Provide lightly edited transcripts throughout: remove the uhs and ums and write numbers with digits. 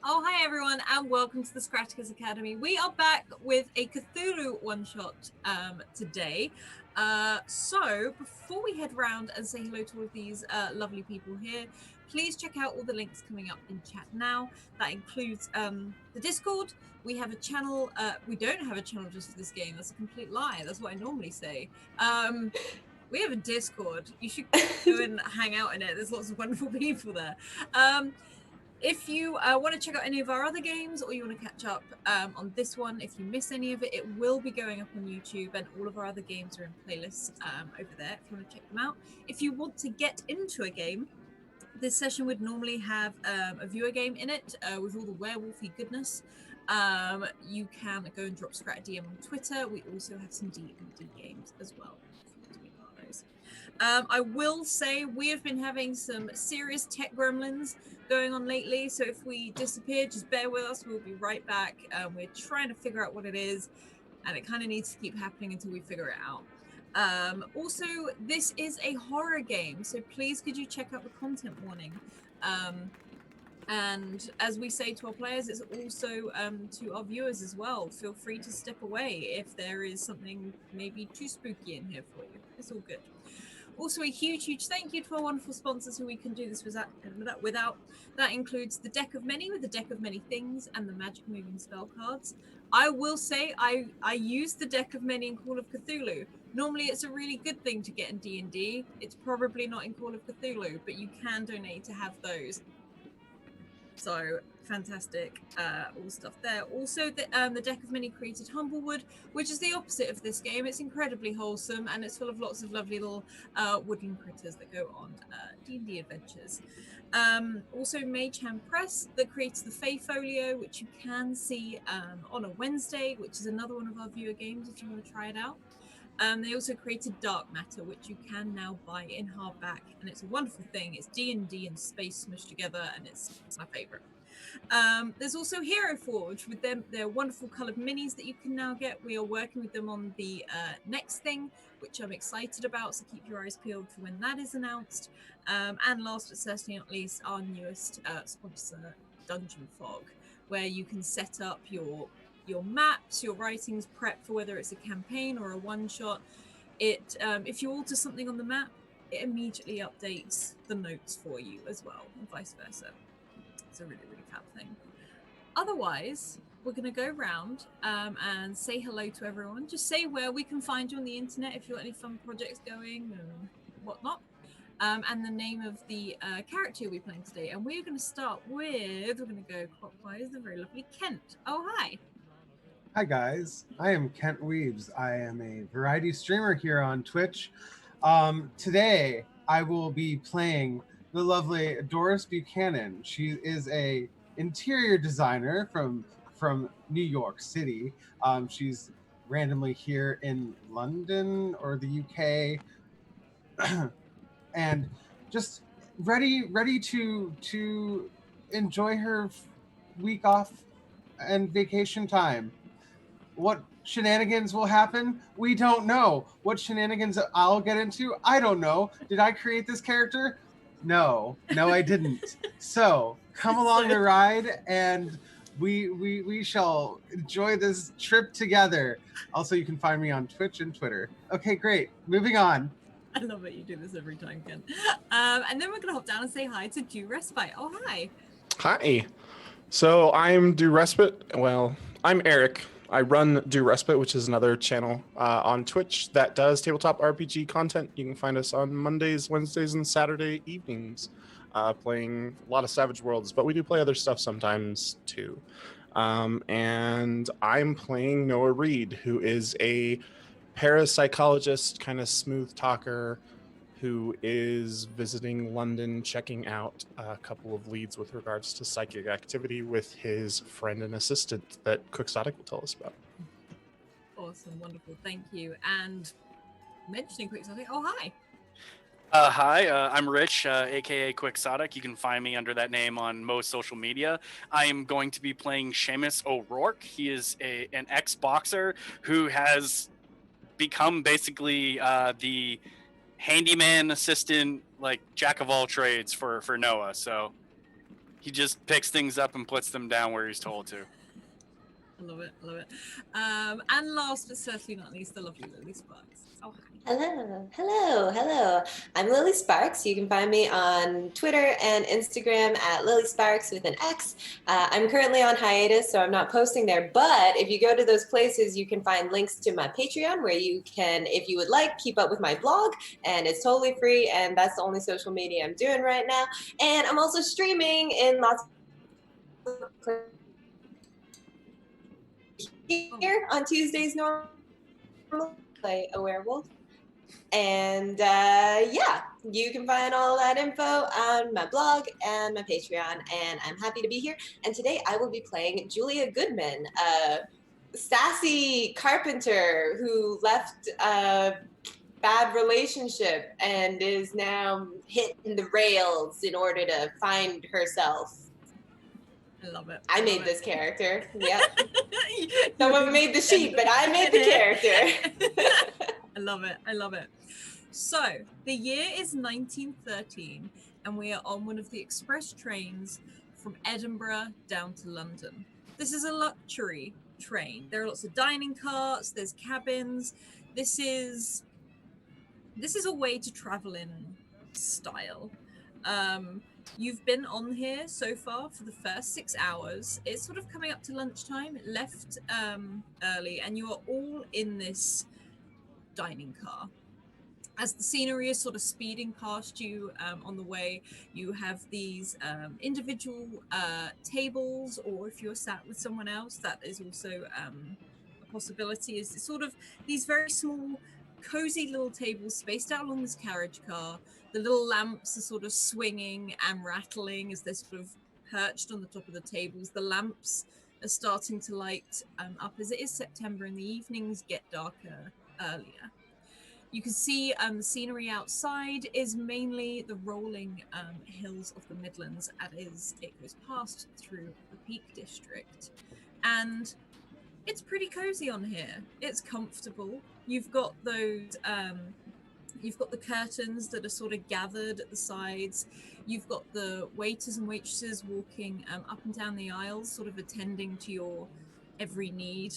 Oh, hi everyone, and welcome to the Scratticus Academy. We are back with a Cthulhu one-shot today. So before we head round and say hello to all of these lovely people here, please check out all the links coming up in chat now. That includes the Discord. We have a channel. We don't have a channel just for this game. That's a complete lie. That's what I normally say. We have a Discord. You should go and hang out in it. There's lots of wonderful people there. If you want to check out any of our other games or you want to catch up on this one, if you miss any of it, it will be going up on YouTube, and all of our other games are in playlists over there if you want to check them out. If you want to get into a game, this session would normally have a viewer game in it with all the werewolfy goodness. You can go and drop Scrat DM on Twitter. We also have some D&D games as well if you want to be part of those. I will say we have been having some serious tech gremlins going on lately, so if we disappear, just bear with us. We'll be right back. We're trying to figure out what it is, and it kind of needs to keep happening until we figure it out. Also, this is a horror game, so please could you check out the content warning. And as we say to our players, it's also to our viewers as well. Feel free to step away if there is something maybe too spooky in here for you. It's all good. Also, a huge thank you to our wonderful sponsors who we can do this without. That includes the Deck of Many with the Deck of Many Things and the Magic Moving Spell cards. I will say I use the Deck of Many in Call of Cthulhu. Normally, it's a really good thing to get in D&D. It's probably not in Call of Cthulhu, but you can donate to have those. So fantastic, all stuff there. Also, the Deck of Many created Humblewood, which is the opposite of this game. It's incredibly wholesome, and it's full of lots of lovely little woodland critters that go on D&D adventures. Also, Mage Hand Press that creates the Fey Folio, which you can see on a Wednesday, which is another one of our viewer games if you want to try it out. They also created Dark Matter, which you can now buy in hardback, and it's a wonderful thing. It's D&D and space smushed together, and it's my favorite. There's also Hero Forge with their wonderful colored minis that you can now get. We are working with them on the next thing, which I'm excited about, so keep your eyes peeled for when that is announced. And last but certainly not least, our newest sponsor, Dungeon Fog, where you can set up your maps, your writings prep for whether it's a campaign or a one-shot. It if you alter something on the map, it immediately updates the notes for you as well, and vice versa. It's a really fab thing. Otherwise, we're going to go around and say hello to everyone. Just say where we can find you on the internet if you've got any fun projects going and whatnot. And the name of the character we're playing today. And we're going to start with, we're going to go clockwise, the very lovely Kent. Oh, hi. Hi guys, I am Kent Weaves. I am a variety streamer here on Twitch. Today I will be playing the lovely Doris Buchanan. She is a interior designer from New York City. She's randomly here in London or the UK, and just ready to enjoy her week off and vacation time. What shenanigans will happen? We don't know. What shenanigans I'll get into? I don't know. Did I create this character? No, I didn't. So come along the ride, and we shall enjoy this trip together. Also, you can find me on Twitch and Twitter. Okay, great. Moving on. I love it. You do this every time, Ken. And then we're going to hop down and say hi to Do Respite. Oh, hi. Hi. So I'm Do Respite. Well, I'm Eric. I run Do Respite, which is another channel on Twitch that does tabletop RPG content. You can find us on Mondays, Wednesdays, and Saturday evenings, playing a lot of Savage Worlds, but we do play other stuff sometimes too. And I'm playing Noah Reed, who is a parapsychologist, kind of smooth talker, who is visiting London, checking out a couple of leads with regards to psychic activity with his friend and assistant that Quixotic will tell us about. Awesome, wonderful, thank you. And mentioning Quixotic, oh, hi. Hi, I'm Rich, aka Quixotic. You can find me under that name on most social media. I am going to be playing Seamus O'Rourke. He is an ex-boxer who has become basically the handyman assistant, like jack of all trades for Noah. So He just picks things up and puts them down where he's told to. I love it. I love it. And last but certainly not least, the lovely Lily Sparks. Oh, hi. Hello. I'm Lily Sparks. You can find me on Twitter and Instagram at Lily Sparks with an X. I'm currently on hiatus, so I'm not posting there. But if you go to those places, you can find links to my Patreon where you can, if you would like, keep up with my blog. And it's totally free. And that's the only social media I'm doing right now. And I'm also streaming in lots of here on Tuesdays normally. Play a werewolf. And yeah, you can find all that info on my blog and my Patreon, and I'm happy to be here. And today I will be playing Julia Goodman, a sassy carpenter who left a bad relationship and is now hitting the rails in order to find herself. I love it. I made this character. Yep. Someone made the sheet, but I made the character. I love it. I love it. So, the year is 1913, and we are on one of the express trains from Edinburgh down to London. This is a luxury train. There are lots of dining carts, there's cabins. This is a way to travel in style. You've been on here so far for the first 6 hours. It's sort of coming up to lunchtime. It left early, and you are all in this dining car. As the scenery is sort of speeding past you on the way, you have these individual tables, or if you're sat with someone else, that is also a possibility. Is sort of these very small, cozy little tables spaced out along this carriage car. The little lamps are sort of swinging and rattling as they're sort of perched on the top of the tables. The lamps are starting to light up as it is September and the evenings get darker earlier. You can see the scenery outside is mainly the rolling hills of the Midlands as it goes past through the Peak District. And it's pretty cozy on here. It's comfortable. You've got those, you've got the curtains that are sort of gathered at the sides. You've got the waiters and waitresses walking up and down the aisles, sort of attending to your every need.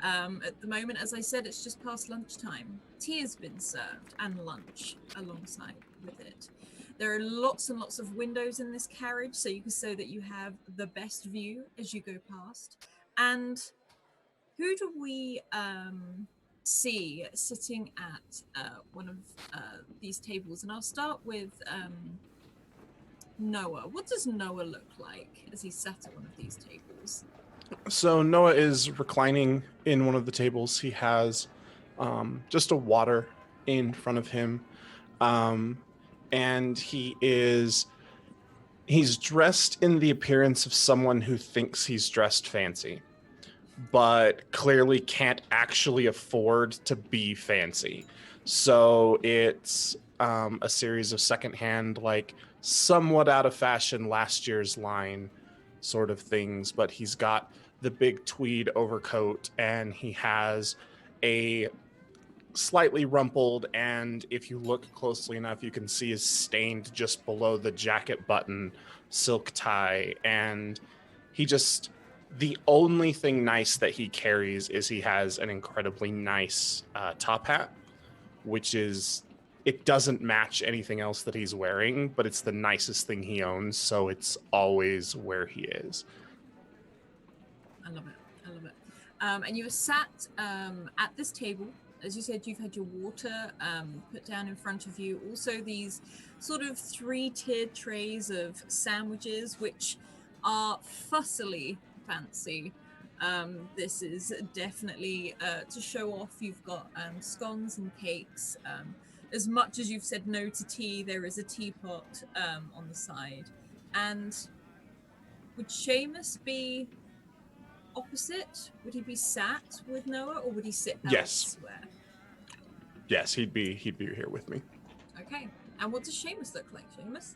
At the moment, as I said, it's just past lunchtime. Tea has been served and lunch alongside with it. There are lots and lots of windows in this carriage, so you can say that you have the best view as you go past. And who do we see sitting at one of these tables? And I'll start with Noah. What does Noah look like as he's sat at one of these tables? So Noah is reclining in one of the tables. He has just a water in front of him. And he's dressed in the appearance of someone who thinks he's dressed fancy, but clearly can't actually afford to be fancy. So it's a series of secondhand, like somewhat out of fashion, last year's line sort of things, but he's got the big tweed overcoat and he has a slightly rumpled, and if you look closely enough, you can see is stained just below the jacket button silk tie. And the only thing nice that he carries is he has an incredibly nice top hat, which is, it doesn't match anything else that he's wearing, but it's the nicest thing he owns, so it's always where he is. I love it. I love it. And you were sat at this table. As you said, you've had your water put down in front of you. Also, these sort of 3-tiered trays of sandwiches, which are fussily fancy. This is definitely to show off. You've got scones and cakes. As much as you've said no to tea, there is a teapot on the side. And would Seamus be opposite? Would he be sat with Noah, or would he sit elsewhere? Yes, he'd be here with me. Okay. And what does Seamus look like, Seamus?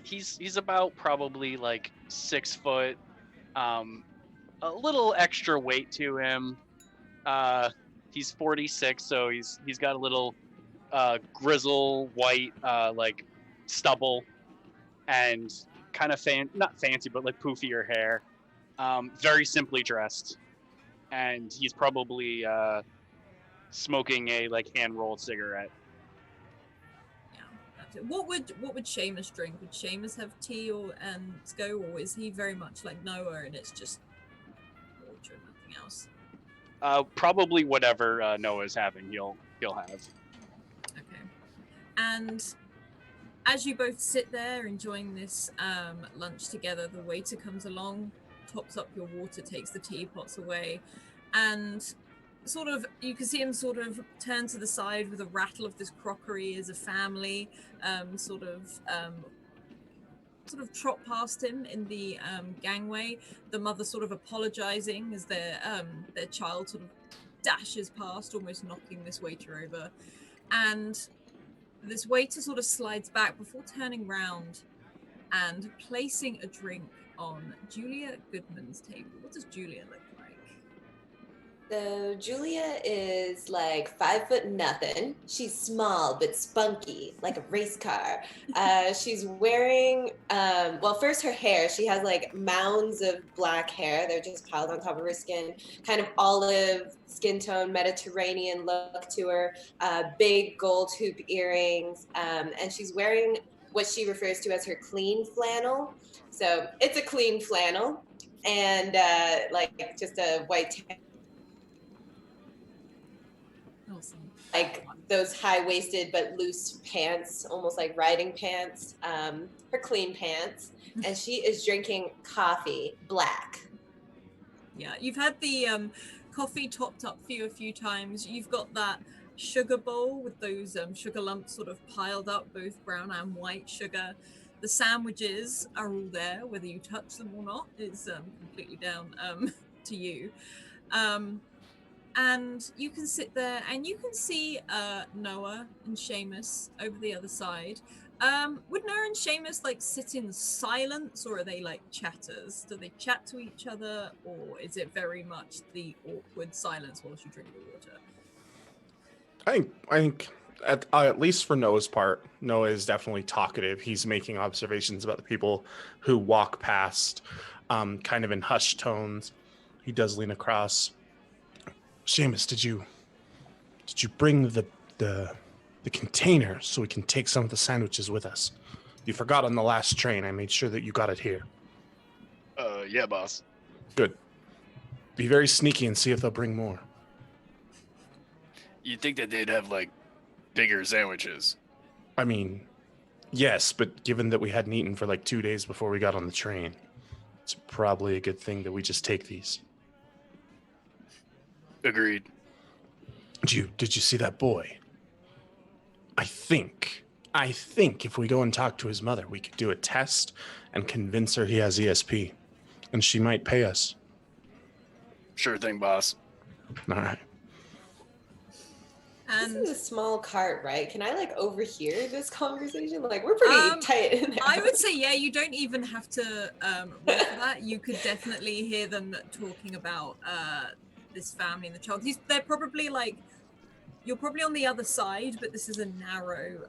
He's about probably like 6 foot, a little extra weight to him. He's 46, so he's got a little grizzle white like stubble, and kind of not fancy, but like poofier hair. Very simply dressed, and he's probably smoking a like hand-rolled cigarette. Yeah, that's it. What would Seamus drink? Would Seamus have tea and go, or is he very much like Noah and it's just water and nothing else? Probably whatever Noah's having, he'll have. Okay. And as you both sit there enjoying this lunch together, the waiter comes along, tops up your water, takes the teapots away, and sort of you can see him sort of turn to the side with a rattle of this crockery as a family sort of trot past him in the gangway. The mother sort of apologizing as their child sort of dashes past, almost knocking this waiter over, and this waiter sort of slides back before turning round and placing a drink on Julia Goodman's table. What does Julia look like? So Julia is like 5'0". She's small but spunky, like a race car. She's wearing, well, first her hair. She has like mounds of black hair. They're just piled on top of her skin. Kind of olive skin tone, Mediterranean look to her. Big gold hoop earrings, and she's wearing what she refers to as her clean flannel. So it's a clean flannel, and like just a white. Awesome. Like those high-waisted but loose pants, almost like riding pants, her clean pants, and she is drinking coffee, black. Yeah, you've had the coffee topped up for you a few times. You've got that sugar bowl with those sugar lumps sort of piled up, both brown and white sugar. The sandwiches are all there, whether you touch them or not is completely down to you. And you can sit there and you can see Noah and Seamus over the other side. Would Noah and Seamus like sit in silence, or are they like chatters? Do they chat to each other, or is it very much the awkward silence whilst you drink the water? I think at least for Noah's part, Noah is definitely talkative. He's making observations about the people who walk past, kind of in hushed tones. He does lean across. Seamus, did you bring the container so we can take some of the sandwiches with us? You forgot on the last train. I made sure that you got it here. Yeah, boss. Good. Be very sneaky and see if they'll bring more. You'd think that they'd have, like, bigger sandwiches. I mean, yes, but given that we hadn't eaten for like 2 days before we got on the train, it's probably a good thing that we just take these. Agreed. Did you see that boy? I think if we go and talk to his mother, we could do a test and convince her he has ESP, and she might pay us. Sure thing, boss. All right. And this is a small cart, right? Can I like overhear this conversation? Like we're pretty tight in there. I would say, yeah, you don't even have to roll for that. You could definitely hear them talking about this family and the child. They're probably like, you're probably on the other side, but this is a narrow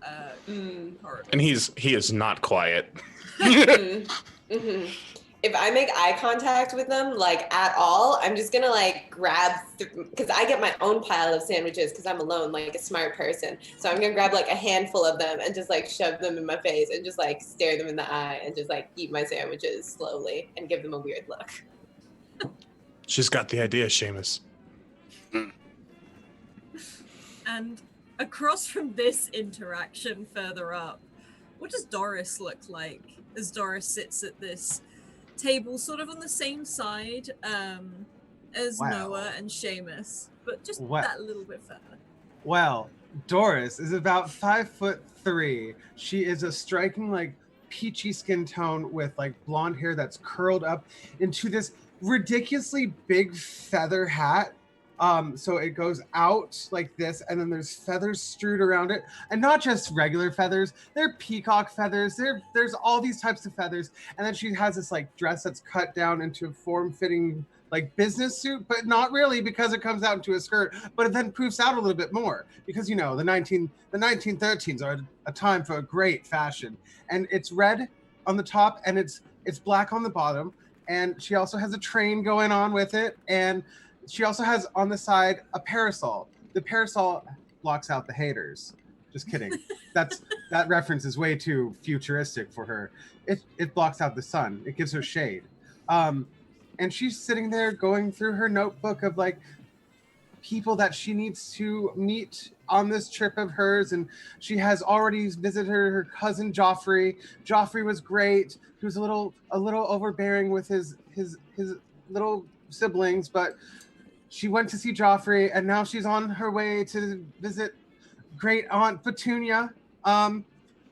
corridor. And he is not quiet. Mm-hmm. If I make eye contact with them, like at all, I'm just gonna like grab, because I get my own pile of sandwiches because I'm alone, like a smart person. So I'm gonna grab like a handful of them and just like shove them in my face and just like stare them in the eye and just like eat my sandwiches slowly and give them a weird look. She's got the idea, Seamus. And across from this interaction further up, what does Doris look like as Doris sits at this table sort of on the same side as Noah and Seamus, but just that little bit further? Well, Doris is about 5'3". She is a striking like peachy skin tone with like blonde hair that's curled up into this ridiculously big feather hat. So it goes out like this, and then there's feathers strewed around it, and not just regular feathers. They're peacock feathers. There's all these types of feathers, and then she has this like dress that's cut down into a form-fitting like business suit, but not really because it comes out into a skirt, but it then poofs out a little bit more because, you know, the 1913s are a time for great fashion, and it's red on the top, and it's black on the bottom. And she also has a train going on with it, and she also has on the side a parasol. The parasol blocks out the haters. Just kidding. That reference is way too futuristic for her. It blocks out the sun. It gives her shade. And she's sitting there going through her notebook of like people that she needs to meet on this trip of hers, and she has already visited her cousin Joffrey. Joffrey was great. He was a little overbearing with his little siblings, but she went to see Joffrey, and now she's on her way to visit great aunt Petunia,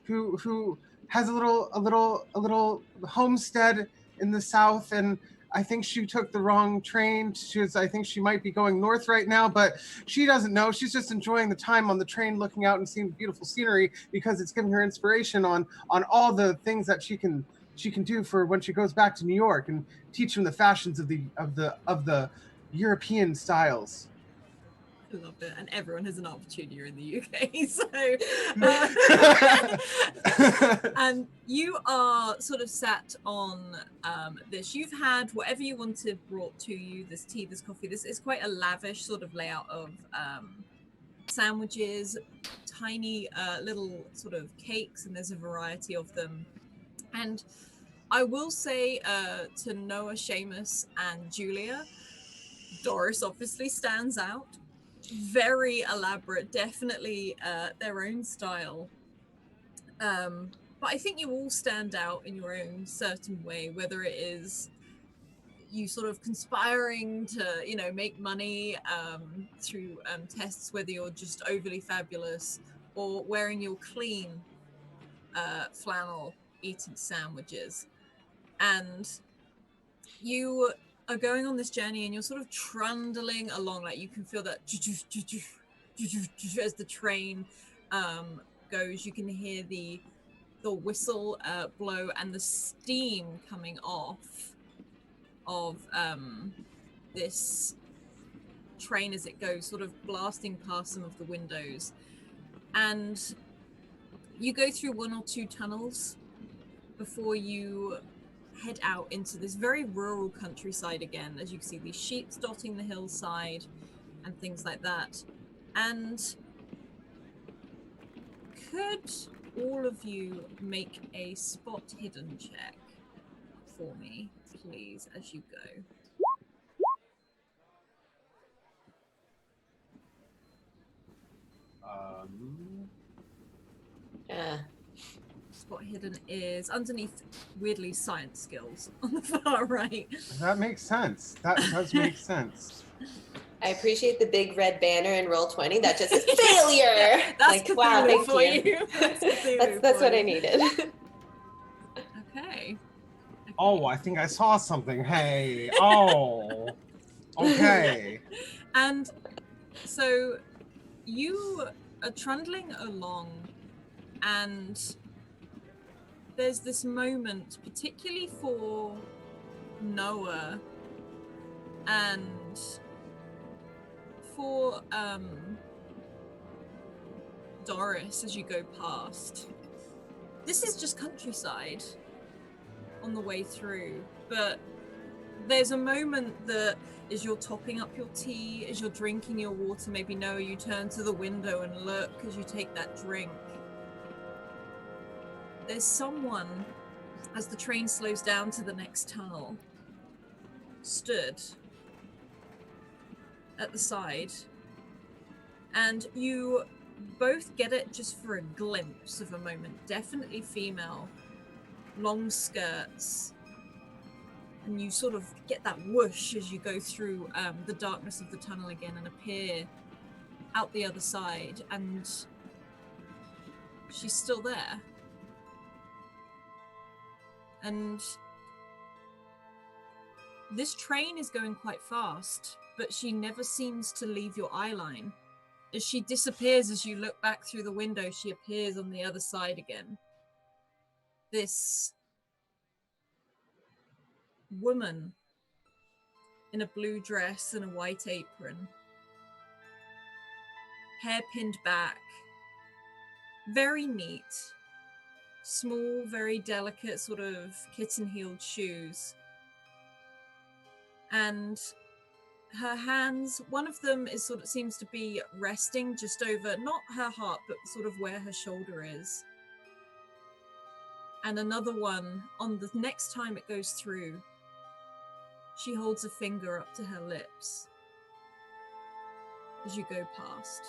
who has a little homestead in the south. And I think she took the wrong train. I think she might be going north right now, but she doesn't know. She's just enjoying the time on the train, looking out and seeing beautiful scenery, because it's giving her inspiration on all the things that she can do for when she goes back to New York and teach them the fashions of the European styles. I love it, and everyone has an opportunity in the UK. So, and you are sort of sat on this. You've had whatever you wanted brought to you. This tea, this coffee. This is quite a lavish sort of layout of sandwiches, tiny little sort of cakes, and there's a variety of them. And I will say to Noah, Seamus, and Julia, Doris obviously stands out. Very elaborate, definitely their own style. But I think you all stand out in your own certain way, whether it is you sort of conspiring to, make money through tests, whether you're just overly fabulous, or wearing your clean flannel, eating sandwiches. And you are going on this journey, and you're sort of trundling along, like you can feel that as the train goes. You can hear the whistle blow and the steam coming off of this train as it goes, sort of blasting past some of the windows. And you go through one or two tunnels before you head out into this very rural countryside again. As you can see, these sheep dotting the hillside and things like that. And could all of you make a spot hidden check for me, please, as you go? Spot hidden is underneath, weirdly, science skills on the far right. That makes sense. That does make sense. I appreciate the big red banner in Roll20 that just says failure. That's like, wow, thank for you. That's what I needed. Okay. Oh, I think I saw something. Hey. Oh. Okay. And so you are trundling along, and there's this moment, particularly for Noah and for Doris, as you go past. This is just countryside on the way through, but there's a moment that as you're topping up your tea, as you're drinking your water, maybe Noah, you turn to the window and look as you take that drink. There's someone, as the train slows down to the next tunnel, stood at the side, and you both get it just for a glimpse of a moment. Definitely female, long skirts, and you sort of get that whoosh as you go through the darkness of the tunnel again and appear out the other side, and she's still there. And this train is going quite fast, but she never seems to leave your eye line. As she disappears, as you look back through the window, she appears on the other side again. This woman in a blue dress and a white apron, hair pinned back, very neat, small, very delicate sort of kitten-heeled shoes. And her hands, one of them is sort of seems to be resting just over, not her heart, but sort of where her shoulder is. And another one, on the next time it goes through, she holds a finger up to her lips as you go past.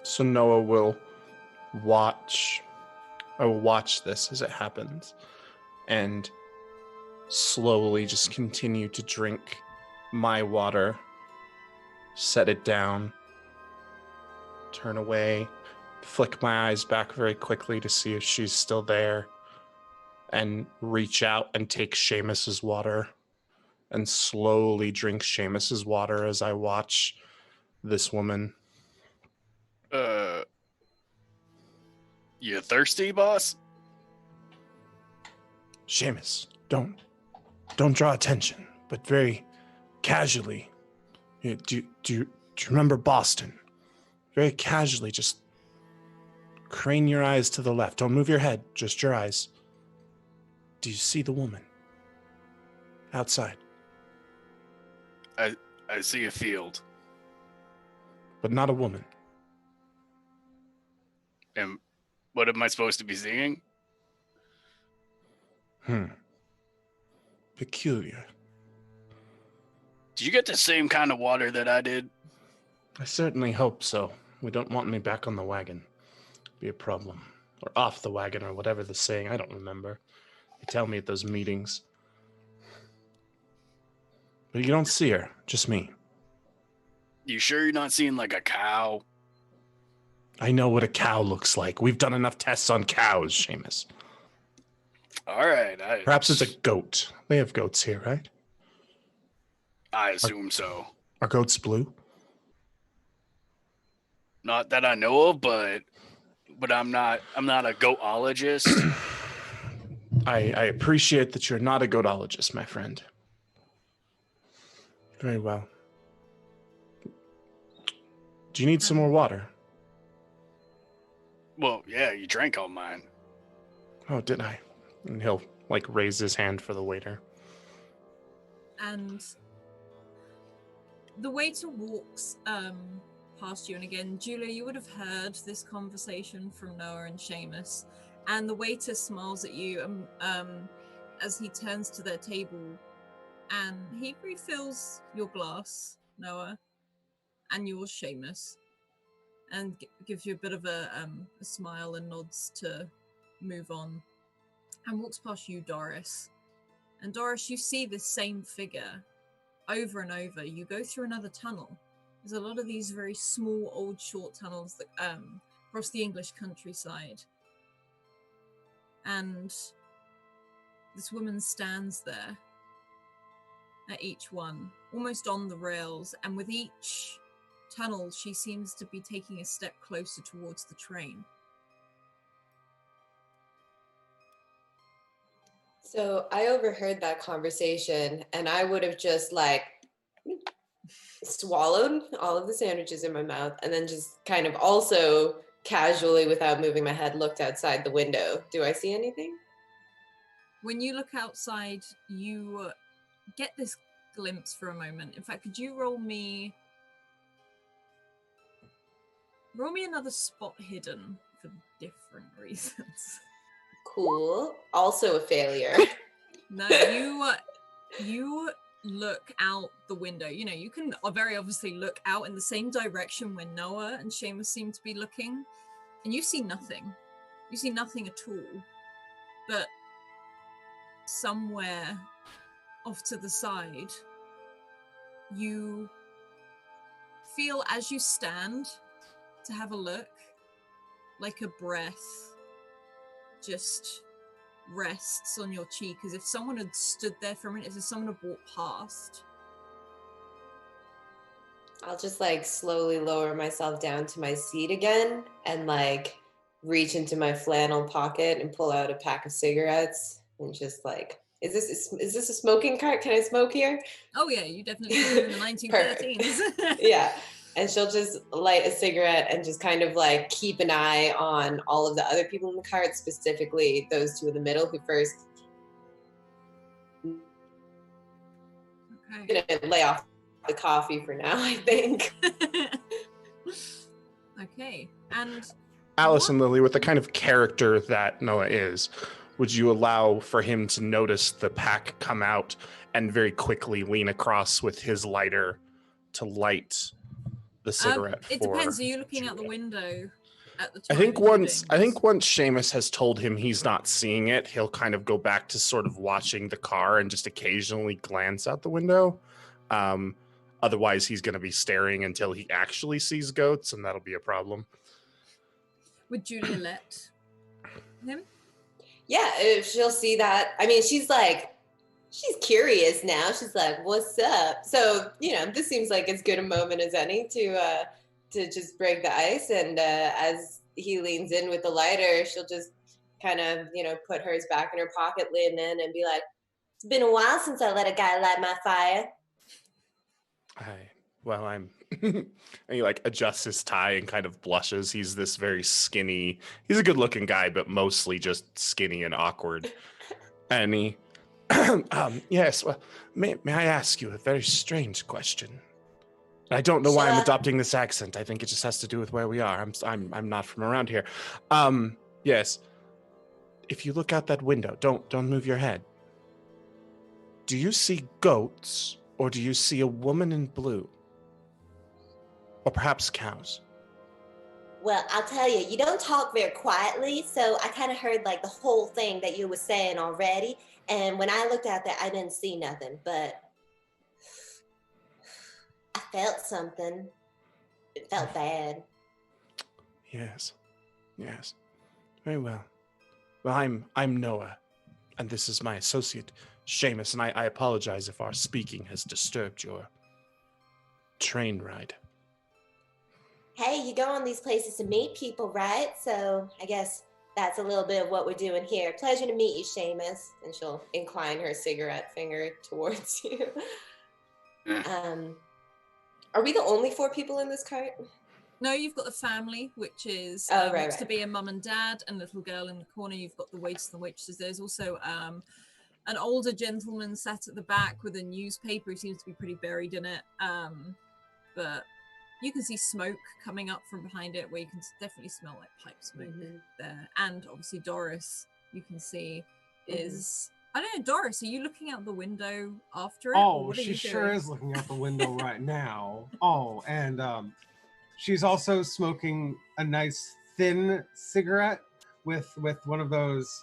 So Noah will watch this as it happens and slowly just continue to drink my water, set it down, turn away, flick my eyes back very quickly to see if she's still there, and reach out and take Seamus's water and slowly drink Seamus's water as I watch this woman. You thirsty, boss? Seamus, don't draw attention, but very casually. Do you remember Boston? Very casually, just crane your eyes to the left. Don't move your head, just your eyes. Do you see the woman outside? I see a field. But not a woman. And what am I supposed to be seeing? Peculiar. Did you get the same kind of water that I did? I certainly hope so. We don't want me back on the wagon. Be a problem. Or off the wagon, or whatever the saying. I don't remember. They tell me at those meetings. But you don't see her. Just me. You sure you're not seeing like a cow? I know what a cow looks like. We've done enough tests on cows, Seamus. All right. Perhaps it's a goat. They have goats here, right? I assume so. Are goats blue? Not that I know of, but I'm not a goatologist. I appreciate that you're not a goatologist, my friend. Very well. Do you need some more water? Well, yeah, you drank all mine. Oh, did I? And he'll raise his hand for the waiter. And the waiter walks past you, and again, Julia, you would have heard this conversation from Noah and Seamus, and the waiter smiles at you as he turns to their table, and he refills your glass, Noah, and yours, Seamus, and gives you a bit of a smile and nods to move on, and walks past you, Doris. And Doris, you see this same figure over and over. You go through another tunnel. There's a lot of these very small, old, short tunnels that across the English countryside. And this woman stands there at each one, almost on the rails, and with each tunnel, she seems to be taking a step closer towards the train. So I overheard that conversation, and I would have just swallowed all of the sandwiches in my mouth, and then just kind of also casually, without moving my head, looked outside the window. Do I see anything? When you look outside, you get this glimpse for a moment. In fact, could you roll me another spot hidden for different reasons? Cool. Also a failure. No, you look out the window. You know, you can very obviously look out in the same direction where Noah and Seamus seem to be looking, and you see nothing. You see nothing at all. But somewhere off to the side, you feel, as you stand to have a look, like a breath just rests on your cheek, as if someone had stood there for a minute, as if someone had walked past. I'll just slowly lower myself down to my seat again and reach into my flannel pocket and pull out a pack of cigarettes and just Is this a smoking cart? Can I smoke here? Oh yeah, you definitely can in the 1913s. Yeah. And she'll just light a cigarette and just kind of like keep an eye on all of the other people in the cart, specifically those two in the middle who first Okay. gonna lay off the coffee for now, I think. Okay. And Alice and Lily, with the kind of character that Noah is, would you allow for him to notice the pack come out and very quickly lean across with his lighter to light the cigarette? It depends. Are you looking out the window at the time? I think once Seamus has told him he's not seeing it, he'll kind of go back to sort of watching the car and just occasionally glance out the window. Otherwise, he's going to be staring until he actually sees goats, and that'll be a problem. Would Julia let him? Yeah, if she'll see that. I mean, she's curious now. She's like, "What's up?" So, this seems like as good a moment as any to just break the ice. And as he leans in with the lighter, she'll just kind of, put hers back in her pocket, lean in, and be like, "It's been a while since I let a guy light my fire." I'm and he like adjusts his tie and kind of blushes. He's this very skinny, he's a good looking guy, but mostly just skinny and awkward. And he, yes, well, may I ask you a very strange question? I don't know why I'm adopting this accent. I think it just has to do with where we are. I'm not from around here. Yes. If you look out that window, don't move your head. Do you see goats or do you see a woman in blue? Or perhaps cows? Well, I'll tell you, you don't talk very quietly, so I kind of heard like the whole thing that you were saying already. And when I looked out there, I didn't see nothing, but I felt something. It felt bad. Yes. Very well. Well, I'm Noah, and this is my associate, Seamus, and I apologize if our speaking has disturbed your train ride. Hey, you go on these places to meet people, right? So I guess that's a little bit of what we're doing here. Pleasure to meet you, Seamus. And she'll incline her cigarette finger towards you. Are we the only 4 people in this cart? No, you've got the family, which is right. to be a mum and dad and a little girl in the corner. You've got the waiters and waitresses. There's also an older gentleman sat at the back with a newspaper. He seems to be pretty buried in it. But you can see smoke coming up from behind it, where you can definitely smell like pipe smoke there. And obviously Doris, you can see is... I don't know, Doris, are you looking out the window after it? Oh, she sure is looking out the window right now. Oh, and she's also smoking a nice thin cigarette with one of those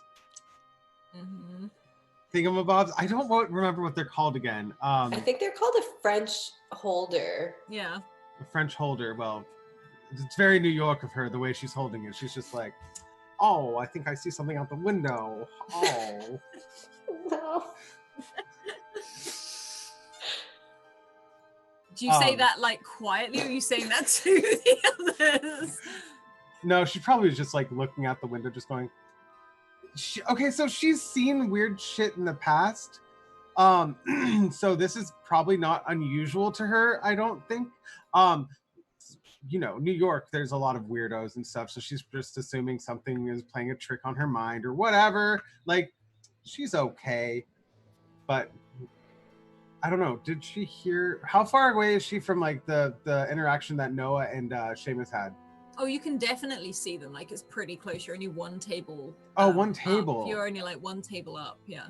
thingamabobs. I don't remember what they're called again. I think they're called a French holder. Yeah. A French holder. Well, it's very New York of her, the way she's holding it. She's just like, oh, I think I see something out the window. Oh. No. Do you say that like quietly, or are you saying that to the others? No, she probably was just like looking out the window, just going, okay, so she's seen weird shit in the past. So this is probably not unusual to her, I don't think. New York, there's a lot of weirdos and stuff, so she's just assuming something is playing a trick on her mind or whatever. Like, she's okay, but I don't know. Did she hear? How far away is she from like the interaction that Noah and Seamus had? Oh, you can definitely see them. Like, it's pretty close. You're only one table. One table. Up. You're only like one table up. Yeah.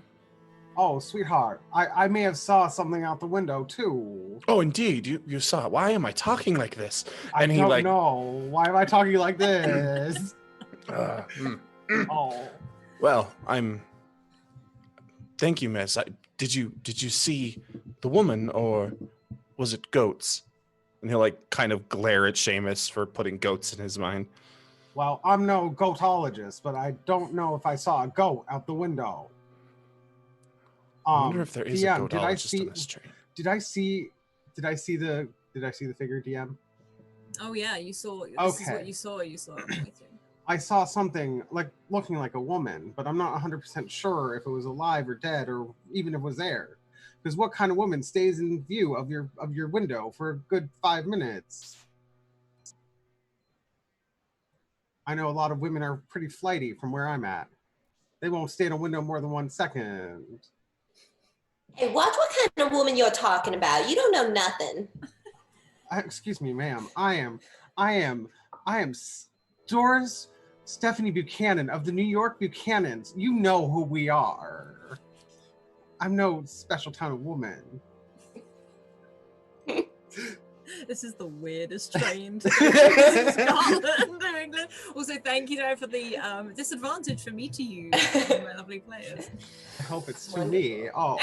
Oh, sweetheart, I may have saw something out the window too. Oh, indeed, you saw it. Why am I talking like this? And I don't know. Why am I talking like this? Oh. Well, Thank you, miss. Did you see the woman, or was it goats? And he'll like kind of glare at Seamus for putting goats in his mind. Well, I'm no goatologist, but I don't know if I saw a goat out the window. I wonder if there is a goatologist on this train. Did I see the figure, DM? Oh yeah, you saw. This is what you saw. You saw it. I saw something like looking like a woman, but I'm not 100% sure if it was alive or dead or even if it was there. Because what kind of woman stays in view of your window for a good 5 minutes? I know a lot of women are pretty flighty from where I'm at. They won't stay in a window more than 1 second. Hey, watch what kind of woman you're talking about. You don't know nothing. Excuse me, ma'am. I am Doris Stephanie Buchanan of the New York Buchanans. You know who we are. I'm no special kind of woman. This is the weirdest train to go to Scotland or England. Also, thank you, though, for the disadvantage for me to use my lovely players. I hope it's to me. Oh.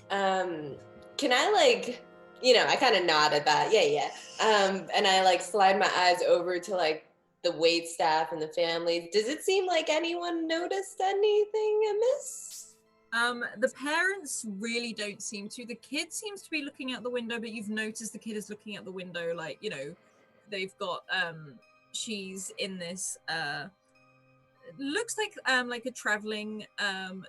Can I like, I kind of nod at that. Yeah. And I like slide my eyes over to like the wait staff and the families. Does it seem like anyone noticed anything amiss? The parents really don't seem to. The kid seems to be looking out the window, but you've noticed the kid is looking out the window, like, they've got she's in this looks like a traveling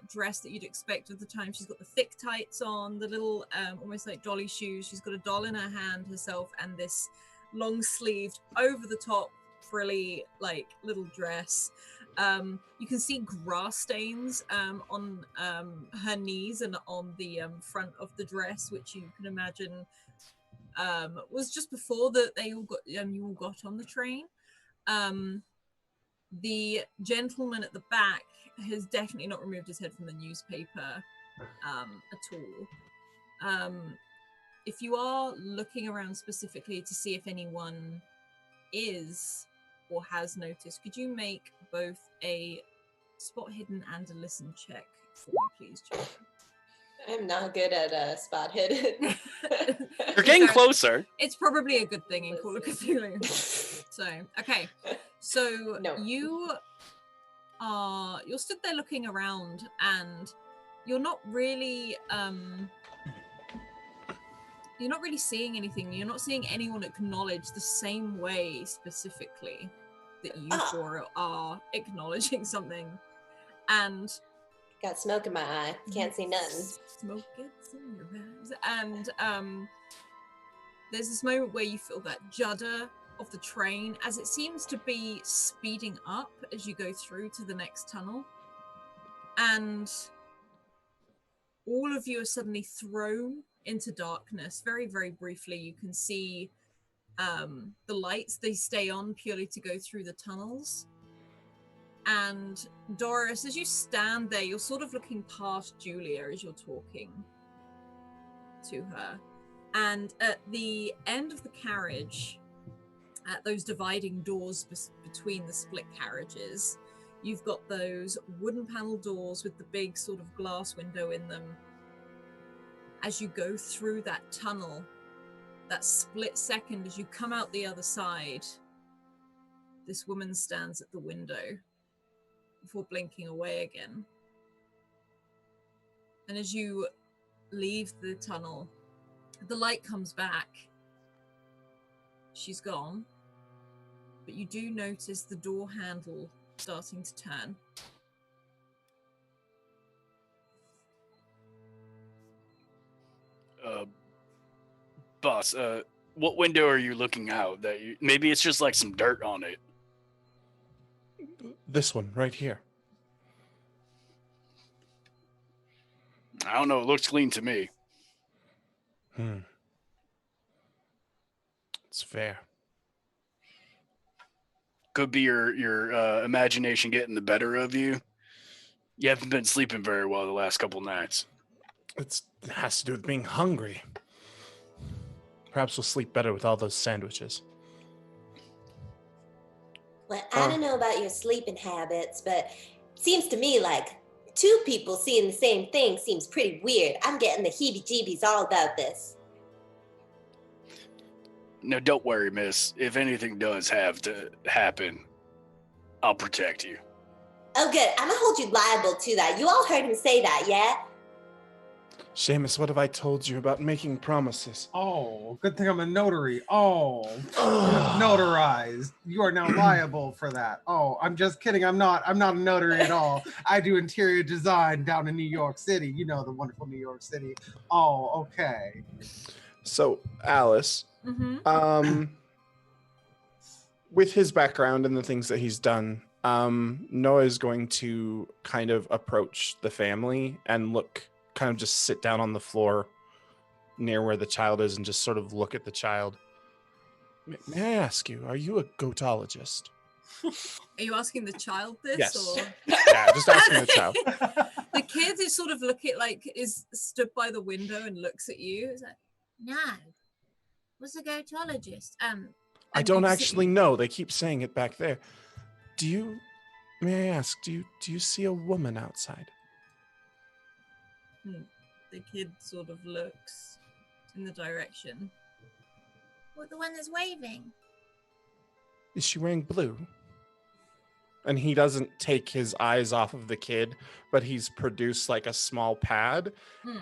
dress that you'd expect at the time. She's got the thick tights on, the little almost like dolly shoes. She's got a doll in her hand herself, and this long sleeved over the top frilly like little dress. You can see grass stains on her knees and on the front of the dress, which you can imagine was just before that they all got you all got on the train. The gentleman at the back has definitely not removed his head from the newspaper at all. If you are looking around specifically to see if anyone is or has noticed, could you make both a spot hidden and a listen check for me, please, children? I'm not good at spot hidden. You're getting closer. It's probably a good thing in Call of Cthulhu. So, okay. So No. you're stood there looking around, and you're not really seeing anything. You're not seeing anyone acknowledge the same way specifically that you four are acknowledging something. And got smoke in my eye. Can't see nothing. Smoke gets in your eyes. And there's this moment where you feel that judder of the train as it seems to be speeding up as you go through to the next tunnel. And all of you are suddenly thrown into darkness. Very, very briefly, you can see the lights. They stay on purely to go through the tunnels. And Doris, as you stand there, you're sort of looking past Julia as you're talking to her. And at the end of the carriage, at those dividing doors between the split carriages, you've got those wooden panel doors with the big sort of glass window in them. As you go through that tunnel, that split second as you come out the other side, this woman stands at the window before blinking away again. And as you leave the tunnel, the light comes back. She's gone, but you do notice the door handle starting to turn. Boss, what window are you looking out? Maybe it's just like some dirt on it. This one right here. I don't know. It looks clean to me. It's fair. Could be your imagination getting the better of you. You haven't been sleeping very well the last couple nights. It has to do with being hungry. Perhaps we'll sleep better with all those sandwiches. Well, I don't know about your sleeping habits, but it seems to me like two people seeing the same thing seems pretty weird. I'm getting the heebie-jeebies all about this. No, don't worry, miss. If anything does have to happen, I'll protect you. Oh, good. I'm gonna hold you liable to that. You all heard him say that, yeah? Seamus, what have I told you about making promises? Oh, good thing I'm a notary. Oh, you have notarized. You are now liable for that. Oh, I'm just kidding. I'm not a notary at all. I do interior design down in New York City. You know, the wonderful New York City. Oh, okay. So, Alice, Mm-hmm. with his background and the things that he's done, Noah is going to kind of approach the family and kind of just sit down on the floor near where the child is and just sort of look at the child. May I ask you, are you a goatologist? Are you asking the child this? Yes. Or? Yeah, just asking the child. The kid is sort of is stood by the window and looks at you. It's like, no. What's a goatologist? I don't actually know. They keep saying it back there. May I ask, do you see a woman outside? The kid sort of looks in the direction. What, the one that's waving? Is she wearing blue? And he doesn't take his eyes off of the kid, but he's produced like a small pad,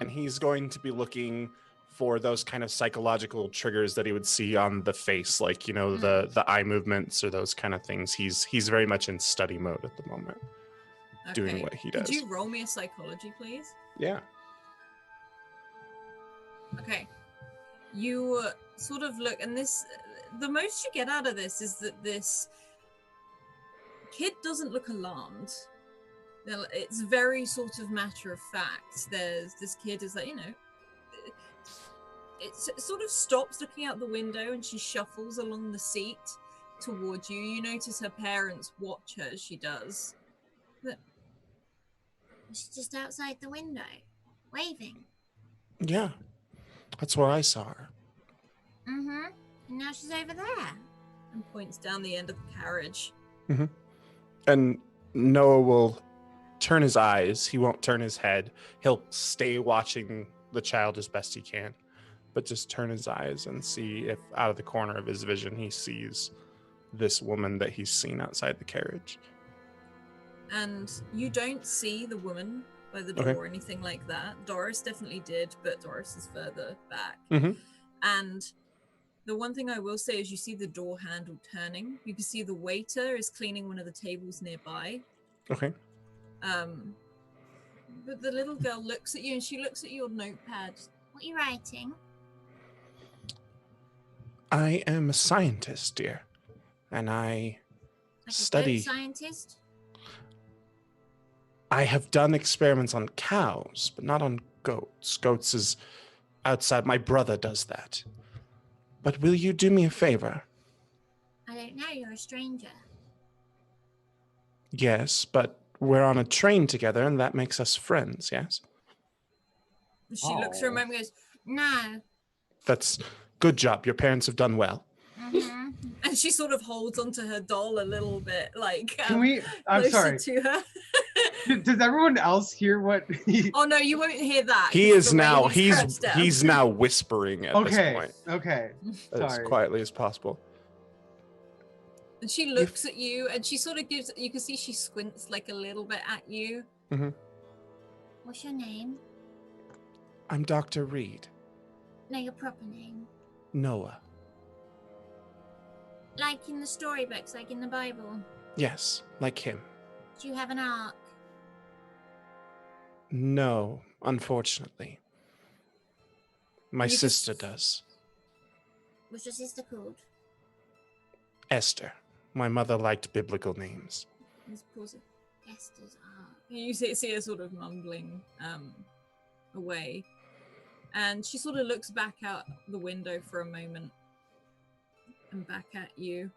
and he's going to be looking for those kind of psychological triggers that he would see on the face, like, you know, the eye movements or those kind of things. He's very much in study mode at the moment, doing what he does. Could you roll me a psychology, please? Yeah. Okay. You sort of look, and the most you get out of this is that this kid doesn't look alarmed. It's very sort of matter of fact. This kid is like, you know, it sort of stops looking out the window and she shuffles along the seat towards you. You notice her parents watch her as she does. But she's just outside the window, waving. Yeah. That's where I saw her. Mm-hmm. And now she's over there. And points down the end of the carriage. Mm-hmm. And Noah will turn his eyes. He won't turn his head. He'll stay watching the child as best he can, but just turn his eyes and see if out of the corner of his vision he sees this woman that he's seen outside the carriage. And you don't see the woman by the door or anything like that. Doris definitely did, but Doris is further back. Mm-hmm. And the one thing I will say is you see the door handle turning. You can see the waiter is cleaning one of the tables nearby. Okay. But the little girl looks at you and she looks at your notepad. What are you writing? I am a scientist, dear, and I study. A scientist? I have done experiments on cows, but not on goats. Goats is outside. My brother does that. But will you do me a favor? I don't know. You're a stranger. Yes, but we're on a train together, and that makes us friends, yes? She looks for a moment and goes, no. That's good job. Your parents have done well. Mm-hmm. And she sort of holds onto her doll a little bit, like I'm sorry. to her. Does everyone else hear what he... Oh no, you won't hear that. He is now he's now whispering at this point. Okay. As quietly as possible. And she looks at you and she sort of you can see she squints like a little bit at you. Mm-hmm. What's your name? I'm Dr. Reed. No, your proper name. Noah. Like in the storybooks, like in the Bible? Yes, like him. Do you have an ark? No, unfortunately. My sister does. What's your sister called? Esther. My mother liked biblical names. Esther's ark. You see her sort of mumbling away. And she sort of looks back out the window for a moment. And back at you.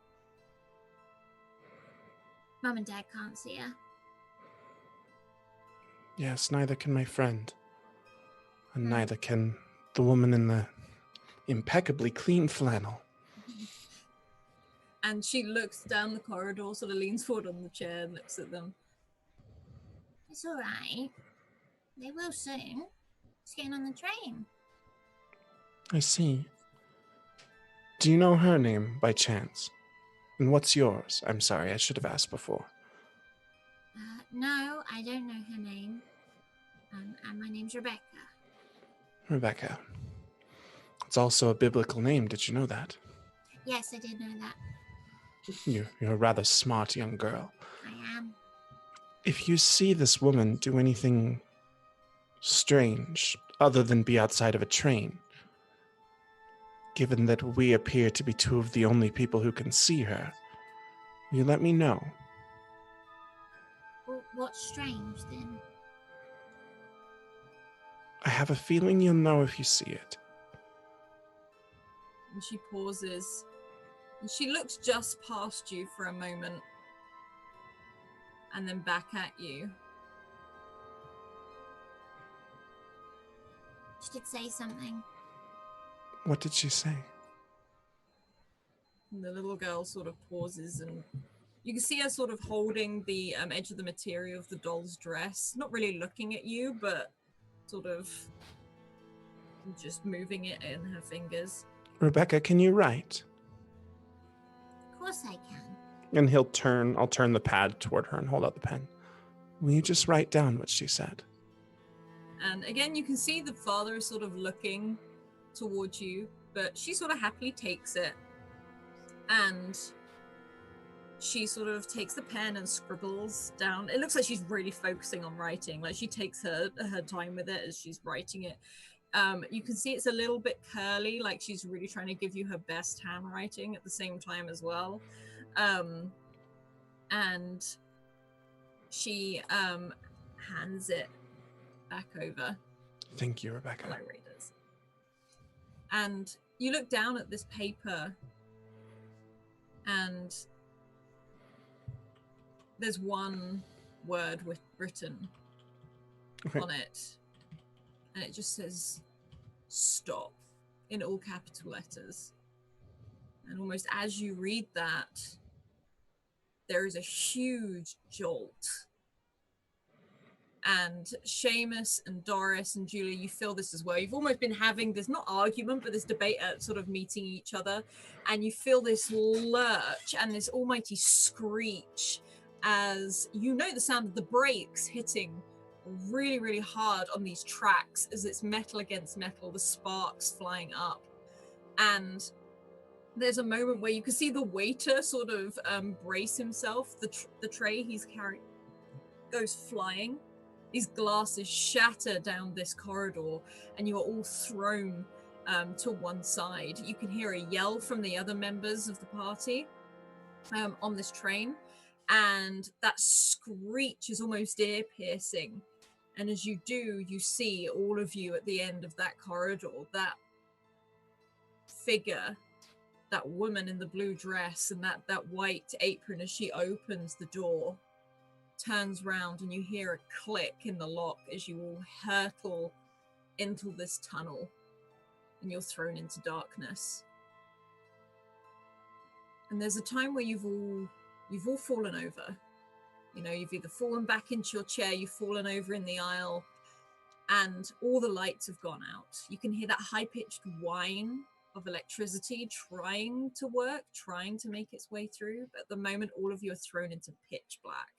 Mum and Dad can't see her. Yes, neither can my friend. And neither can the woman in the impeccably clean flannel. And she looks down the corridor, sort of leans forward on the chair and looks at them. It's all right. They will soon. Just getting on the train. I see. Do you know her name by chance? And what's yours? I'm sorry, I should have asked before. No, I don't know her name. And my name's Rebecca. Rebecca. It's also a biblical name. Did you know that? Yes, I did know that. You're a rather smart young girl. I am. If you see this woman do anything strange other than be outside of a train, given that we appear to be two of the only people who can see her, will you let me know? Well, what's strange then? I have a feeling you'll know if you see it. And she pauses. And she looks just past you for a moment. And then back at you. She did say something. What did she say? And the little girl sort of pauses, and you can see her sort of holding the edge of the material of the doll's dress, not really looking at you, but sort of just moving it in her fingers. Rebecca, can you write? Of course I can. And I'll turn the pad toward her and hold out the pen. Will you just write down what she said? And again, you can see the father is sort of looking towards you, but she sort of happily takes it. And she sort of takes the pen and scribbles down. It looks like she's really focusing on writing. Like she takes her time with it as she's writing it. You can see it's a little bit curly, like she's really trying to give you her best handwriting at the same time as well. And she hands it back over. Thank you, Rebecca. Hello, readers. And you look down at this paper, and there's one word written on it, and it just says "stop" in all capital letters. And almost as you read that, there is a huge jolt. And Seamus and Doris and Julia, you feel this as well. You've almost been having this, not argument, but this debate at sort of meeting each other. And you feel this lurch and this almighty screech as you know the sound of the brakes hitting really, really hard on these tracks as it's metal against metal, the sparks flying up. And there's a moment where you can see the waiter sort of brace himself. The tray he's carrying goes flying. These glasses shatter down this corridor, and you are all thrown to one side. You can hear a yell from the other members of the party on this train, and that screech is almost ear-piercing. And as you do, you see all of you at the end of that corridor, that figure, that woman in the blue dress and that white apron as she opens the door, turns round, and you hear a click in the lock as you all hurtle into this tunnel, and you're thrown into darkness. And there's a time where you've all fallen over. You know, you've either fallen back into your chair, you've fallen over in the aisle, and all the lights have gone out. You can hear that high-pitched whine of electricity trying to work, trying to make its way through, but at the moment all of you are thrown into pitch black.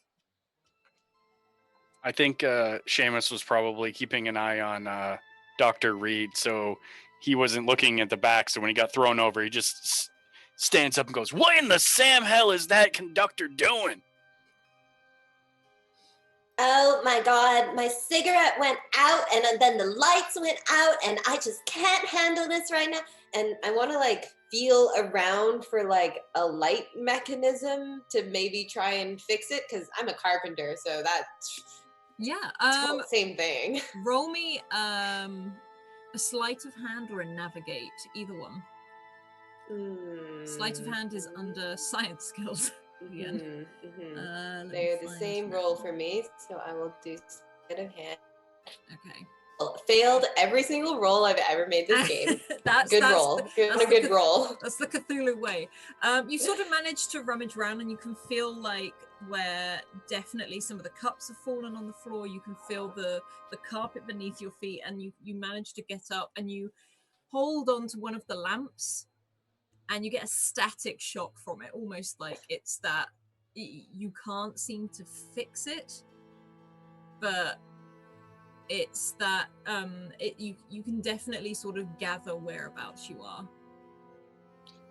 I think Seamus was probably keeping an eye on Dr. Reed, so he wasn't looking at the back. So when he got thrown over, he just stands up and goes, "What in the Sam hell is that conductor doing?" Oh my God, my cigarette went out and then the lights went out and I just can't handle this right now. And I want to like feel around for like a light mechanism to maybe try and fix it, because I'm a carpenter, so that's same thing. Roll me a sleight of hand or a navigate, either one. Sleight of hand is under science skills. Again. They're the same roll for me, so I will do sleight of hand. Okay. Well, failed every single roll I've ever made this game. That's good a good roll. That's the Cthulhu way. You sort of manage to rummage around, and you can feel like where definitely some of the cups have fallen on the floor. You can feel the carpet beneath your feet, and you manage to get up and you hold on to one of the lamps. And you get a static shock from it, almost like it's that you can't seem to fix it, but it's that you can definitely sort of gather whereabouts you are.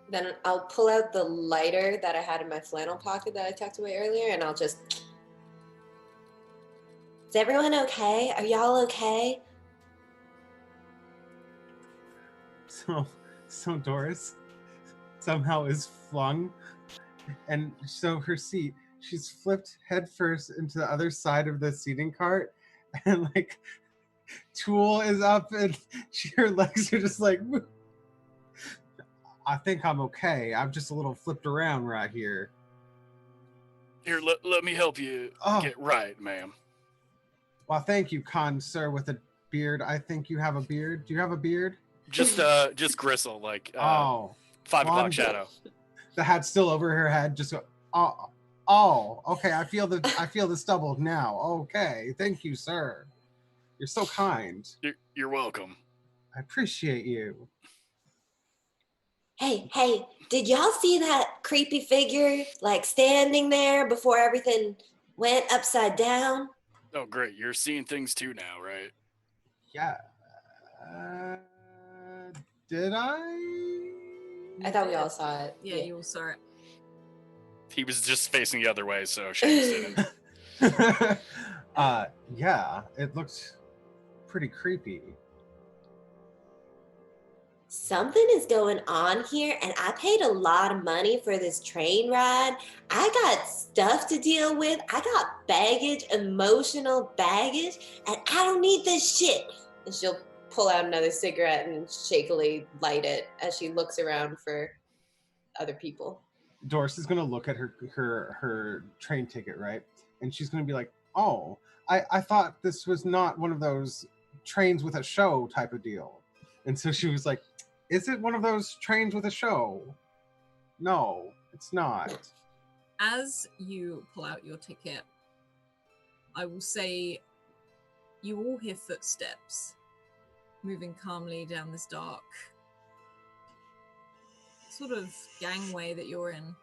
Then I'll pull out the lighter that I had in my flannel pocket that I tucked away earlier, and I'll just... Is everyone okay? Are y'all okay? So Doris somehow is flung, and so her seat, she's flipped headfirst into the other side of the seating cart, and like Tool is up, and her legs are just like, I think I'm okay. I'm just a little flipped around right here. Here, let me help you get right, ma'am. Well, thank you, kind sir with a beard. I think you have a beard. Do you have a beard? Just gristle, like 5 o'clock shadow. The hat's still over her head. Just go. Oh, okay. I feel the stubble now. Okay, thank you, sir. You're so kind. You're welcome. I appreciate you. Hey, did y'all see that creepy figure, like, standing there before everything went upside down? Oh, great. You're seeing things too now, right? Yeah. Did I? I thought we all saw it. Yeah, you all saw it. He was just facing the other way, so Seamus didn't. Yeah, it looked pretty creepy. Something is going on here, and I paid a lot of money for this train ride. I got stuff to deal with. I got baggage, emotional baggage, and I don't need this shit. And she'll pull out another cigarette and shakily light it as she looks around for other people. Doris is gonna look at her train ticket, right? And she's gonna be like, "Oh, I thought this was not one of those trains with a show type of deal." And so she was like, "Is it one of those trains with a show?" No, it's not. As you pull out your ticket, I will say you all hear footsteps moving calmly down this dark sort of gangway that you're in.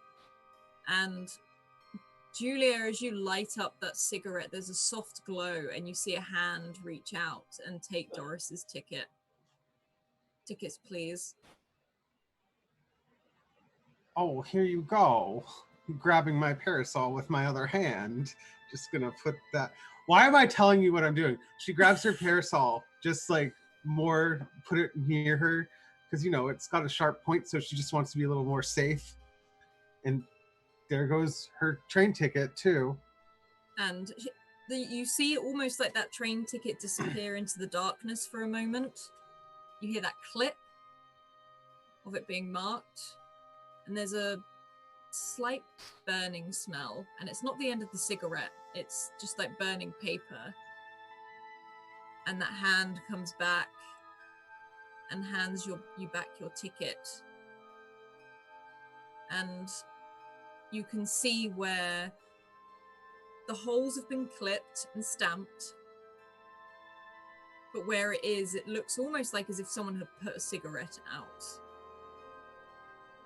And Julia, as you light up that cigarette, there's a soft glow and you see a hand reach out and take Doris's ticket. Tickets, please. Oh, here you go. Grabbing my parasol with my other hand. Just gonna put that. Why am I telling you what I'm doing? She grabs her parasol, just like more, put it near her, because it's got a sharp point, so she just wants to be a little more safe. And there goes her train ticket too. And you see almost like that train ticket disappear into the darkness for a moment. You hear that clip of it being marked, and there's a slight burning smell, and it's not the end of the cigarette, it's just like burning paper. And that hand comes back and hands you back your ticket, and you can see where the holes have been clipped and stamped, but where it is, it looks almost like as if someone had put a cigarette out.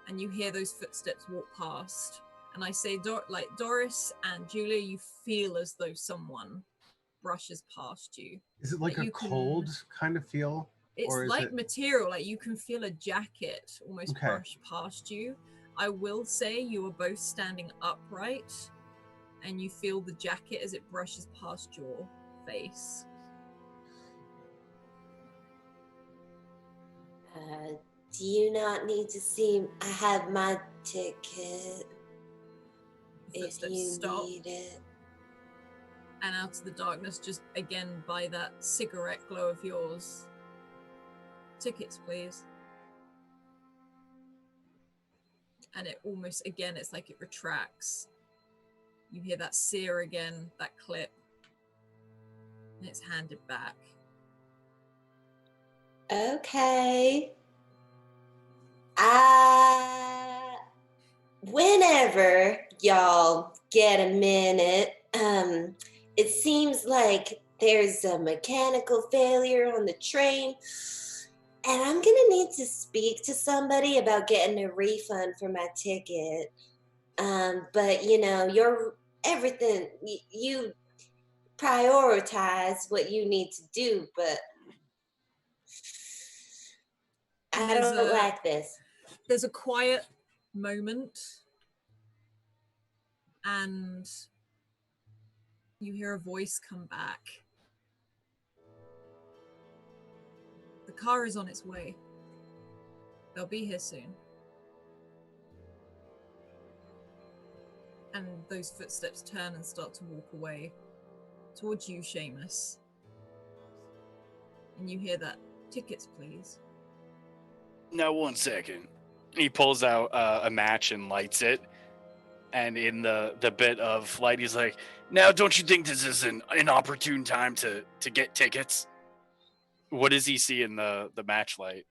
And you hear those footsteps walk past. And I say, Doris and Julia, you feel as though someone brushes past you. Is it like a cold kind of feel? It's like material, like you can feel a jacket almost brush past you. I will say you are both standing upright, and you feel the jacket as it brushes past your face. Do you not need to see? I have my ticket. If you need it. And out of the darkness, just again by that cigarette glow of yours. Tickets, please. And it almost, again, it's like it retracts. You hear that sear again, that clip. And it's handed back. Okay. Whenever y'all get a minute, it seems like there's a mechanical failure on the train, and I'm gonna need to speak to somebody about getting a refund for my ticket. But you're everything. prioritize what you need to do, but I don't like this. There's a quiet moment, and you hear a voice come back. The car is on its way. They'll be here soon. And those footsteps turn and start to walk away towards you, Seamus. And you hear that, tickets, please. Now, 1 second. He pulls out a match and lights it. And in the bit of light, he's like, now, don't you think this is an inopportune time to get tickets? What does he see in the match light?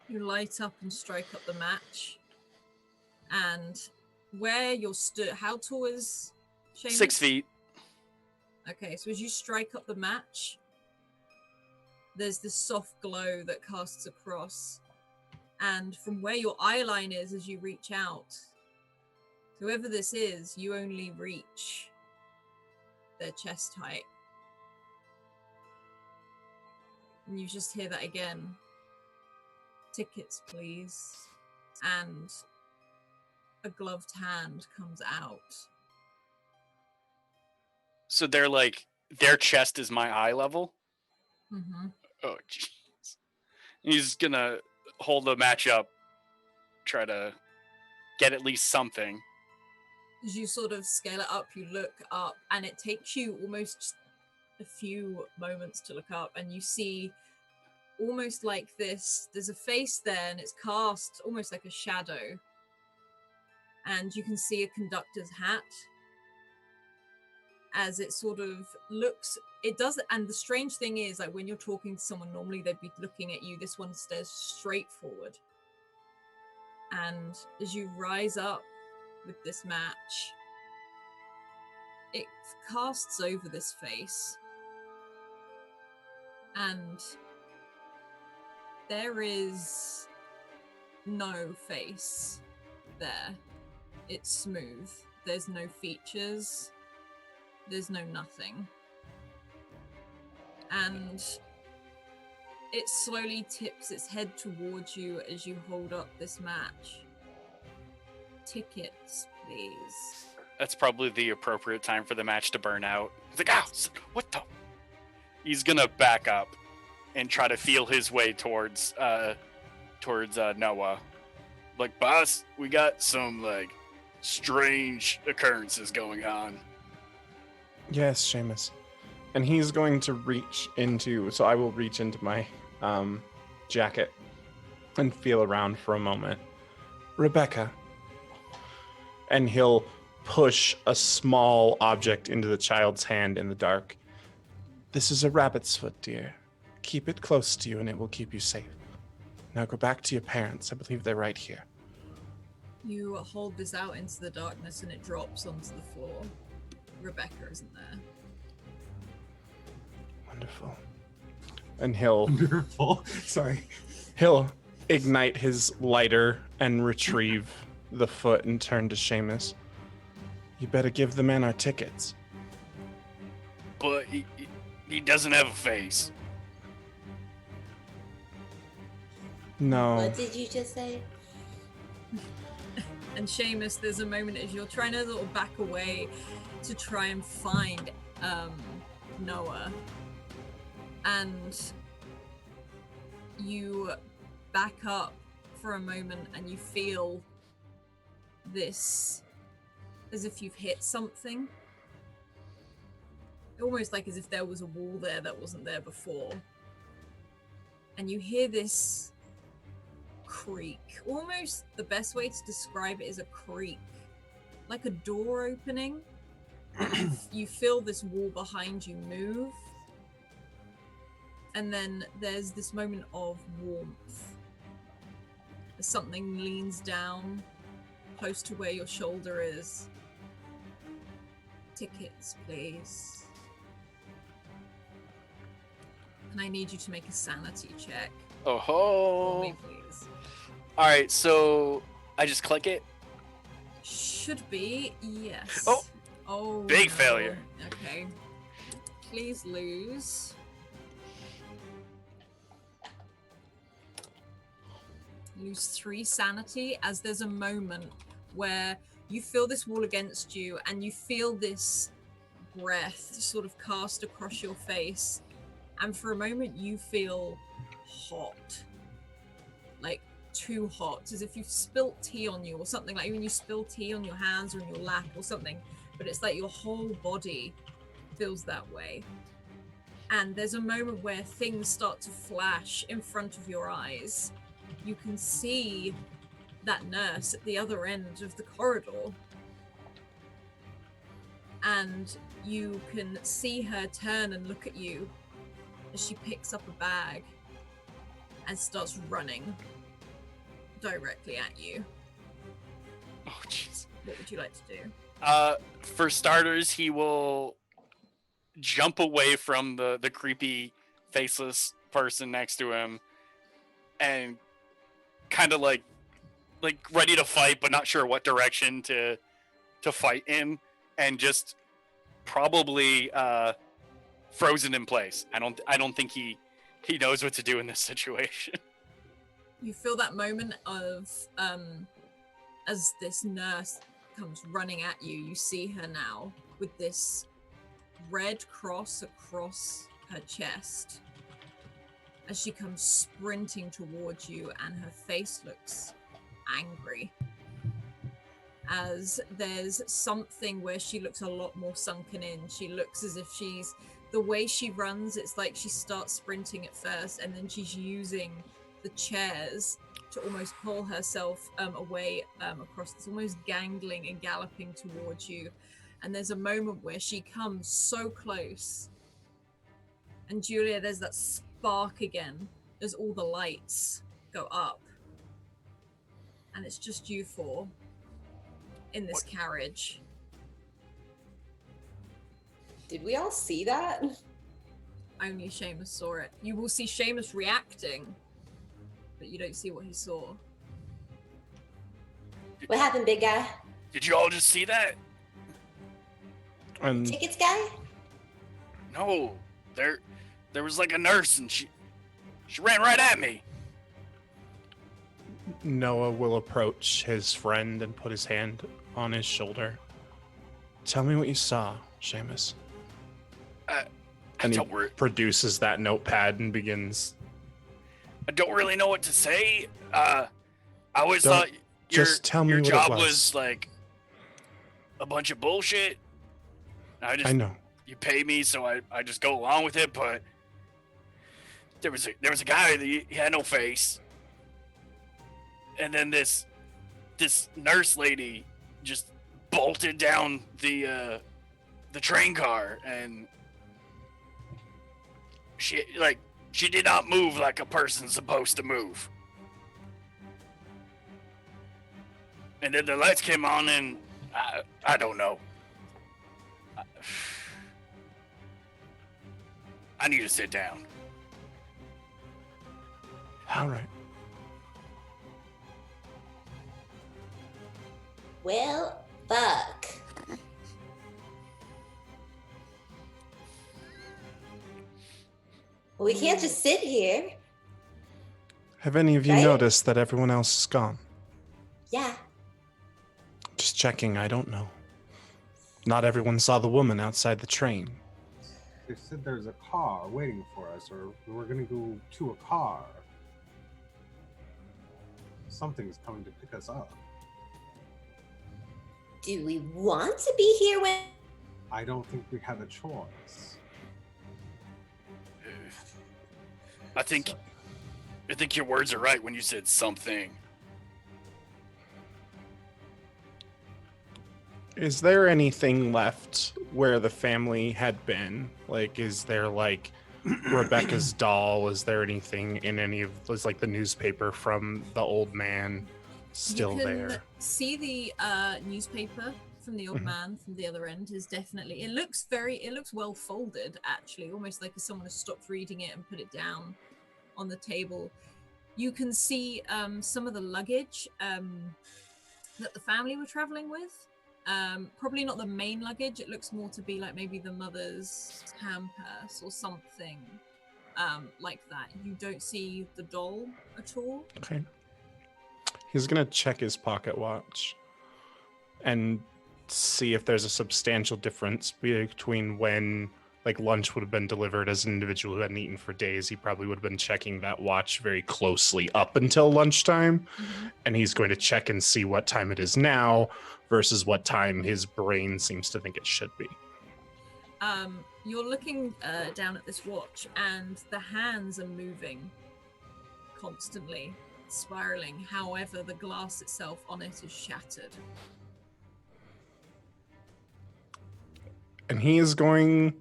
You light up and strike up the match. And where you're stood, how tall is Seamus? 6 feet. Okay, so as you strike up the match, there's this soft glow that casts across. And from where your eye line is as you reach out, whoever this is, you only reach their chest height. And you just hear that again. Tickets, please. And a gloved hand comes out. So they're like, their chest is my eye level? Mm-hmm. Oh, jeez. He's gonna hold the match up, try to get at least something. As you sort of scale it up, you look up, and it takes you almost a few moments to look up, and you see almost like this, there's a face there, and it's cast almost like a shadow. And you can see a conductor's hat as it sort of looks, it does, and the strange thing is, like when you're talking to someone, normally they'd be looking at you, this one stares straight forward. And as you rise up with this match, it casts over this face, and there is no face there. It's smooth. There's no features. There's no nothing. And it slowly tips its head towards you as you hold up this match. Tickets, please. That's probably the appropriate time for the match to burn out. He's like, ow, what the? He's gonna back up and try to feel his way towards Noah. Like, boss, we got some, like, strange occurrences going on. Yes, Seamus. And he's going to reach into, so I will reach into my jacket and feel around for a moment. Rebecca. And he'll push a small object into the child's hand in the dark. This is a rabbit's foot, dear. Keep it close to you and it will keep you safe. Now go back to your parents. I believe they're right here. You hold this out into the darkness and it drops onto the floor. Rebecca isn't there. Wonderful. And he'll Wonderful. Sorry. he'll ignite his lighter and retrieve the foot and turn to Seamus. You better give the man our tickets. But he doesn't have a face. No. What did you just say? And Seamus, there's a moment as you're trying to sort of back away to try and find Noah. And you back up for a moment and you feel this as if you've hit something. Almost like as if there was a wall there that wasn't there before. And you hear this creak. Almost the best way to describe it is a creak. Like a door opening. You feel this wall behind you move. And then there's this moment of warmth. As something leans down close to where your shoulder is. Tickets, please. And I need you to make a sanity check Oh for ho! me, please. All right, so I just click it. Should be, yes. Oh. Oh, Big no. failure. Okay. please lose. Lose 3 sanity as there's a moment where you feel this wall against you and you feel this breath sort of cast across your face, and for a moment you feel hot, like too hot, as if you've spilt tea on you or something, like when you spill tea on your hands or in your lap or something, but it's like your whole body feels that way. And there's a moment where things start to flash in front of your eyes. You can see that nurse at the other end of the corridor, and you can see her turn and look at you as she picks up a bag and starts running directly at you. Oh, jeez. What would you like to do? For starters, he will jump away from the creepy, faceless person next to him, and kind of like ready to fight, but not sure what direction to fight in, and just probably frozen in place. I don't think he knows what to do in this situation. You feel that moment of as this nurse comes running at you, you see her now with this red cross across her chest as she comes sprinting towards you, and her face looks angry. As there's something where she looks a lot more sunken in. She looks as if she's, the way she runs, it's like she starts sprinting at first and then she's using the chairs to almost pull herself away across this, almost gangling and galloping towards you. And there's a moment where she comes so close. And Julia, there's that spark again as all the lights go up. And it's just you four in this carriage. Did we all see that? Only Seamus saw it. You will see Seamus reacting, but you don't see what he saw. What happened, big guy? Did you all just see that? And Tickets guy? No, there was like a nurse and she ran right at me. Noah will approach his friend and put his hand on his shoulder. Tell me what you saw, Seamus. And he produces that notepad and begins. I don't really know what to say. I always thought just tell me your what it job was. like a bunch of bullshit. I know. You pay me, so I just go along with it. But there was a guy that he had no face, and then this nurse lady just bolted down the train car, and she did not move like a person's supposed to move. And then the lights came on, and I don't know. I need to sit down. All right. Well, fuck. Well, we can't just sit here. Have any of you Right? noticed that everyone else is gone? Yeah. Just checking, I don't know. Not everyone saw the woman outside the train. They said there's a car waiting for us, or we're gonna go to a car. Something's coming to pick us up. Do we want to be here when... I don't think we have a choice. I think your words are right when you said something. Is there anything left where the family had been? Like, is there like Rebecca's doll? Is there anything in any of was like the newspaper from the old man still you can there? See the newspaper from the old man from the other end is definitely, it looks well folded actually, almost like if someone has stopped reading it and put it down on the table. You can see some of the luggage that the family were traveling with. Probably not the main luggage. It looks more to be like maybe the mother's hand purse or something like that. You don't see the doll at all. Okay. He's gonna check his pocket watch and see if there's a substantial difference between when like lunch would have been delivered as an individual who hadn't eaten for days. He probably would have been checking that watch very closely up until lunchtime. Mm-hmm. And he's going to check and see what time it is now versus what time his brain seems to think it should be. You're looking down at this watch, and the hands are moving constantly, spiraling. However, the glass itself on it is shattered. And he is going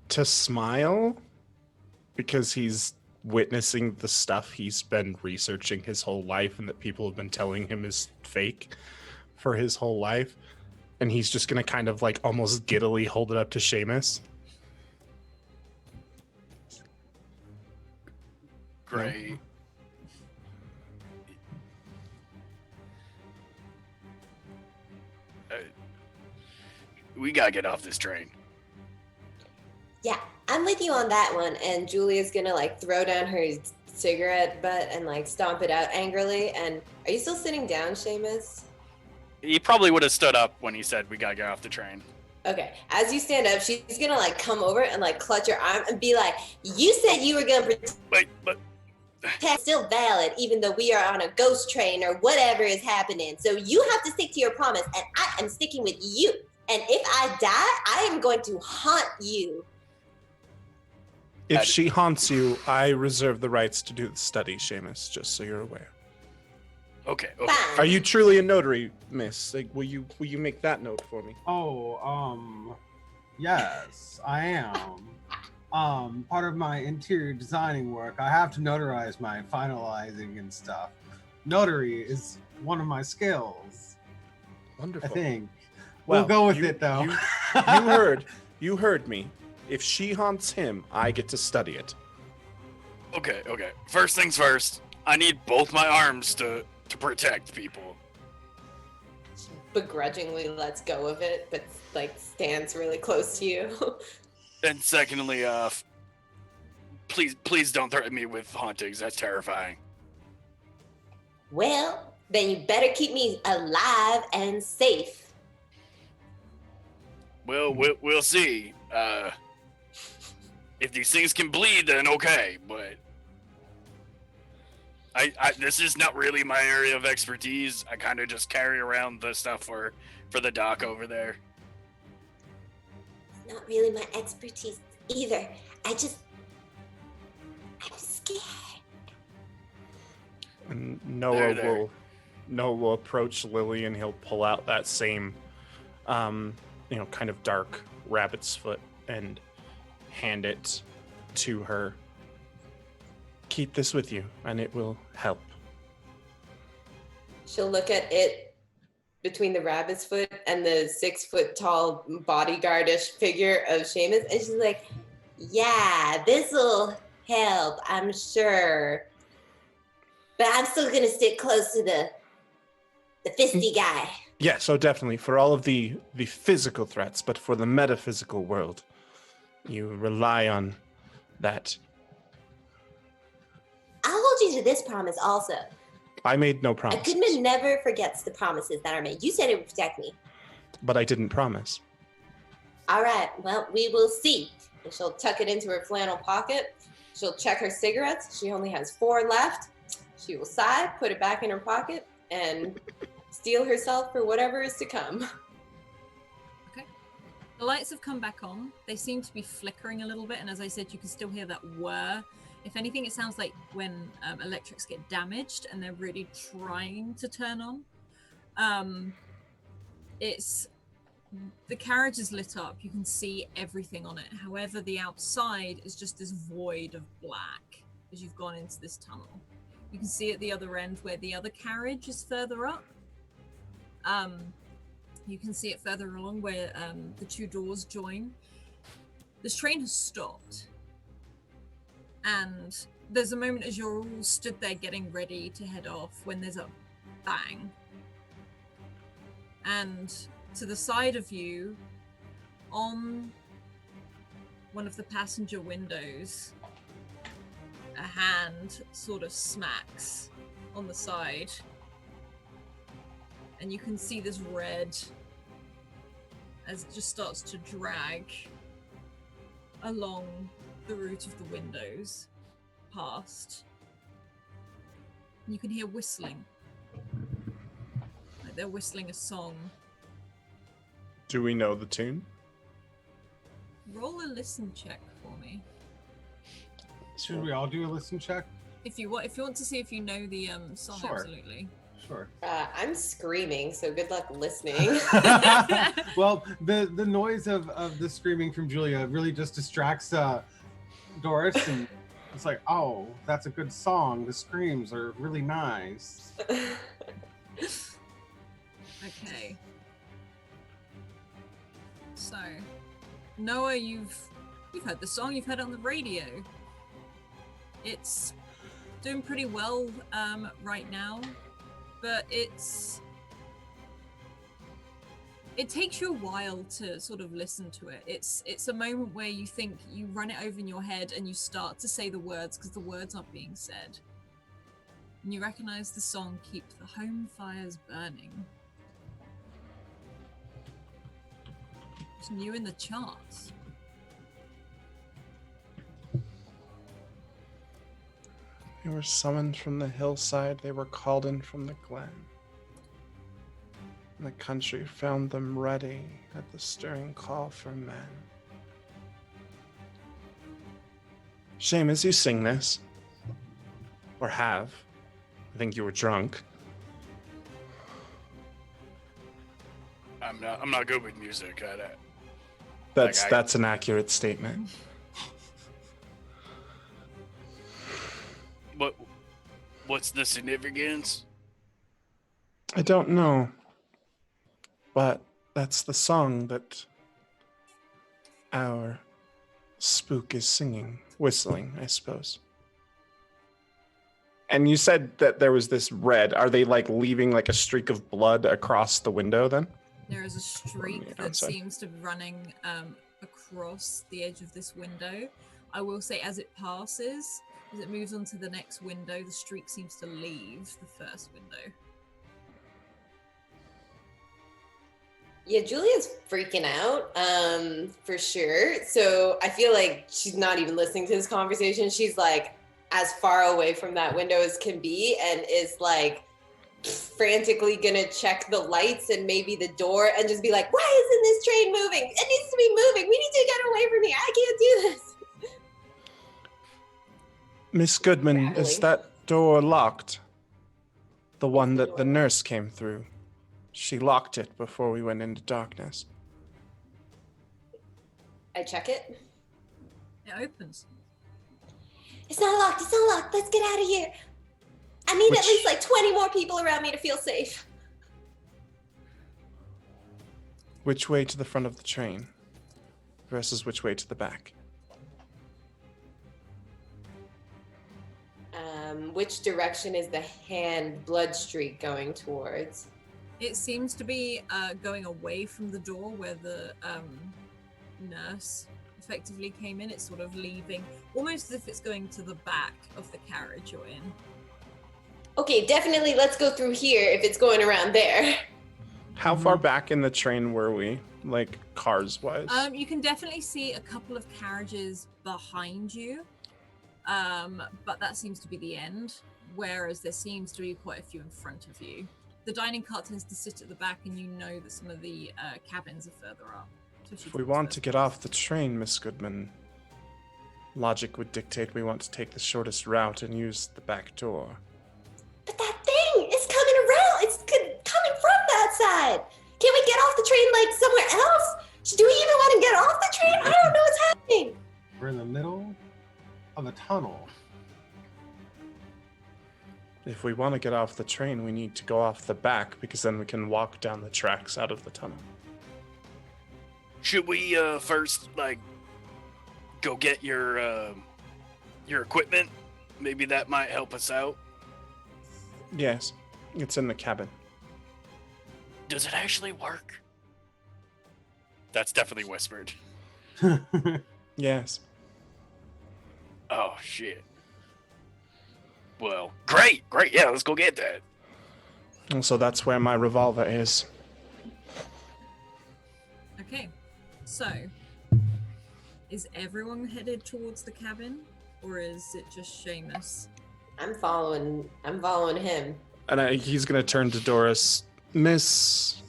to smile because he's witnessing the stuff he's been researching his whole life and that people have been telling him is fake for his whole life. And he's just going to kind of like almost giddily hold it up to Seamus. Great. We gotta get off this train. Yeah, I'm with you on that one. And Julia's gonna like throw down her cigarette butt and like stomp it out angrily. And are you still sitting down, Seamus? He probably would have stood up when he said we gotta get off the train. Okay, as you stand up, she's gonna like come over and like clutch your arm and be like, "You said you were gonna Wait, but protect, still valid, even though we are on a ghost train or whatever is happening. So you have to stick to your promise, and I am sticking with you. And if I die, I am going to haunt you." If she haunts you, I reserve the rights to do the study, Seamus, just so you're aware. okay. Fine. Are you truly a notary, miss? Like, will you make that note for me? Yes, I am. Part of my interior designing work, I have to notarize my finalizing and stuff. Notary is one of my skills, Wonderful. I think. Well, we'll go with it, though. You heard me. If she haunts him, I get to study it. Okay. First things first. I need both my arms to protect people. Begrudgingly lets go of it, but like stands really close to you. And secondly, please don't threaten me with hauntings. That's terrifying. Well, then you better keep me alive and safe. Well, we'll see. If these things can bleed, then okay. But I this is not really my area of expertise. I kind of just carry around the stuff for the doc over there. It's not really my expertise either. I'm scared. And There. Noah will approach Lily and he'll pull out that same, kind of dark rabbit's foot and hand it to her. Keep this with you, and it will help. She'll look at it between the rabbit's foot and the 6 foot tall bodyguardish figure of Seamus, and she's like, "Yeah, this'll help, I'm sure. But I'm still gonna stick close to the fisty guy." Yeah, so definitely for all of the physical threats, but for the metaphysical world, you rely on that. I'll hold you to this promise also. I made no A promises, good man never forgets the promises that are made. You said it would protect me. but I didn't promise. All right, well, we will see. And she'll tuck it into her flannel pocket. She'll check her cigarettes. She only has 4 left. She will sigh, put it back in her pocket, and steel herself for whatever is to come. The lights have come back on. They seem to be flickering a little bit, and as I said, you can still hear that whir. If anything, it sounds like when electrics get damaged and they're really trying to turn on. The carriage is lit up. You can see everything on it. However, the outside is just this void of black as you've gone into this tunnel. You can see at the other end where the other carriage is further up. You can see it further along where the 2 doors join. This train has stopped. And there's a moment as you're all stood there getting ready to head off when there's a bang. And to the side of you, on one of the passenger windows, a hand sort of smacks on the side. And you can see this red as it just starts to drag along the root of the windows past. And you can hear whistling. Like they're whistling a song. Do we know the tune? Roll a listen check for me. Should we all do a listen check? If you want to see if you know the song, Sure. Absolutely. Sure. I'm screaming, so good luck listening. Well, the noise of the screaming from Julia really just distracts Doris, and it's like, oh, that's a good song. The screams are really nice. Okay. So, Noah, you've heard the song. You've heard it on the radio. It's doing pretty well right now, but it takes you a while to sort of listen to it. It's a moment where you think you run it over in your head and you start to say the words because the words aren't being said. And you recognize the song "Keep the Home Fires Burning." It's new in the charts. They were summoned from the hillside, they were called in from the glen. And the country found them ready at the stirring call for men. Seamus, you sing this. Or have. I think you were drunk. I'm not good with music. That's an accurate statement. What's the significance? I don't know. But that's the song that our spook is singing, whistling, I suppose. And you said that there was this red. Are they like leaving like a streak of blood across the window then? There is a streak that seems to be running across the edge of this window. I will say, as it passes, as it moves on to the next window, the streak seems to leave the first window. Yeah, Julia's freaking out, for sure. So I feel like she's not even listening to this conversation. She's like as far away from that window as can be and is like frantically gonna check the lights and maybe the door and just be like, why isn't this train moving? It needs to be moving. We need to get away from here. I can't do this. Miss Goodman, is Rattling. that door locked? The one that the nurse came through. She locked it before we went into darkness. I check it. It opens. It's not locked. It's not locked. Let's get out of here. I need at Which- least like 20 more people around me to feel safe. Which way to the front of the train versus which way to the back? Which direction is the hand blood streak going towards? It seems to be going away from the door where the nurse effectively came in. It's sort of leaving, almost as if it's going to the back of the carriage you're in. Okay, definitely let's go through here if it's going around there. How far back in the train were we, like cars-wise? You can definitely see a couple of carriages behind you, but that seems to be the end, whereas there seems to be quite a few in front of you. The dining car tends to sit at the back, and you know that some of the cabins are further up. If we want to get off the train, Miss Goodman, logic would dictate we want to take the shortest route and use the back door. But that thing is coming around. It's coming from that side. Can we get off the train like somewhere else? Do we even want to get off the train? I don't know what's happening. We're in the middle of a tunnel. If we want to get off the train, we need to go off the back because then we can walk down the tracks out of the tunnel. Should we first go get your equipment? Maybe that might help us out. Yes, it's in the cabin. Does it actually work? That's definitely whispered. Yes. Oh, shit. Well, great. Yeah, let's go get that. And so that's where my revolver is. Okay, so is everyone headed towards the cabin, or is it just Seamus? I'm following him. And he's going to turn to Doris. Miss...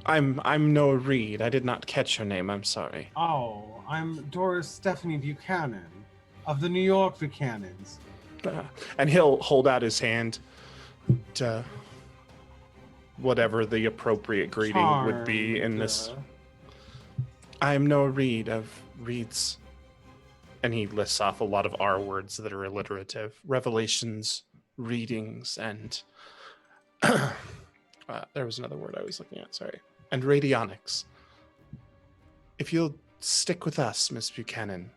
I'm Noah Reed. I did not catch your name. I'm sorry. Oh, I'm Doris Stephanie Buchanan of the New York Buchanans. And he'll hold out his hand to whatever the appropriate greeting would be in this. I'm Noah Reed of Reed's. And he lists off a lot of R words that are alliterative. Revelations, readings, and... there was another word I was looking at, sorry. And radionics. If you'll stick with us, Miss Buchanan,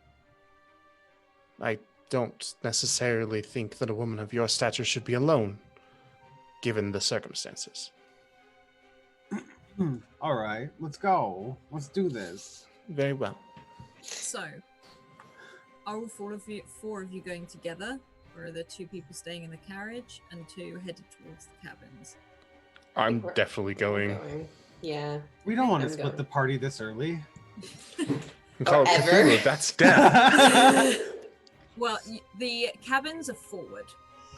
I don't necessarily think that a woman of your stature should be alone, given the circumstances. All right, let's go. Let's do this. Very well. So, are all four of you going together, or are there two people staying in the carriage and two headed towards the cabins? I'm definitely going. Yeah. We don't want to I'm split going. the party this early. Call it ever. Cthulhu, that's death. Well, the cabins are forward,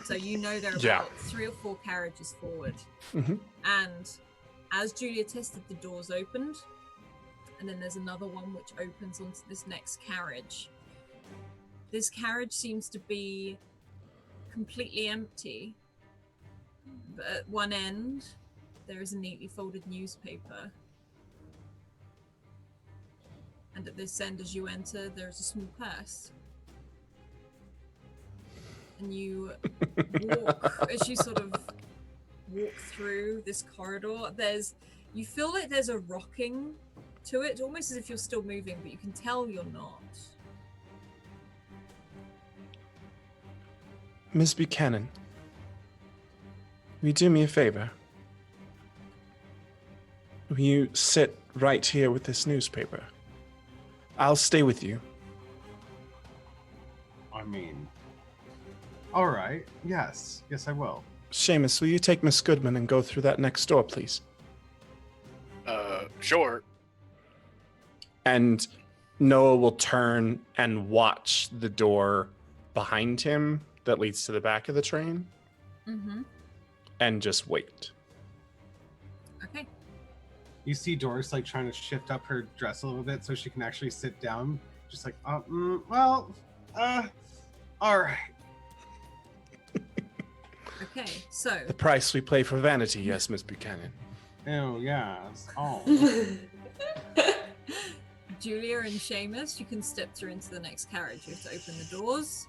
so you know they're about Yeah. 3 or 4 carriages forward. Mhm. And as Julia tested, the doors opened, and then there's another one which opens onto this next carriage. This carriage seems to be completely empty, but at one end there is a neatly folded newspaper. And at this end, as you enter, there's a small purse. And you walk, as you sort of walk through this corridor, you feel like there's a rocking to it, almost as if you're still moving, but you can tell you're not. Miss Buchanan, will you do me a favor? Will you sit right here with this newspaper? I'll stay with you. I mean, all right. Yes, I will. Seamus, will you take Miss Goodman and go through that next door, please? Sure. And Noah will turn and watch the door behind him that leads to the back of the train. Mm-hmm. And just wait. Okay. You see Doris like trying to shift up her dress a little bit so she can actually sit down. Just like, all right. Okay, so The price we pay for vanity, yes, Miss Buchanan. Oh yes. Oh. Julia and Seamus, you can step through into the next carriage. You have to open the doors.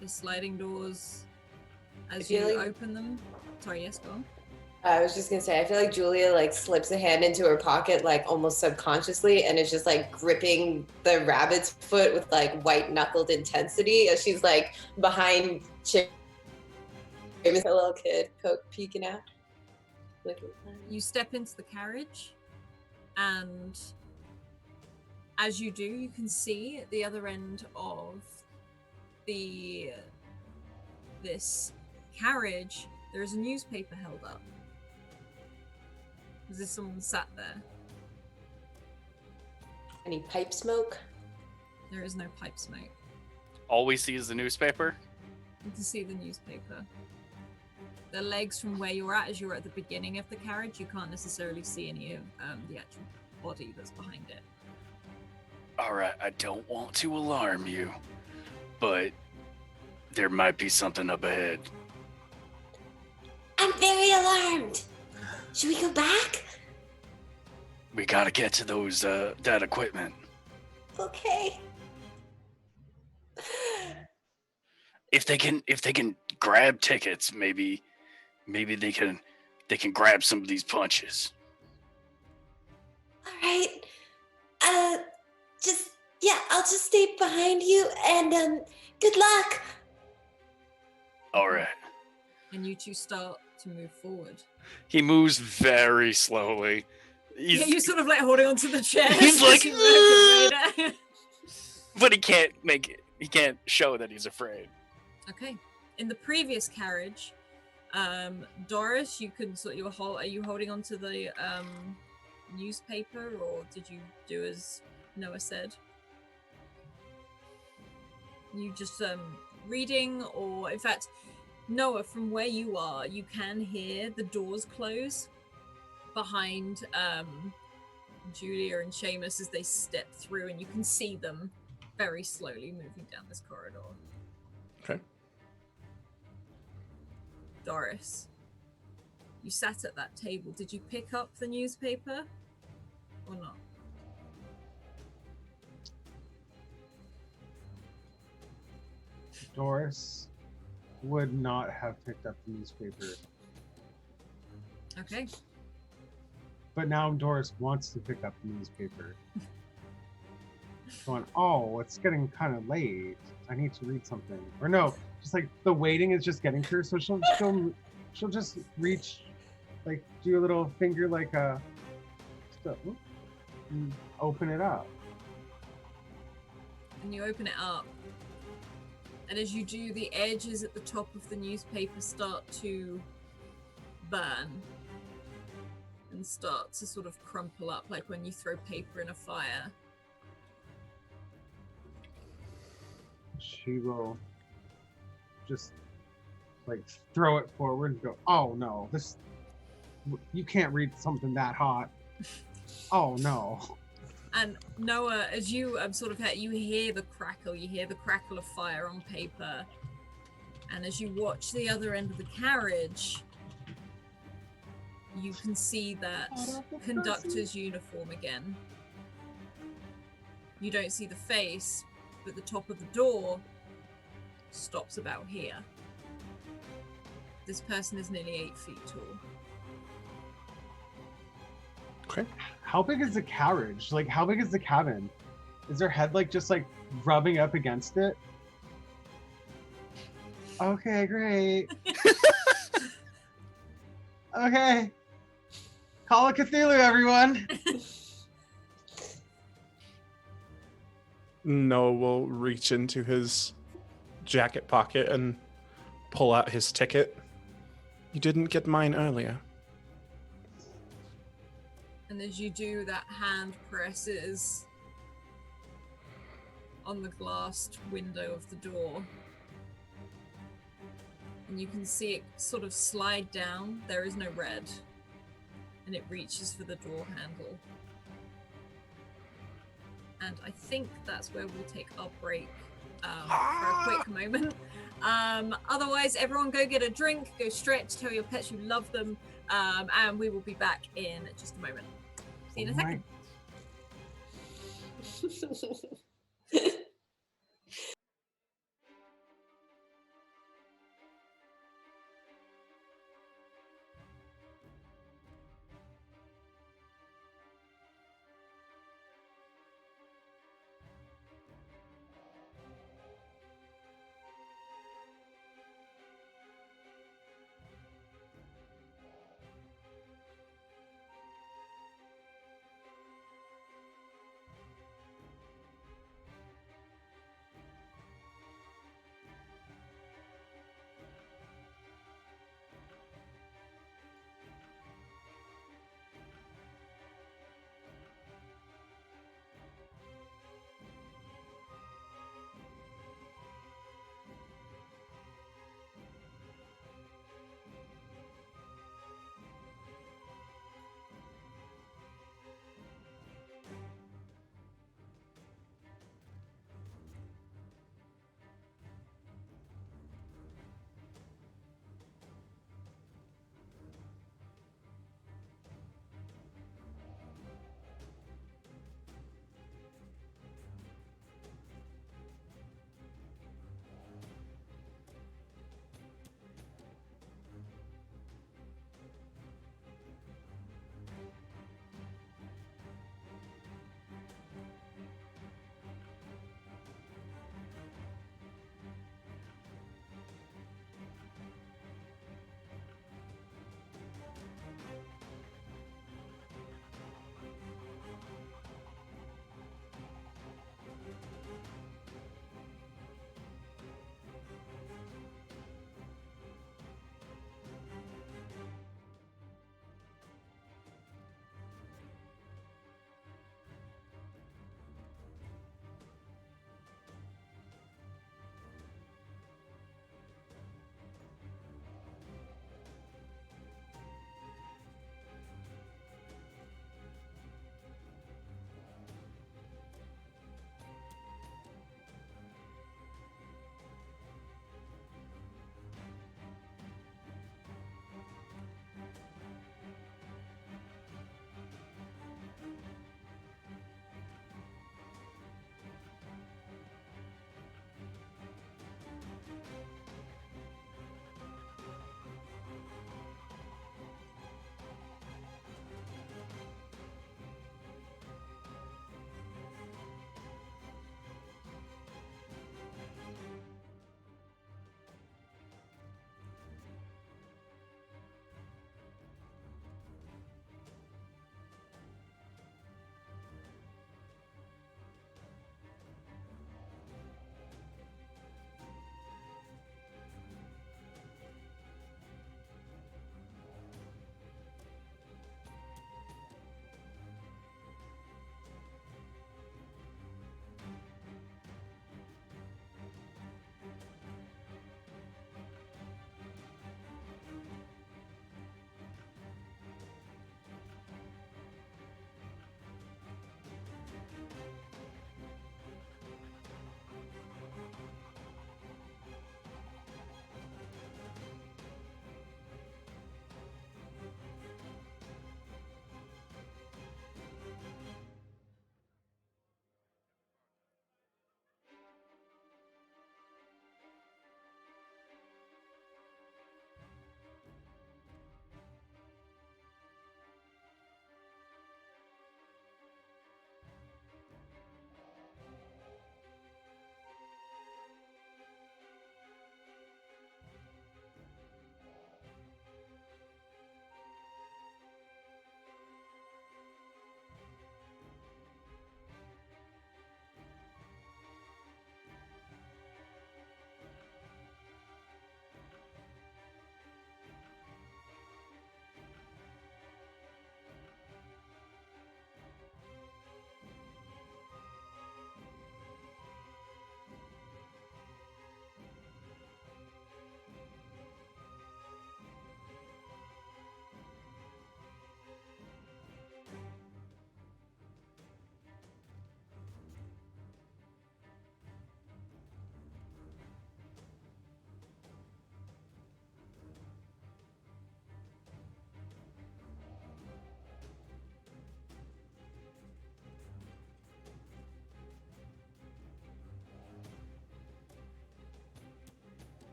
The sliding doors. As you open them. Sorry, yes, go on. I was just gonna say, I feel like Julia like slips a hand into her pocket, like almost subconsciously, and is just like gripping the rabbit's foot with like white knuckled intensity as she's like behind Seamus, a little kid peeking out. You step into the carriage, and as you do, you can see at the other end of this carriage, there is a newspaper held up. Is there someone sat there? Any pipe smoke? There is no pipe smoke. All we see is the newspaper. You can see the newspaper. The legs from where you're at, as you're at the beginning of the carriage, you can't necessarily see any of the actual body that's behind it. All right, I don't want to alarm you, but there might be something up ahead. I'm very alarmed. Should we go back? We gotta get to those that equipment. Okay. If they can grab tickets, maybe they can grab some of these punches. All right. I'll just stay behind you, and good luck. All right. And you two start to move forward? He moves very slowly. Yeah, you sort of like holding onto the chair. He's like, "Ugh." but he can't make it. He can't show that he's afraid. Okay. In the previous carriage, Doris, you can sort. Are you holding onto the newspaper, or did you do as Noah said? You just reading, or in fact, Noah, from where you are, you can hear the doors close behind Julia and Seamus as they step through, and you can see them very slowly moving down this corridor. Okay. Doris, you sat at that table. Did you pick up the newspaper or not? Doris would not have picked up the newspaper. Okay. But now Doris wants to pick up the newspaper. Going, oh, it's getting kind of late. I need to read something. Or no, just like the waiting is just getting to her, so she'll just reach, like do a little finger like a, and open it up. And you open it up. And as you do, the edges at the top of the newspaper start to burn and start to sort of crumple up, like when you throw paper in a fire. She will just like throw it forward and go, oh no, you can't read something that hot. Oh no. And Noah, as you you hear the crackle of fire on paper. And as you watch the other end of the carriage, you can see that conductor's uniform again. You don't see the face, but the top of the door stops about here. This person is nearly 8 feet tall. Okay. How big is the carriage? Like, how big is the cabin? Is their head like just like rubbing up against it? Okay, great. Okay. Call it Cthulhu, everyone. Noah will reach into his jacket pocket and pull out his ticket. You didn't get mine earlier. And as you do, that hand presses on the glassed window of the door. And you can see it sort of slide down. There is no red. And it reaches for the door handle. And I think that's where we'll take our break for a quick moment. Otherwise, everyone go get a drink, go stretch, tell your pets you love them, and we will be back in just a moment. See you in a second.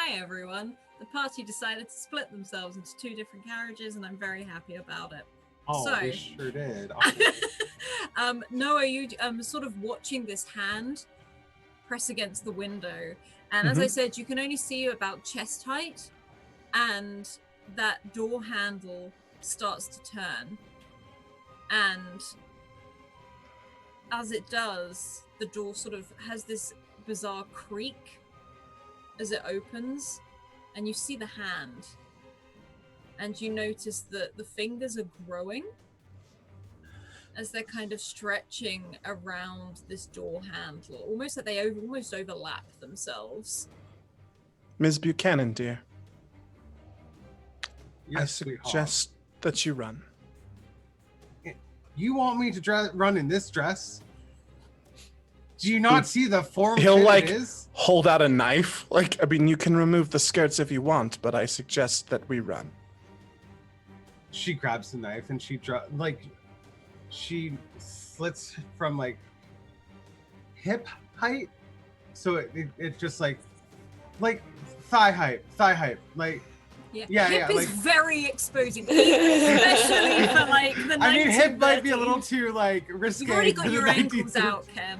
Hi everyone. The party decided to split themselves into 2 different carriages, and I'm very happy about it. Oh, So- we sure did. Noah, you sort of watching this hand press against the window, and as I said, you can only see about chest height, and that door handle starts to turn, and as it does, the door sort of has this bizarre creak as it opens, and you see the hand, and you notice that the fingers are growing as they're kind of stretching around this door handle, almost like they almost overlap themselves. Ms. Buchanan, dear, I Yes, sweetheart. suggest that you run. You want me to run in this dress? Do you not see the form He'll fit like it is? hold out a knife. Like, I mean, you can remove the skirts if you want, but I suggest that we run. She grabs the knife and she slits from like hip height, so it just like thigh height, like Hip is like very exposing, especially for like the 1930s. I mean, hip might be a little too like risque. You've already got for the your ankles 1930s. out, Ken.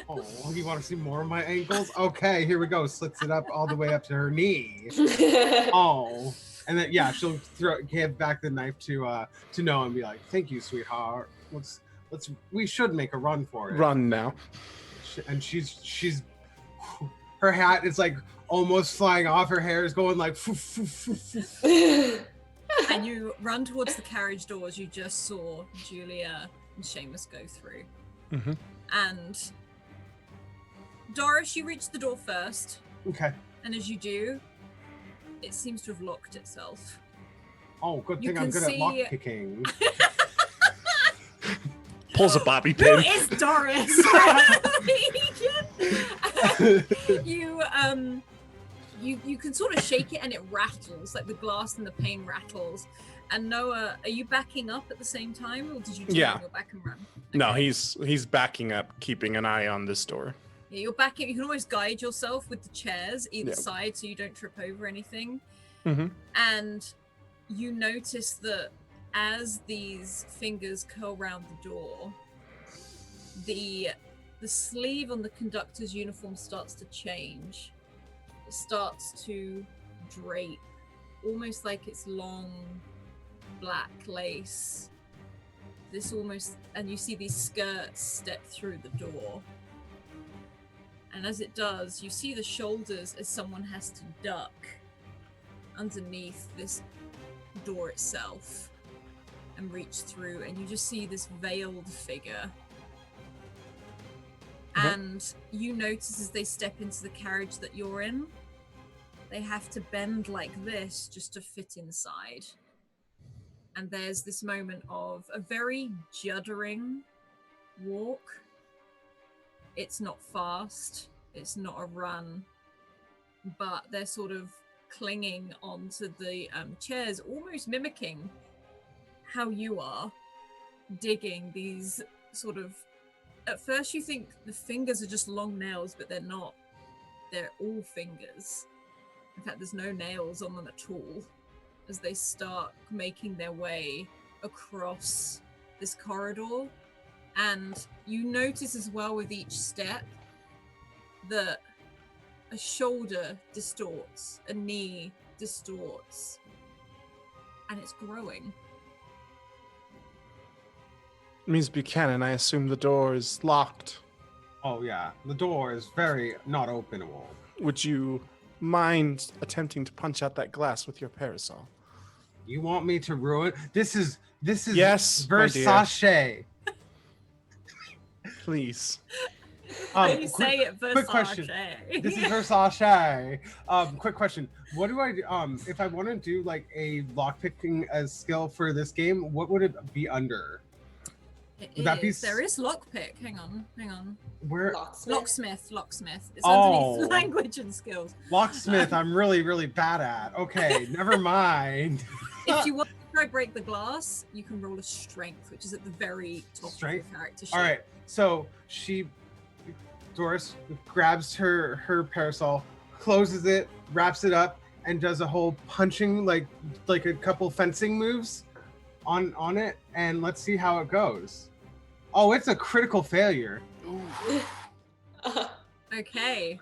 Oh, you want to see more of my ankles? Okay, here we go. Slits it up all the way up to her knee. Oh, and then she'll give back the knife to Noah and be like, "Thank you, sweetheart. We should make a run for it." Run now. And she's her hat is like almost flying off. Her hair is going like. And you run towards the carriage doors you just saw Julia and Seamus go through. Mm-hmm. And Doris, you reach the door first. Okay. And as you do, it seems to have locked itself. Oh, good You thing I'm can good at lock see- picking. Pulls a bobby Who pin. is Doris? You can sort of shake it and it rattles, like the glass and the pane rattles. And Noah, are you backing up at the same time, or did you turn Yeah. your back and run? No, Okay. he's backing up, keeping an eye on this door. Yeah, you're backing. You can always guide yourself with the chairs either Yeah. side, so you don't trip over anything. Mm-hmm. And you notice that as these fingers curl around the door, the sleeve on the conductor's uniform starts to change. It starts to drape, almost like it's long black lace. And you see these skirts step through the door. And as it does, you see the shoulders as someone has to duck underneath this door itself and reach through, and you just see this veiled figure. Okay. And you notice as they step into the carriage that you're in, they have to bend like this just to fit inside. And there's this moment of a very juddering walk. It's not fast, it's not a run, but they're sort of clinging onto the chairs, almost mimicking how you are, digging these sort of... At first you think the fingers are just long nails, but they're not. They're all fingers. In fact, there's no nails on them at all as they start making their way across this corridor. And you notice as well with each step that a shoulder distorts, a knee distorts, and it's growing. Ms. Buchanan, I assume the door is locked. Oh yeah, the door is very not openable. Would you mind attempting to punch out that glass with your parasol? You want me to ruin? This is Yes, my dear. Versace. Please. You say it, quick question. Versace. This is Versace. Quick question. What do I do? If I want to do like a lockpicking as skill for this game, what would it be under? Would that be There is lockpick. Hang on. Where? Locksmith. It's Oh. underneath language and skills. Locksmith, I'm really bad at. Okay, never mind. If you want to try break the glass, you can roll a strength, which is at the very top Strength? of your character sheet. All right, so Doris grabs her parasol, closes it, wraps it up, and does a whole punching, like a couple fencing moves on it, and let's see how it goes. Oh, it's a critical failure. Okay.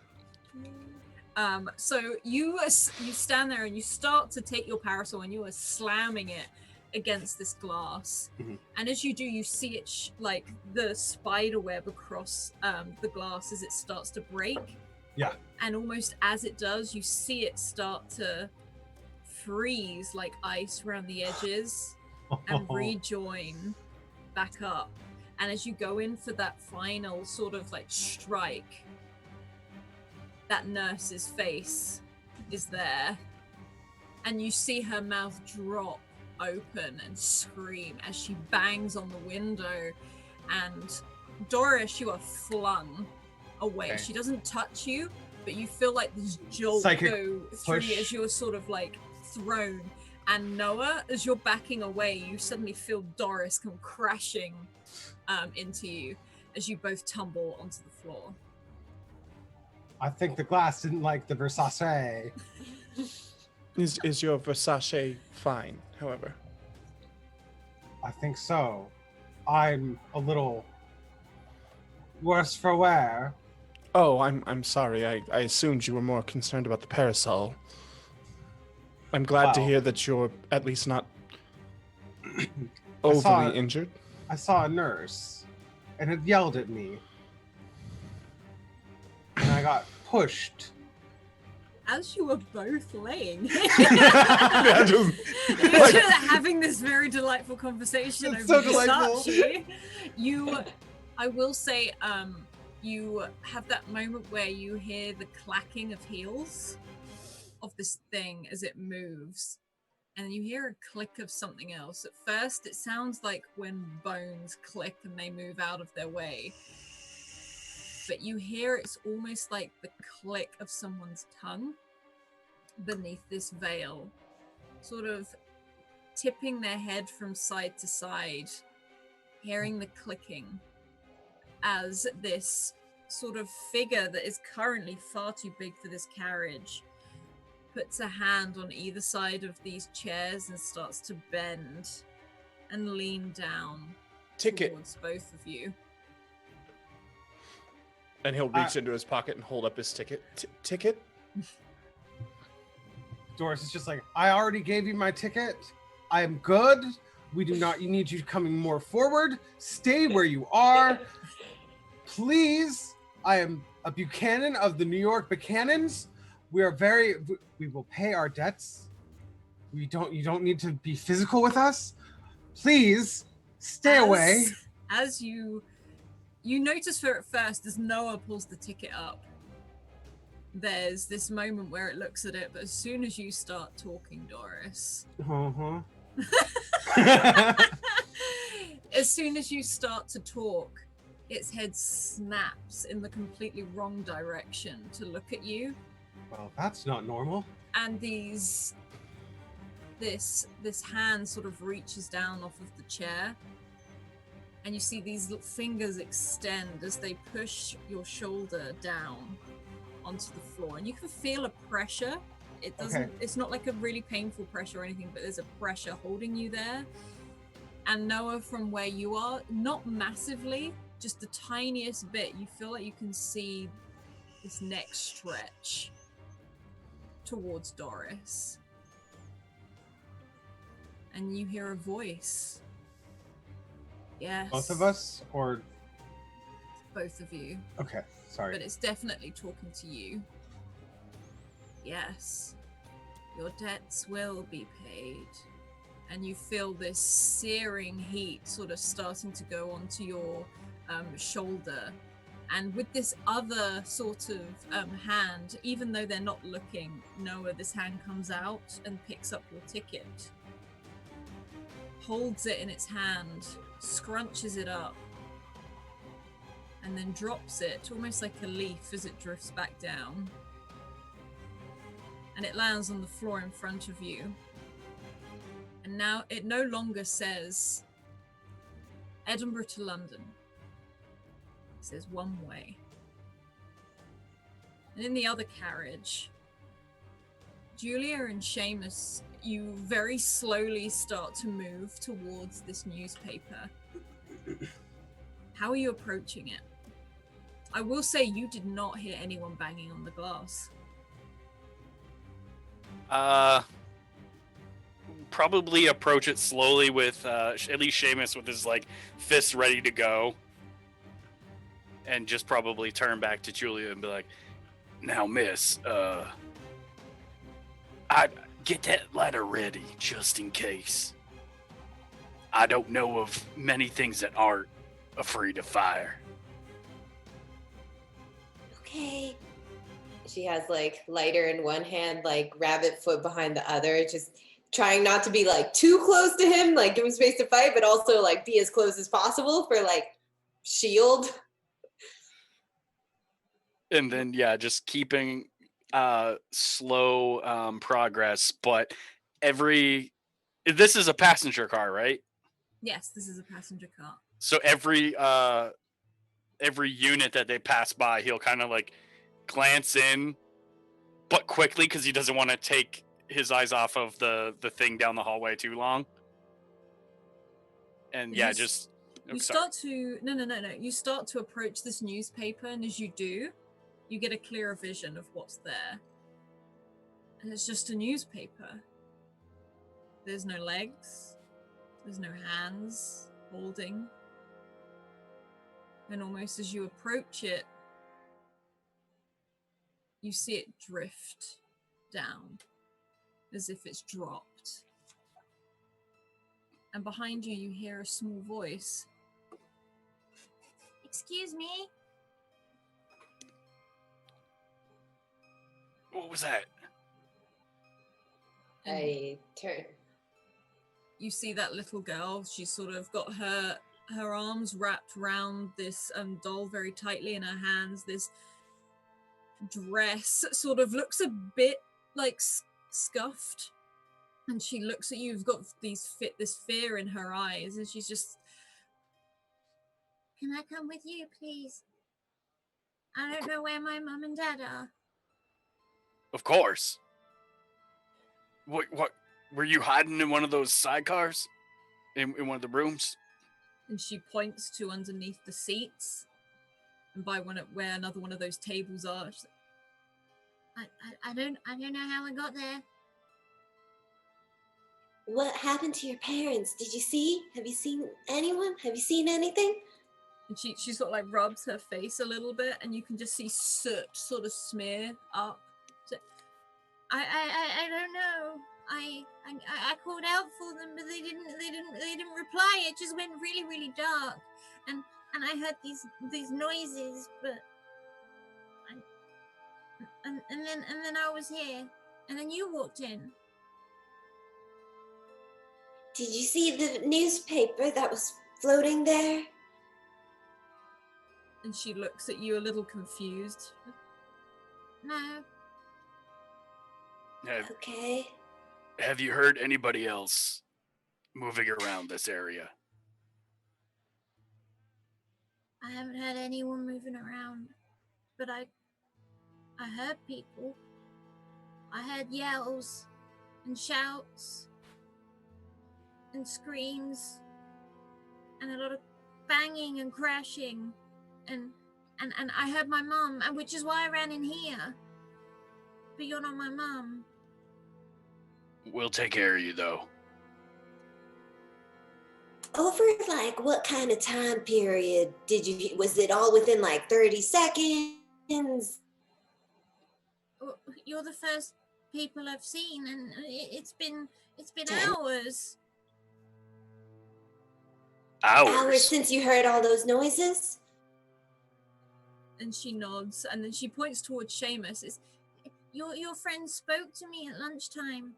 So you stand there and you start to take your parasol and you are slamming it against this glass. Mhm. And as you do, you see it like the spider web across the glass as it starts to break. Yeah. And almost as it does, you see it start to freeze like ice around the edges and rejoin back up. And as you go in for that final sort of like strike, that nurse's face is there. And you see her mouth drop open and scream as she bangs on the window. And Doris, you are flung away. Okay. She doesn't touch you, but you feel like this jolt Psychic go through push. you as you're sort of like thrown. And Noah, as you're backing away, you suddenly feel Doris come crashing into you as you both tumble onto the floor. I think the glass didn't like the Versace. Is your Versace fine, however? I think so. I'm a little worse for wear. Oh, I'm sorry. I assumed you were more concerned about the parasol. I'm glad to Wow. hear that you're at least not I saw overly it. injured. I saw a nurse, and it yelled at me. And I got pushed. As you were both laying, Yeah, just- you're having this very delightful conversation It's over so delightful. Versace. I will say, you have that moment where you hear the clacking of heels of this thing as it moves, and you hear a click of something else. At first, it sounds like when bones click and they move out of their way. But you hear it's almost like the click of someone's tongue beneath this veil, sort of tipping their head from side to side, hearing the clicking as this sort of figure that is currently far too big for this carriage puts a hand on either side of these chairs and starts to bend and lean down Ticket. towards both of you. And he'll reach into his pocket and hold up his ticket. Ticket? Doris is just like, I already gave you my ticket. I am good. We do not need you coming more forward. Stay where you are. Please. I am a Buchanan of the New York Buchanans. We will pay our debts. You don't need to be physical with us. Please stay away. As you notice for at first, as Noah pulls the ticket up, there's this moment where it looks at it, but as soon as you start talking, Doris, as soon as you start to talk, its head snaps in the completely wrong direction to look at you. Well, that's not normal. And this hand sort of reaches down off of the chair, and you see these little fingers extend as they push your shoulder down onto the floor, and you can feel a pressure. It doesn't. Okay. It's not like a really painful pressure or anything, but there's a pressure holding you there. And Noah, from where you are, not massively, just the tiniest bit, you feel like you can see this neck stretch towards Doris. And you hear a voice. Yes. Both of us, or Both of you. okay, sorry. But it's definitely talking to you. Yes. Your debts will be paid. And you feel this searing heat sort of starting to go onto your shoulder. And with this other sort of hand, even though they're not looking, Noah, this hand comes out and picks up your ticket. Holds it in its hand, scrunches it up, and then drops it almost like a leaf as it drifts back down. And it lands on the floor in front of you. And now it no longer says Edinburgh to London. It says one way. And in the other carriage, Julia and Seamus, you very slowly start to move towards this newspaper. How are you approaching it? I will say you did not hear anyone banging on the glass. Probably approach it slowly with at least Seamus with his like fists ready to go, and just probably turn back to Julia and be like, "Now, Miss, I'd get that ladder ready just in case. I don't know of many things that aren't afraid of fire." Okay. She has like lighter in one hand, like rabbit foot behind the other, just trying not to be like too close to him, like give him space to fight, but also like be as close as possible for like shield. And then just keeping slow progress, but this is a passenger car, right? Yes, this is a passenger car. So every unit that they pass by, he'll kind of like glance in, but quickly because he doesn't want to take his eyes off of the thing down the hallway too long. And You start to You start to approach this newspaper, and as you do, you get a clearer vision of what's there. And it's just a newspaper. There's no legs. There's no hands holding. And almost as you approach it, you see it drift down as if it's dropped. And behind you, you hear a small voice. Excuse me? What was that? And I turn. you see that little girl. She's sort of got her arms wrapped around this doll very tightly in her hands. This dress sort of looks a bit like scuffed. And she looks at you. You've got this fear in her eyes, and she's just. Can I come with you, please? I don't know where my mum and dad are. Of course. What were you hiding in one of those sidecars? In one of the rooms? And she points to underneath the seats, and by where another one of those tables are. She's like, I don't know how I got there. What happened to your parents? Did you see? Have you seen anyone? Have you seen anything? and she sort of like rubs her face a little bit, and you can just see soot sort of smear up. So, I don't know. I called out for them, but they didn't reply. It just went really, really dark, and I heard these noises, but and then I was here, and then you walked in. Did you see the newspaper that was floating there? And she looks at you a little confused. No. Okay. Have you heard anybody else moving around this area? I haven't heard anyone moving around, but I heard people. I heard yells and shouts and screams and a lot of banging and crashing, and I heard my mum, and which is why I ran in here. But you're not my mum. We'll take care of you, though. Over like what kind of time period was it all within like 30 seconds? You're the first people I've seen, and it's been Damn. hours. Hours since you heard all those noises? And she nods, and then she points towards Seamus. Your friend spoke to me at lunchtime.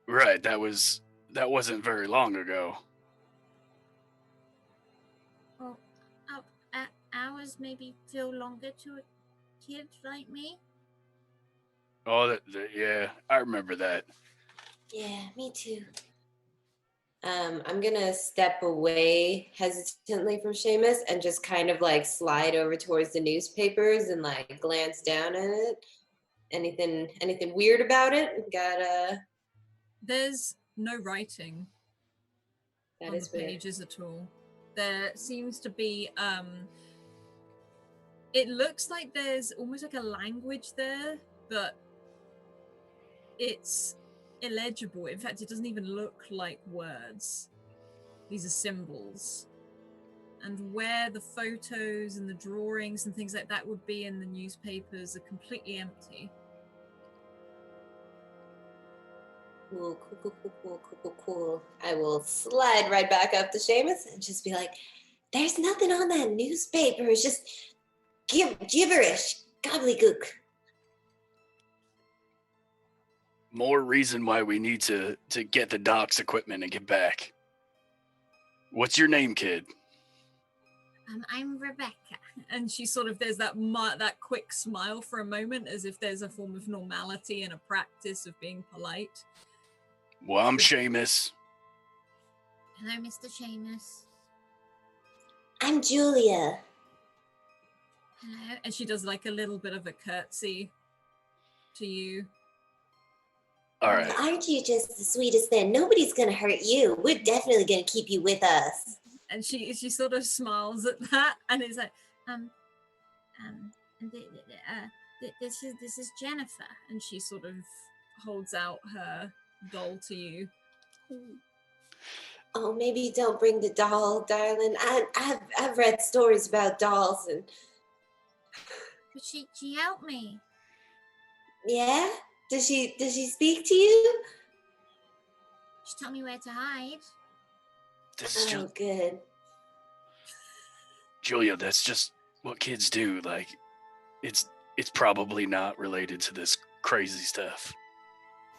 Right, that wasn't very long ago. Well, hours maybe feel longer to a kid like me. Oh, yeah, I remember that. Yeah, me too. I'm gonna step away hesitantly from Seamus and just kind of like slide over towards the newspapers and like glance down at it. Anything weird about it? There's no writing That on is the weird. pages at all. There seems to be it looks like there's almost like a language there, but it's illegible. In fact, it doesn't even look like words. These are symbols. And where the photos and the drawings and things like that would be in the newspapers are completely empty. Cool. I will slide right back up to Seamus and just be like, there's nothing on that newspaper. It's just gibberish, gobbledygook. More reason why we need to get the doc's equipment and get back. What's your name, kid? I'm Rebecca. And she sort of, there's that that quick smile for a moment, as if there's a form of normality and a practice of being polite. Well, I'm Seamus. Hello, Mr. Seamus. I'm Julia. Hello. And she does like a little bit of a curtsy to you. All right. Aren't you just the sweetest thing? Nobody's gonna hurt you. We're definitely gonna keep you with us. And she sort of smiles at that and is like, This is Jennifer. and she sort of holds out her doll to you. Oh, maybe don't bring the doll, darling. I've read stories about dolls, and But she helped me. yeah. Does she speak to you? She told me where to hide. This is Oh, good. Julia, that's just what kids do. Like, it's probably not related to this crazy stuff.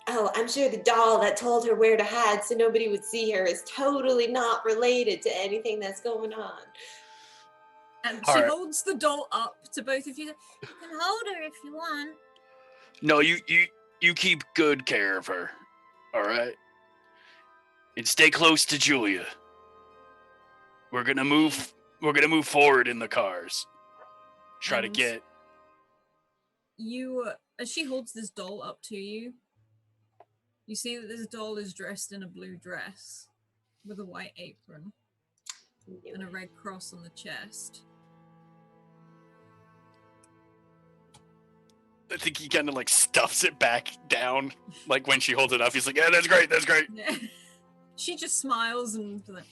Oh, I'm sure the doll that told her where to hide so nobody would see her is totally not related to anything that's going on. And All she right. holds the doll up to both of you. You can hold her if you want. No, you keep good care of her. All right? And stay close to Julia. We're going to move forward in the cars. Try to And get you, as she holds this doll up to you, you see that this doll is dressed in a blue dress with a white apron and a red cross on the chest. I think he kind of like stuffs it back down, like when she holds it up. He's like, "Yeah, that's great. She just smiles and like,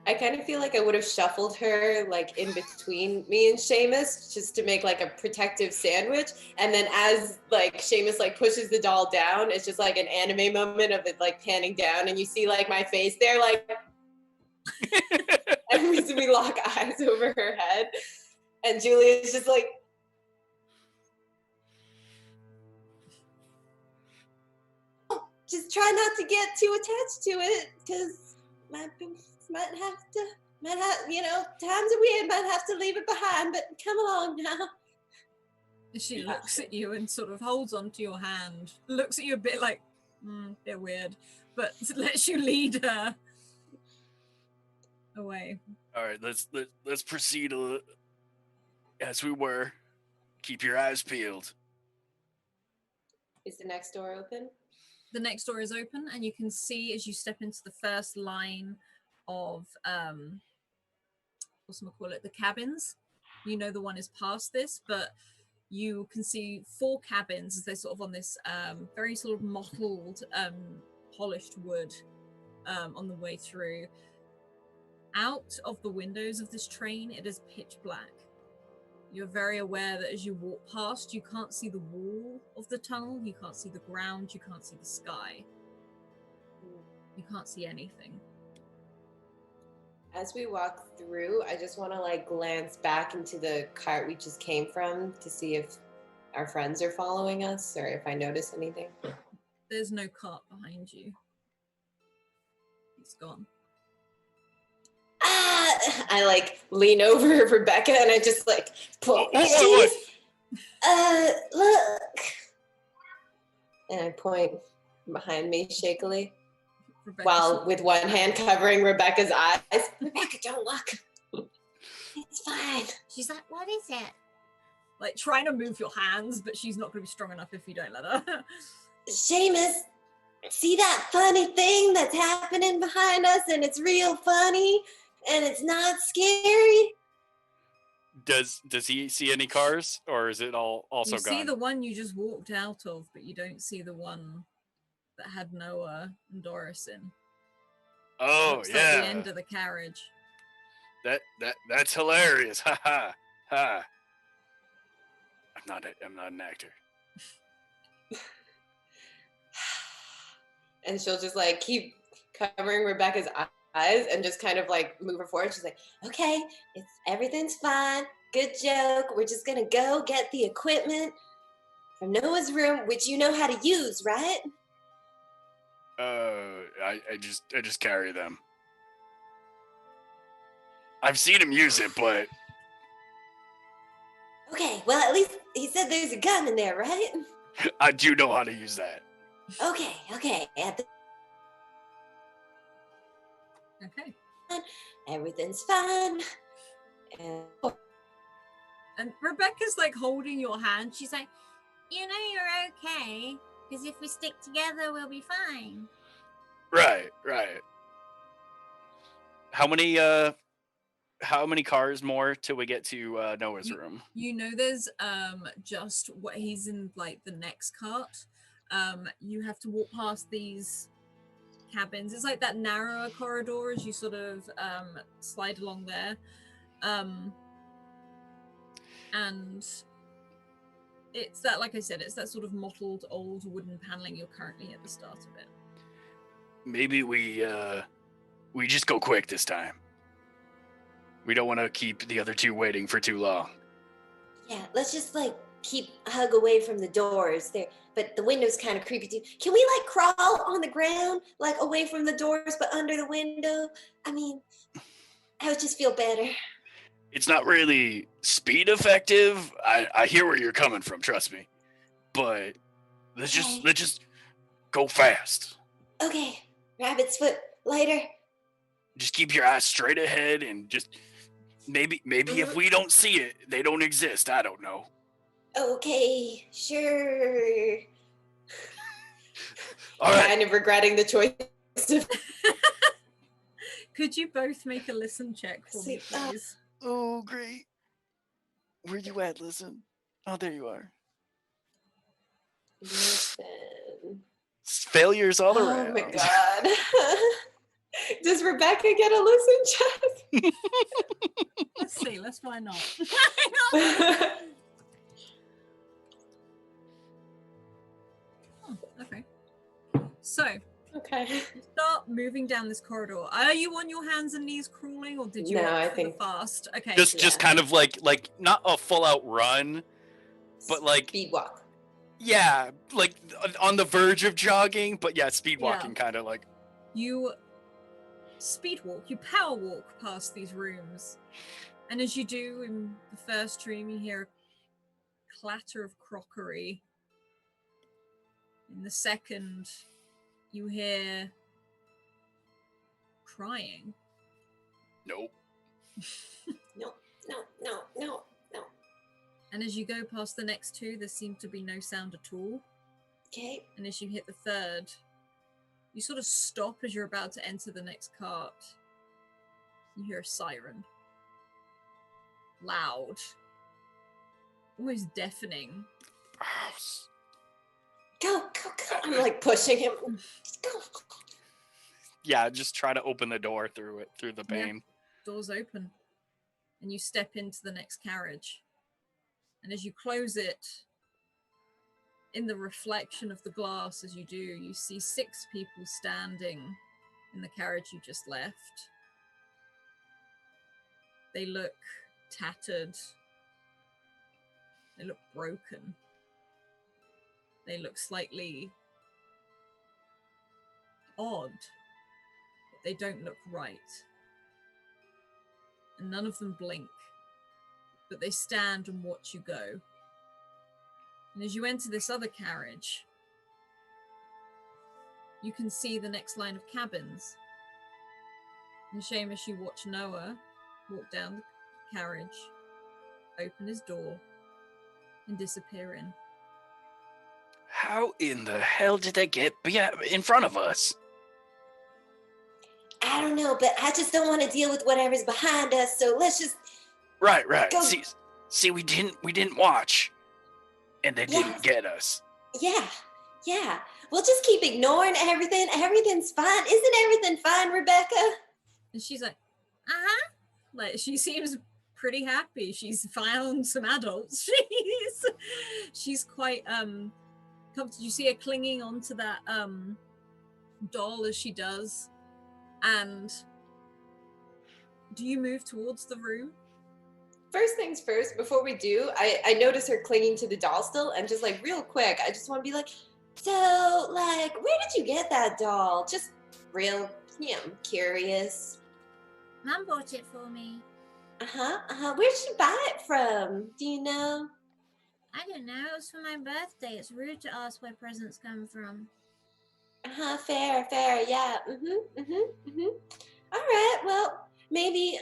I kind of feel like I would have shuffled her like in between me and Seamus just to make like a protective sandwich. And then as like Seamus like pushes the doll down, it's just like an anime moment of it like panning down, and you see like my face there, like and we lock eyes over her head, and Julia's just like, oh, just try not to get too attached to it, because might have, you know, times are weird, might have to leave it behind, but come along now. she looks at you and sort of holds onto your hand, looks at you a bit like, bit weird, but lets you lead her away. All right, let's proceed as we were. Keep your eyes peeled." Is the next door open? The next door is open, and you can see as you step into the first line of the cabins. You know the one is past this, but you can see 4 cabins as they're sort of on this very sort of mottled, polished wood on the way through. Out of the windows of this train, it is pitch black. You're very aware that as you walk past, you can't see the wall of the tunnel, you can't see the ground, you can't see the sky. You can't see anything. As we walk through, I just want to like glance back into the cart we just came from to see if our friends are following us or if I notice anything. There's no cart behind you. It's gone. I like lean over Rebecca and I just like pull. What? Look. And I point behind me shakily. Rebecca, while with one hand covering Rebecca's eyes. Rebecca, don't look. It's fine. She's like, what is it? like trying to move your hands, but she's not going to be strong enough if you don't let her. Seamus, see that funny thing that's happening behind us, and it's real funny, and it's not scary? Does he see any cars, or is it all also You gone? see the one you just walked out of, but you don't see the one that had Noah and Doris in. Oh Looks yeah, like the end of the carriage. that's hilarious. Ha ha ha. I'm not an actor. And she'll just like keep covering Rebecca's eyes and just kind of like move her forward. She's like, okay, everything's fine. Good joke. We're just gonna go get the equipment from Noah's room, which you know how to use, right? I just carry them. I've seen him use it, but Okay, well at least he said there's a gun in there, right? I do know how to use that. Okay. Okay. Everything's fine. And Rebecca's like holding your hand. She's like, You know you're okay, because if we stick together, we'll be fine. Right. How many cars more till we get to Noah's room? you know, there's just what he's in like the next cart. You have to walk past these cabins. It's like that narrower corridor as you sort of slide along there. And it's that, like I said, it's that sort of mottled old wooden paneling. You're currently at the start of it. Maybe we just go quick this time. We don't want to keep the other two waiting for too long. Yeah, let's just like keep a hug away from the doors there. But the window's kind of creepy too. Can we like crawl on the ground, like away from the doors, but under the window? I mean, I would just feel better. It's not really speed effective. I hear where you're coming from, trust me. But let's just go fast. Okay, rabbit's foot, lighter. Just keep your eyes straight ahead and just maybe if we don't see it, they don't exist. I don't know. Okay, sure. All right. Kind of regretting the choice of Could you both make a listen check for me, please? Oh, great. Where you at, listen? Oh, there you are. listen. Failures all around. Oh my god. Does Rebecca get a listen check? Let's see. Let's find out. Okay. So, Okay. you start moving down this corridor. Are you on your hands and knees crawling, or did you No, opt I for think- the fast? Okay. Just kind of like not a full out run, but like Speed walk. yeah, like on the verge of jogging, but yeah, speed Yeah. walking kind of like. You speed walk, you power walk past these rooms. And as you do in the first room, you hear a clatter of crockery. In the second, you hear crying. Nope. No. And as you go past the next two, there seems to be no sound at all. Okay. And as you hit the third, you sort of stop as you're about to enter the next cart. You hear a siren. Loud. Almost deafening. Go. I'm like pushing him. Just go. Yeah, just try to open the door through the Yeah. pane. Doors open. And you step into the next carriage. And as you close it, in the reflection of the glass as you do, you see 6 people standing in the carriage you just left. They look tattered. They look broken. They look slightly odd, but they don't look right. And none of them blink, but they stand and watch you go. And as you enter this other carriage, you can see the next line of cabins. And Seamus, you watch Noah walk down the carriage, open his door, and disappear in. How in the hell did they get in front of us? I don't know, but I just don't want to deal with whatever's behind us, so let's just... Right. Go. See, we didn't watch, and they didn't Yes. get us. Yeah. We'll just keep ignoring everything. Everything's fine. Isn't everything fine, Rebecca? And she's like, like she seems pretty happy. She's found some adults. She's quite comfortable. You see her clinging onto that doll as she does. And do you move towards the room? First things first, before we do, I notice her clinging to the doll still, and just like real quick, I just want to be like, so like, where did you get that doll? Just real, I'm curious. Mum bought it for me. Where'd she buy it from? Do you know? I don't know. It was for my birthday. It's rude to ask where presents come from. Fair, yeah. All right, well, maybe,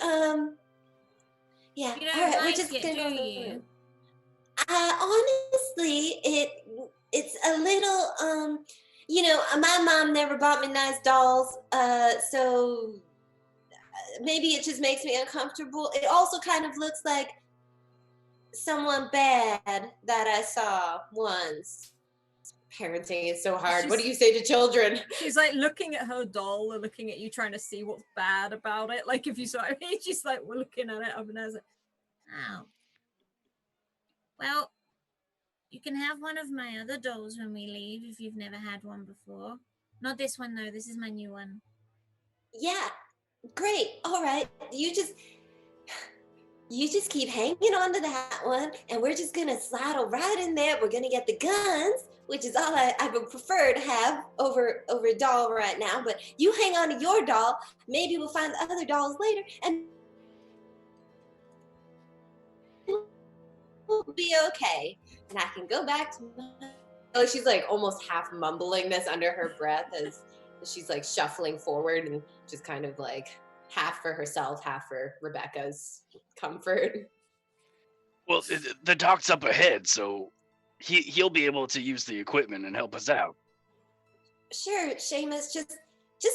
yeah. You don't All right, we're like just it, gonna go do to the you? room. Honestly, it's a little, my mom never bought me nice dolls, so maybe it just makes me uncomfortable. It also kind of looks like someone bad that I saw once. Parenting is so hard. What do you say to children? She's like looking at her doll and looking at you, trying to see what's bad about it. Like if you saw it, she's like, we're looking at it up and down. Like, Oh. Well, you can have one of my other dolls when we leave if you've never had one before. Not this one, though. This is my new one. Yeah, great. All right. You just keep hanging on to that one, and we're just gonna slide right in there. We're gonna get the guns, which is all I would prefer to have over a doll right now. But you hang on to your doll. Maybe we'll find the other dolls later, and we'll be okay. And I can go back to my... Oh, she's like almost half mumbling this under her breath as she's like shuffling forward and just kind of like half for herself, half for Rebecca's comfort. Well, the doc's up ahead, so he'll be able to use the equipment and help us out. Sure, Seamus, just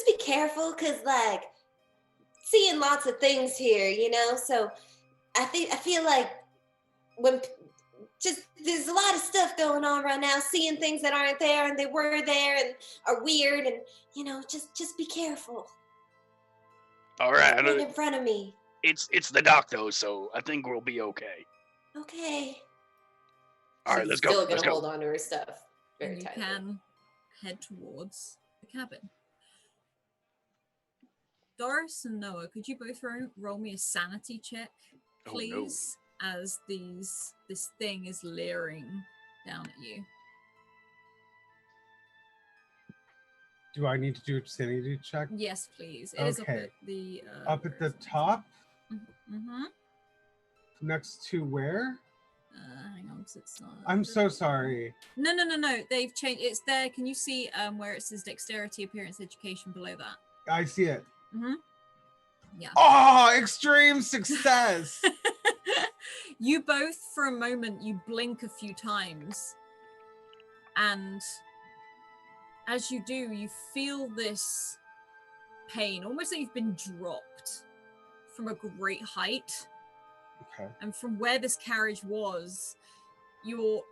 be careful, cause like seeing lots of things here, So I feel like when there's a lot of stuff going on right now, seeing things that aren't there and they were there and are weird, and just be careful. All right, Right in front of me. It's the doc though, so I think we'll be okay. Okay. All right, let's go. Still gonna Let's go. hold on to her stuff very and you tightly. can head towards the cabin. Doris and Noah, could you both roll me a sanity check, please? Oh, no. As this thing is leering down at you. Do I need to do a sanity check? Yes, please. It is up Okay. at the Up at the top? Mm-hmm. Next to where? Hang on, 'cause it's not. I'm so sorry. No. They've changed. It's there. Can you see where it says dexterity, appearance, education below that? I see it. Mm-hmm. Yeah. Oh, extreme success. You both, for a moment, you blink a few times, and as you do, you feel this pain, almost like you've been dropped from a great height. Okay. And from where this carriage was, you're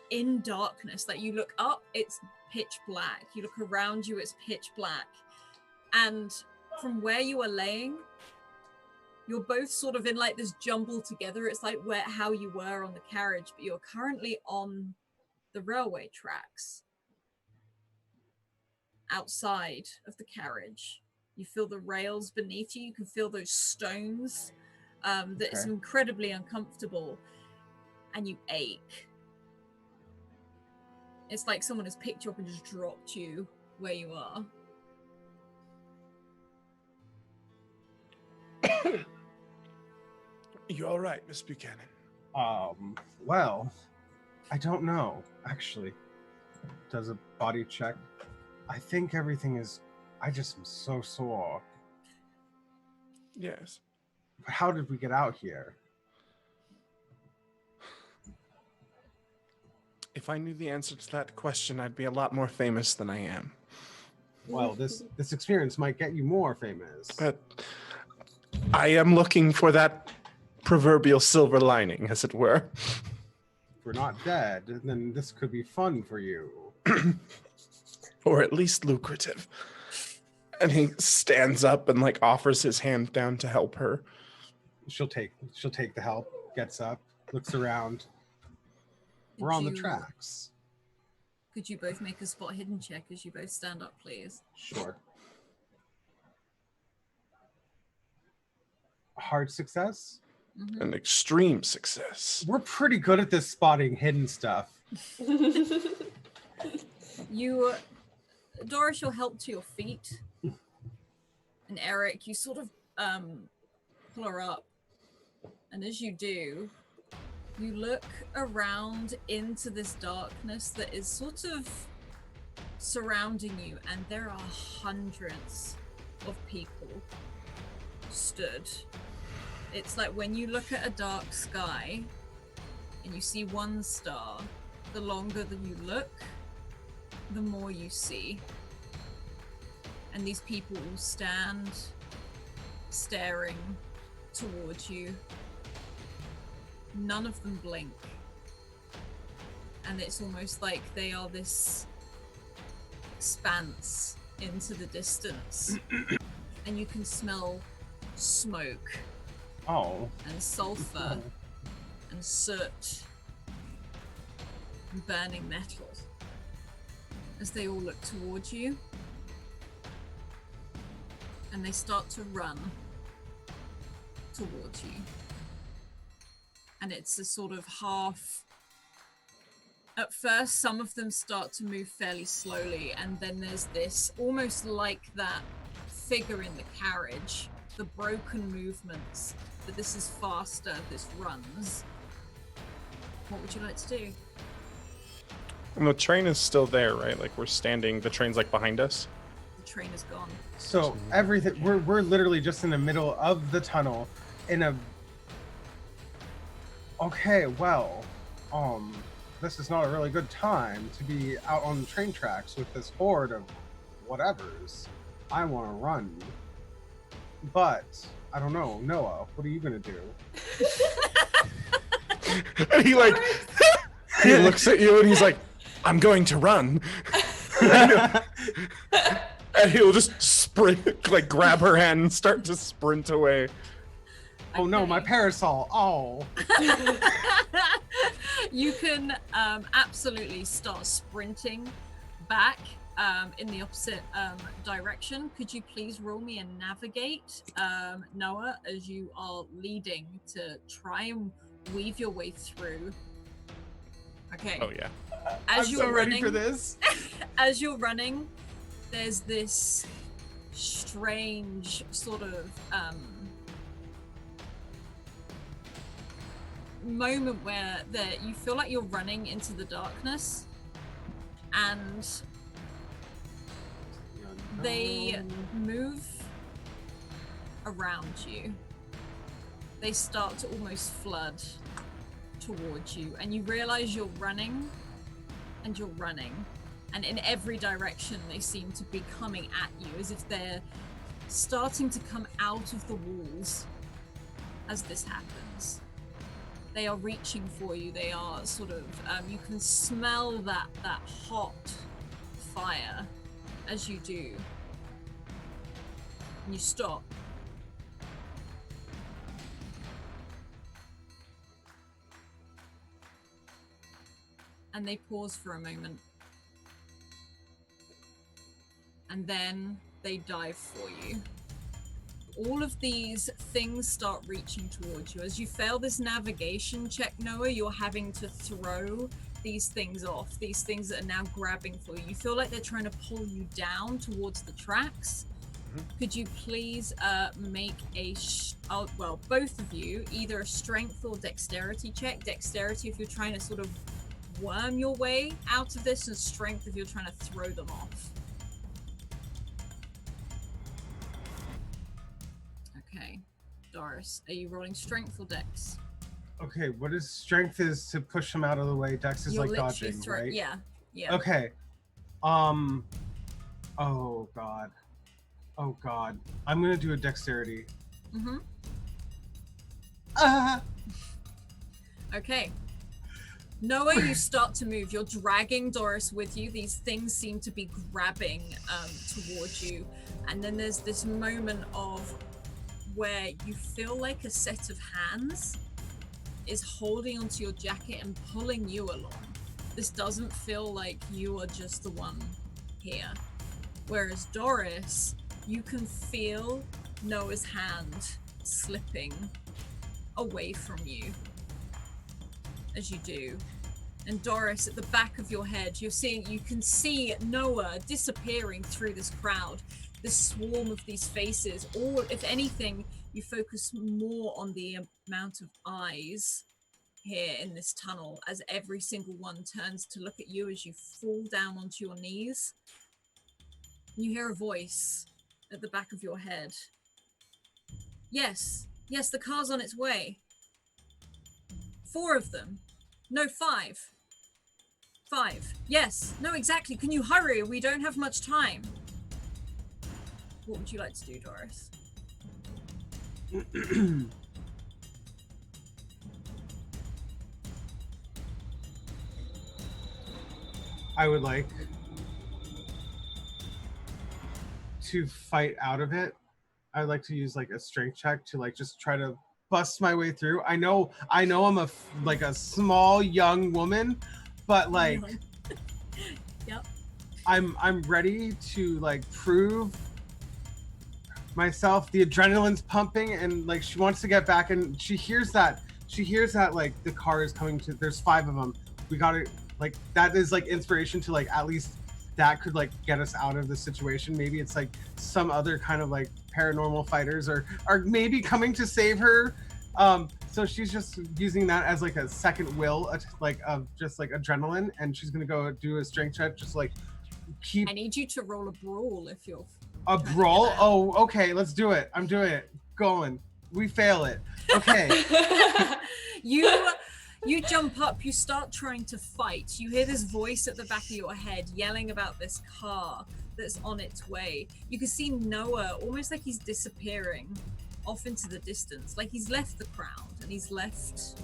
in darkness. Like you look up, it's pitch black. You look around you, it's pitch black. And from where you are laying, you're both sort of in like this jumble together. It's like how you were on the carriage, but you're currently on the railway tracks outside of the carriage. You feel the rails beneath you. You can feel those stones. That's incredibly uncomfortable, and you ache. It's like someone has picked you up and just dropped you where you are. You all right, Miss Buchanan? Well, I don't know, actually. Does a body check. I think everything is... I just am so sore. Yes. But how did we get out here? If I knew the answer to that question, I'd be a lot more famous than I am. Well, this experience might get you more famous. But I am looking for that proverbial silver lining, as it were. If we're not dead, then this could be fun for you. Or at least lucrative. And he stands up and like offers his hand down to help her. She'll take the help, gets up, looks around. We're on the tracks. Could you both make a spot hidden check as you both stand up, please? Sure. Hard success? Mm-hmm. An extreme success. We're pretty good at this spotting hidden stuff. Doris, you'll help to your feet. And Eric, you sort of pull her up. And as you do, you look around into this darkness that is sort of surrounding you, and there are hundreds of people stood. It's like when you look at a dark sky and you see one star, the longer that you look, the more you see. And these people will stand staring towards you. None of them blink. And it's almost like they are this expanse into the distance. And you can smell smoke and sulfur and soot and burning metal as they all look towards you. And they start to run towards you. And it's a sort of half... At first, some of them start to move fairly slowly, and then there's this, almost like that figure in the carriage, the broken movements, but this is faster, this runs. What would you like to do? And the train is still there, right? Like we're standing, the train's like behind us. The train is gone. So everything, we're literally just in the middle of the tunnel in a... Okay, well, this is not a really good time to be out on the train tracks with this horde of whatevers. I want to run. But, I don't know, Noah, what are you going to do? And he like, he looks at you and he's like, I'm going to run. And he'll just sprint, like grab her hand and start to sprint away. Oh no, my parasol. Oh. You can absolutely start sprinting back in the opposite direction. Could you please roll me a navigate, Noah, as you are leading to try and weave your way through? Okay. Oh yeah. As I'm you're so ready running, for this. As you're running, there's this strange sort of moment where you feel like you're running into the darkness, and they move around you. They start to almost flood towards you, and you realize you're running, and you're running, and in every direction they seem to be coming at you, as if they're starting to come out of the walls as this happens. They are reaching for you. They are sort of, you can smell that hot fire as you do. And you stop. And they pause for a moment. And then they dive for you. All of these things start reaching towards you. As you fail this navigation check, Noah, you're having to throw these things off, these things that are now grabbing for you. You feel like they're trying to pull you down towards the tracks. Could you please make a, well, both of you, either a strength or dexterity check. Dexterity if you're trying to sort of worm your way out of this, and strength if you're trying to throw them off. Doris? Are you rolling strength or dex? Okay, what is strength is to push him out of the way. Dex is You're like literally dodging, right? Yeah. Okay. Oh god. Oh god. I'm gonna do a dexterity. Mm-hmm. Okay. Noah, you start to move. You're dragging Doris with you. These things seem to be grabbing towards you. And then there's this moment of where you feel like a set of hands is holding onto your jacket and pulling you along. This doesn't feel like you are just the one here. Whereas Doris, you can feel Noah's hand slipping away from you as you do. And Doris, at the back of your head, you can see Noah disappearing through this crowd, this swarm of these faces. Or if anything, you focus more on the amount of eyes here in this tunnel as every single one turns to look at you as you fall down onto your knees. You hear a voice at the back of your head. Yes, the car's on its way. 4 of them. No, 5. 5. Yes. No, exactly. Can you hurry? We don't have much time. What would you like to do, Doris? I would like to fight out of it. I would like to use like a strength check to like just try to bust my way through. I know I'm a small young woman, but like Yep. I'm ready to like prove myself. The adrenaline's pumping and like she wants to get back, and she hears that like the car is coming to, there's 5 of them. We gotta, like, that is like inspiration to like, at least that could like get us out of the situation. Maybe it's like some other kind of like paranormal fighters are maybe coming to save her. So she's just using that as like a second will, like of just like adrenaline, and she's gonna go do a strength check, just like keep. I need you to roll a brawl if you're. A brawl? Oh, okay, let's do it. I'm doing it. Going. We fail it. Okay. You jump up, you start trying to fight. You hear this voice at the back of your head yelling about this car that's on its way. You can see Noah almost like he's disappearing off into the distance, like he's left the crowd and he's left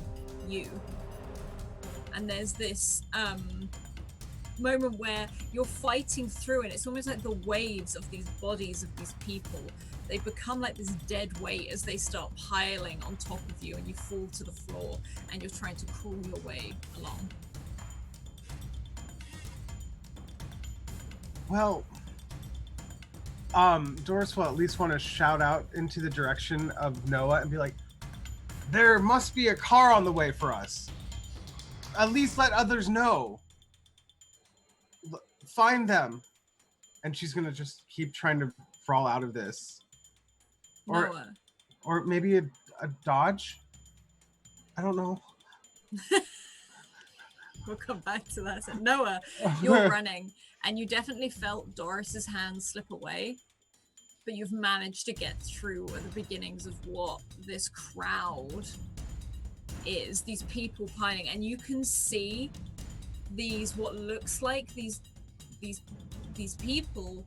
you. And there's this moment where you're fighting through, and it's almost like the waves of these bodies of these people, they become like this dead weight as they start piling on top of you, and you fall to the floor and you're trying to crawl your way along. Well, Doris will at least want to shout out into the direction of Noah and be like, there must be a car on the way for us. At least let others know. Find them. And she's gonna just keep trying to crawl out of this. Noah. Or maybe a dodge? I don't know. We'll come back to that. So Noah, you're running, and you definitely felt Doris's hand slip away, but you've managed to get through at the beginnings of what this crowd is, these people piling, and you can see these, what looks like these people.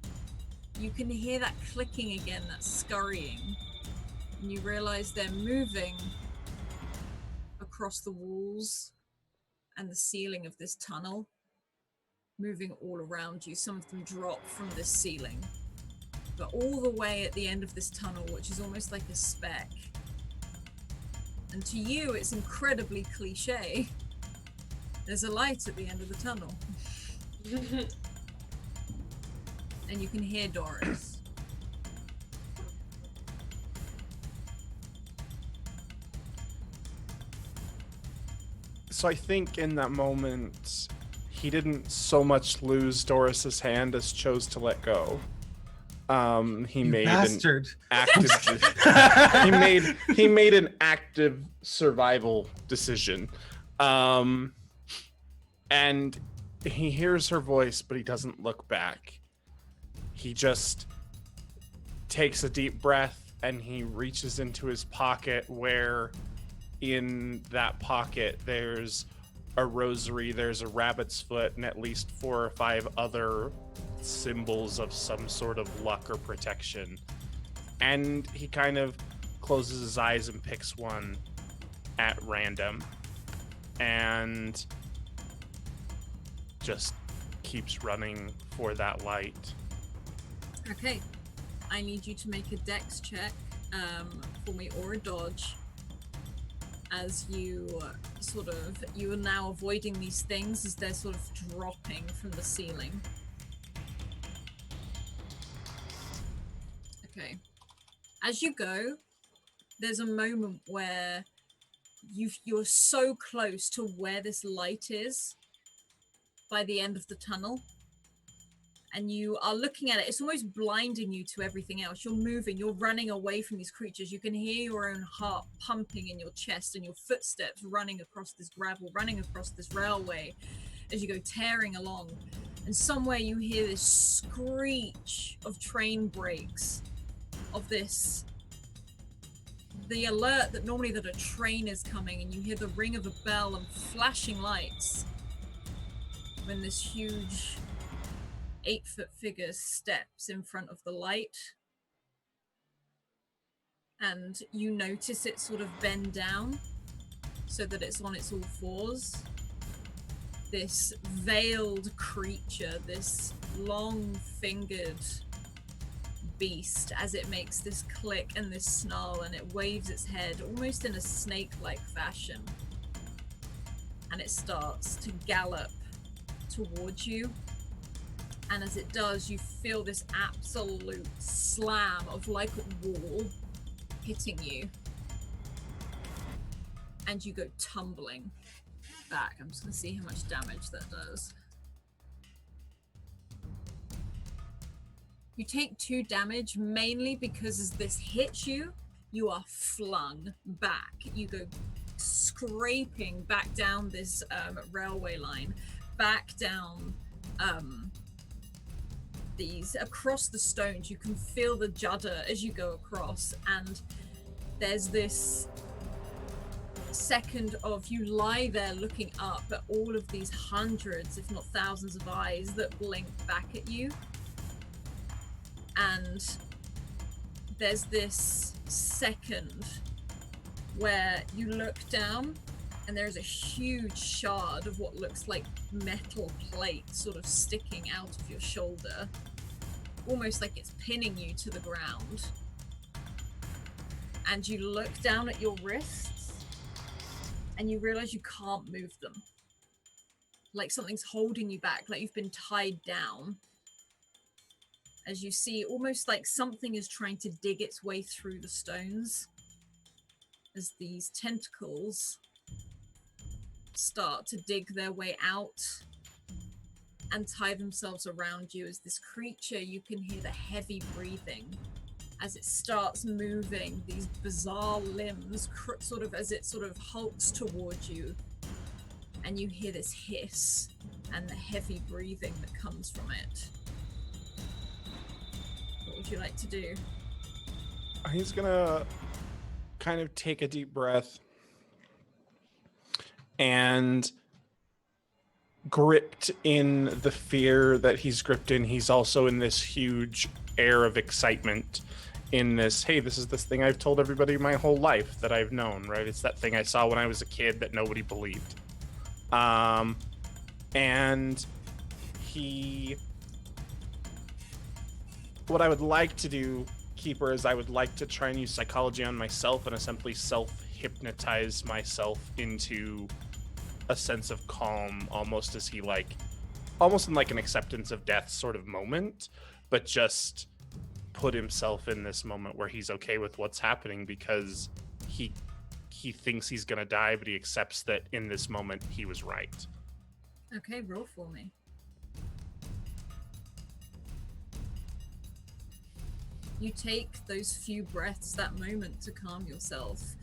You can hear that clicking again, that scurrying, and you realize they're moving across the walls and the ceiling of this tunnel, moving all around you. Some of them drop from this ceiling, but all the way at the end of this tunnel, which is almost like a speck. And to you, it's incredibly cliche. There's a light at the end of the tunnel. And you can hear Doris. So I think in that moment, he didn't so much lose Doris's hand as chose to let go. He made bastard. an active. he made an active survival decision, and he hears her voice, but he doesn't look back. He just takes a deep breath, and he reaches into his pocket, where in that pocket there's a rosary, there's a rabbit's foot, and at least 4 or 5 other symbols of some sort of luck or protection. And he kind of closes his eyes and picks one at random and just keeps running for that light. Okay, I need you to make a dex check for me, or a dodge, as you you are now avoiding these things as they're sort of dropping from the ceiling. Okay. As you go, there's a moment where you're so close to where this light is by the end of the tunnel, and you are looking at it. It's almost blinding you to everything else. You're moving, you're running away from these creatures. You can hear your own heart pumping in your chest and your footsteps running across this gravel, running across this railway as you go tearing along. And somewhere you hear this screech of train brakes, of this, the alert that normally that a train is coming, and you hear the ring of a bell and flashing lights when this huge 8-foot figure steps in front of the light, and you notice it sort of bend down so that it's on its all fours. This veiled creature, this long-fingered beast, as it makes this click and this snarl, and it waves its head almost in a snake-like fashion, and it starts to gallop towards you. And as it does, you feel this absolute slam of like a wall hitting you, and you go tumbling back. I'm just gonna see how much damage that does. You take 2 damage, mainly because as this hits you, you are flung back. You go scraping back down this railway line, back down these, across the stones. You can feel the judder as you go across, and there's this second of you lie there looking up at all of these hundreds, if not thousands of eyes that blink back at you. And there's this second where you look down and there's a huge shard of what looks like metal plate sort of sticking out of your shoulder, almost like it's pinning you to the ground. And you look down at your wrists and you realize you can't move them. Like something's holding you back, like you've been tied down. As you see, almost like something is trying to dig its way through the stones, as these tentacles start to dig their way out and tie themselves around you. As this creature, you can hear the heavy breathing as it starts moving these bizarre limbs, sort of as it sort of hulks towards you, and you hear this hiss and the heavy breathing that comes from it. What would you like to do? He's gonna kind of take a deep breath, and gripped in the fear that he's gripped in, he's also in this huge air of excitement, in this, hey, this is this thing I've told everybody my whole life that I've known, right? It's that thing I saw when I was a kid that nobody believed. And he... What I would like to do, Keeper, is I would like to try and use psychology on myself and simply self-hypnotize myself into a sense of calm, almost as he almost in like an acceptance of death sort of moment, but just put himself in this moment where he's okay with what's happening, because he thinks he's gonna die, but he accepts that in this moment he was right. Okay, roll for me. You take those few breaths, that moment to calm yourself,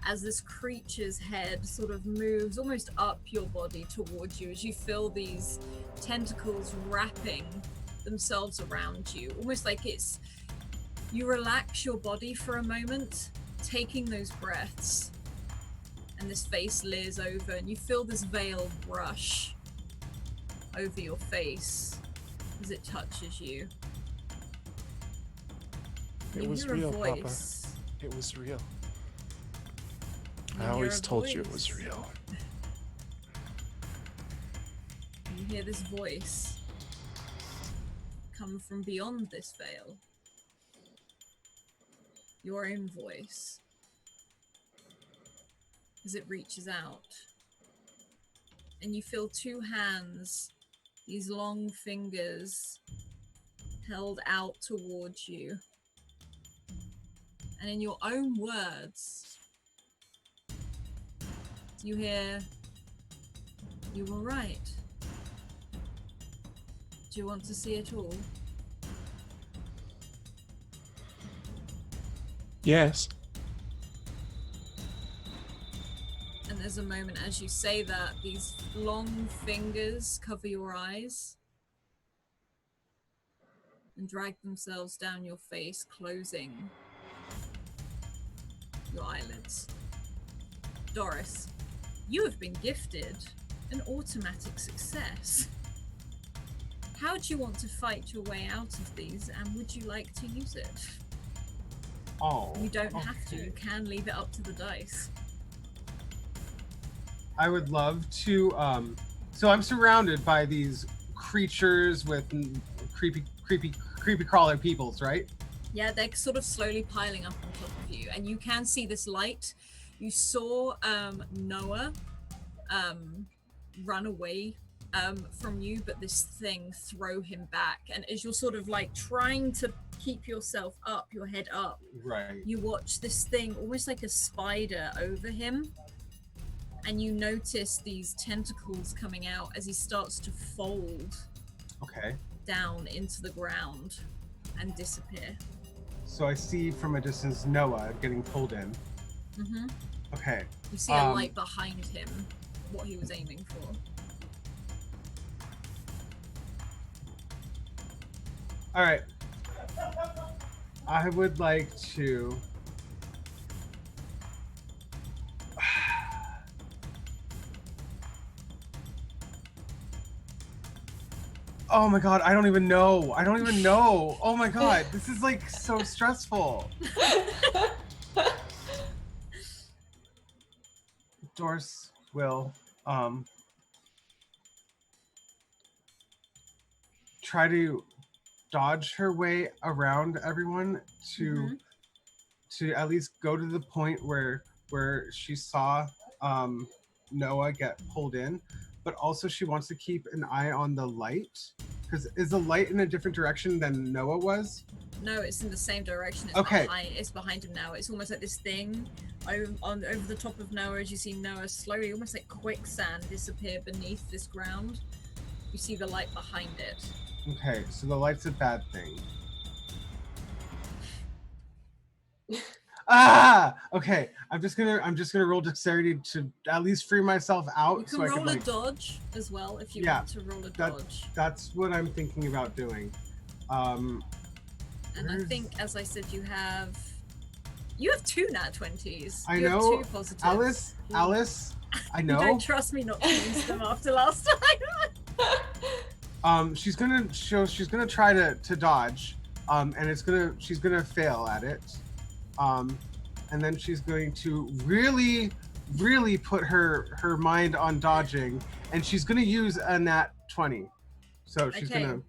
as this creature's head sort of moves almost up your body towards you, as you feel these tentacles wrapping themselves around you, almost like it's You relax your body for a moment, taking those breaths, and this face leers over, and you feel this veil brush over your face as it touches you. It You was hear a real, Papa. voice. It was real. You I hear always a told you it was voice. real. You hear this voice come from beyond this veil. Your own voice. As it reaches out. And you feel two hands, these long fingers, held out towards you. And in your own words, you hear, "You were right. Do you want to see it all?" Yes. And there's a moment as you say that, these long fingers cover your eyes and drag themselves down your face, closing your eyelids. Doris, you have been gifted an automatic success. How do you want to fight your way out of these, and would you like to use it? Oh. You don't have to, okay. you can leave it up to the dice. I would love to. So I'm surrounded by these creatures with creepy crawler peoples, right? Yeah, they're sort of slowly piling up on top of you, and you can see this light. You saw Noah run away from you, but this thing throw him back. And as you're sort of like trying to keep yourself up, your head up, Right. you watch this thing almost like a spider over him, and you notice these tentacles coming out as he starts to fold Okay. down into the ground and disappear. So I see from a distance Noah getting pulled in. Mm-hmm. Okay. You see a light behind him, what he was aiming for. All right. I would like to. Oh my god, I don't even know. Oh my god, this is like so stressful. Doris will try to dodge her way around everyone to at least go to the point where she saw Noah get pulled in, but also she wants to keep an eye on the light, because is the light in a different direction than Noah was? No, it's in the same direction. It's Okay. It's behind him now. It's almost like this thing over the top of Noah, as you see Noah slowly, almost like quicksand, disappear beneath this ground. You see the light behind it. Okay, so the light's a bad thing. Okay. I'm just gonna roll dexterity to at least free myself out. You can so I roll can, a like, dodge as well if you Yeah, want to roll a dodge. That's what I'm thinking about doing. And I think, as I said, you have 2 nat 20s. I You have know. 2 positives. Alice, I You know. don't trust me not to use them after last time. She's gonna try to dodge, and she's gonna fail at it, and then she's going to really put her mind on dodging, and she's gonna use a nat 20. So she's Okay. gonna.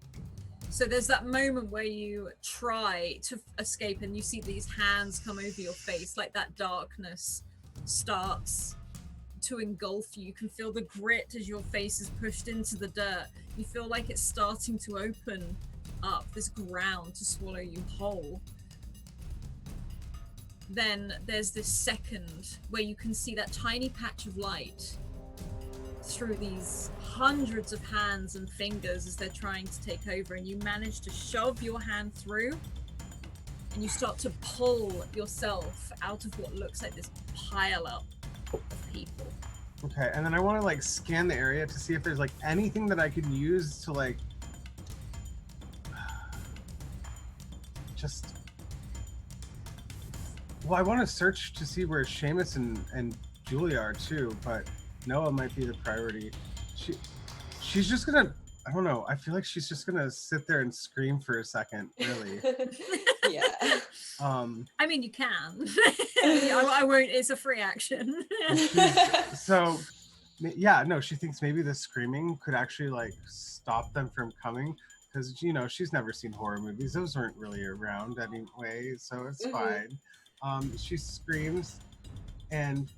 So there's that moment where you try to escape and you see these hands come over your face, like that darkness starts to engulf you. You can feel the grit as your face is pushed into the dirt. You feel like it's starting to open up this ground to swallow you whole. Then there's this second where you can see that tiny patch of light through these hundreds of hands and fingers as they're trying to take over, and you manage to shove your hand through and you start to pull yourself out of what looks like this pile up of people. Okay, and then I want to like scan the area to see if there's like anything that I can use to like just Well, I want to search to see where Seamus and Julia are too, but Noah might be the priority. She's just gonna. I don't know. I feel like she's just gonna sit there and scream for a second. Really. Yeah. I mean, you can. I won't. It's a free action. So, yeah, no. She thinks maybe the screaming could actually like stop them from coming, because she's never seen horror movies. Those weren't really around anyway, so it's fine. She screams, and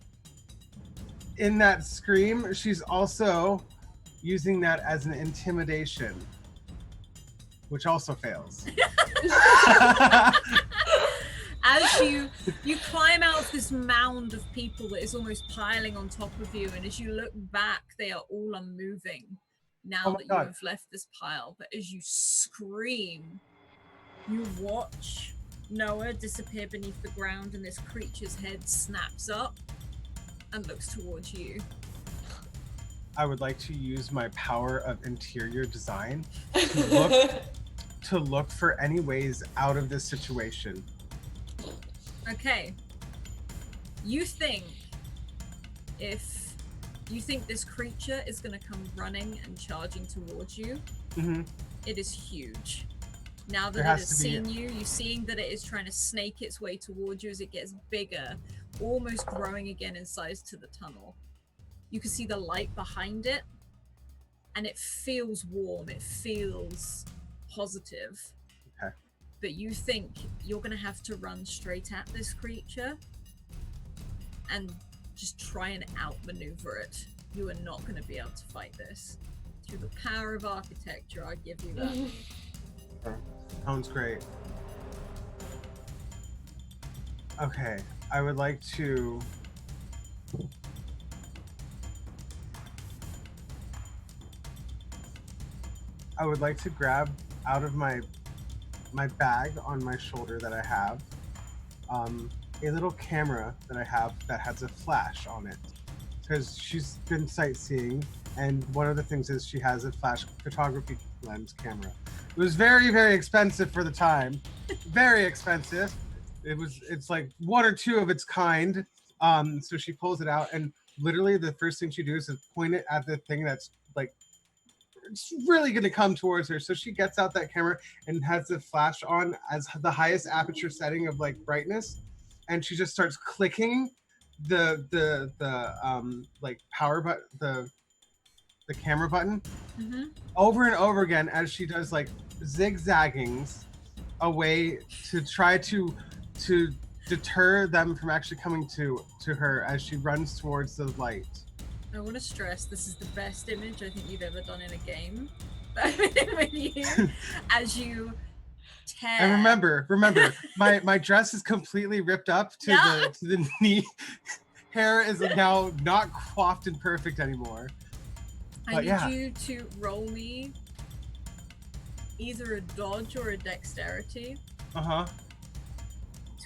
in that scream, she's also using that as an intimidation, which also fails. As you climb out of this mound of people that is almost piling on top of you, and as you look back, they are all unmoving now that you have left this pile. But as you scream, you watch Noah disappear beneath the ground, and this creature's head snaps up and looks towards you. I would like to use my power of interior design to look for any ways out of this situation. Okay. You think this creature is going to come running and charging towards you, it is huge. Now that it has seen you, you're seeing that it is trying to snake its way towards you as it gets bigger, almost growing again in size to the tunnel. You can see the light behind it, and it feels warm. It feels positive. Okay. But you think you're going to have to run straight at this creature and just try and outmaneuver it. You are not going to be able to fight this. Through the power of architecture, I give you that. Sounds great. Okay, I would like to... grab out of my bag on my shoulder that I have a little camera that I have that has a flash on it, because she's been sightseeing, and one of the things is she has a flash photography lens camera. It was very, very expensive for the time. Very expensive. It's like one or two of its kind. So she pulls it out, and literally the first thing she does is point it at the thing that's like it's really going to come towards her. So she gets out that camera and has the flash on as the highest aperture setting of like brightness, and she just starts clicking the like power button, the camera button over and over again as she does like zigzaggings away to try to deter them from actually coming to her as she runs towards the light. I want to stress this is the best image I think you've ever done in a game. With you as you tear. And remember, my dress is completely ripped up to the knee. Hair is now not coiffed and perfect anymore. I need you to roll me either a dodge or a dexterity.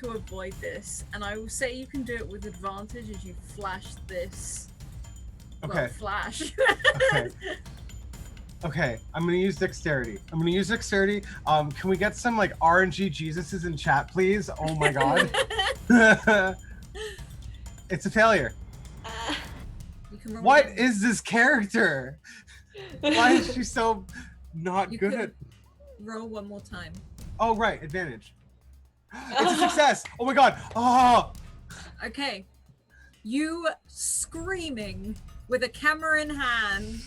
To avoid this, and I will say you can do it with advantage as you flash this. Okay. Well, flash. Okay. I'm gonna use dexterity. Can we get some like RNG Jesuses in chat, please? Oh my god. It's a failure. What is this character? Why is she so not good at? Roll one more time. Oh right, advantage. It's a success. Oh my god. Oh. Okay. You screaming with a camera in hand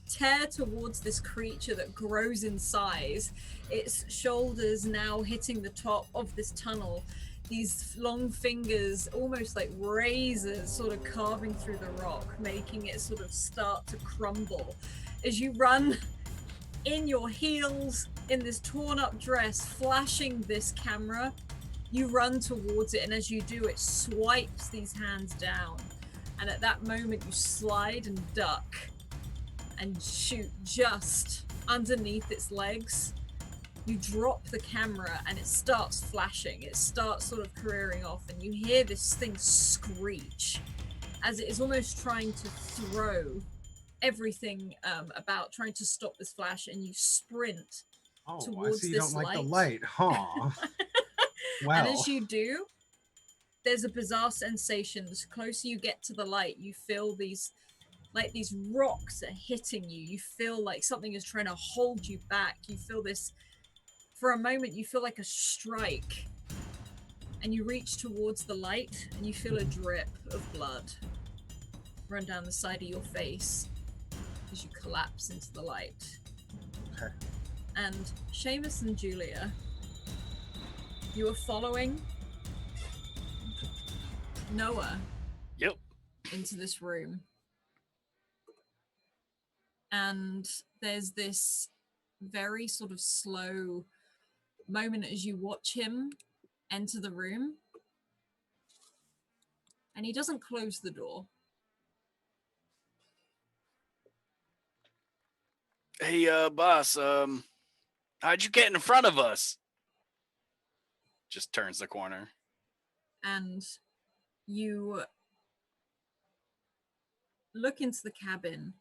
tear towards this creature that grows in size. Its shoulders now hitting the top of this tunnel. These long fingers, almost like razors, sort of carving through the rock, making it sort of start to crumble. As you run in your heels, in this torn up dress, flashing this camera, you run towards it, and as you do, it swipes these hands down. And at that moment, you slide and duck and shoot just underneath its legs. You drop the camera and it starts flashing. It starts sort of careering off, and you hear this thing screech as it is almost trying to throw everything about, trying to stop this flash, and you sprint towards I see you this don't light. like the light, huh? Well. And as you do, there's a bizarre sensation. The closer you get to the light, you feel these rocks are hitting you. You feel like something is trying to hold you back. You feel this, for a moment, you feel like a strike. And you reach towards the light and you feel a drip of blood run down the side of your face as you collapse into the light. Okay. And Seamus and Julia, you are following Noah into this room. And there's this very sort of slow moment as you watch him enter the room. And he doesn't close the door. Hey, boss, how'd you get in front of us? Just turns the corner. And you look into the cabin.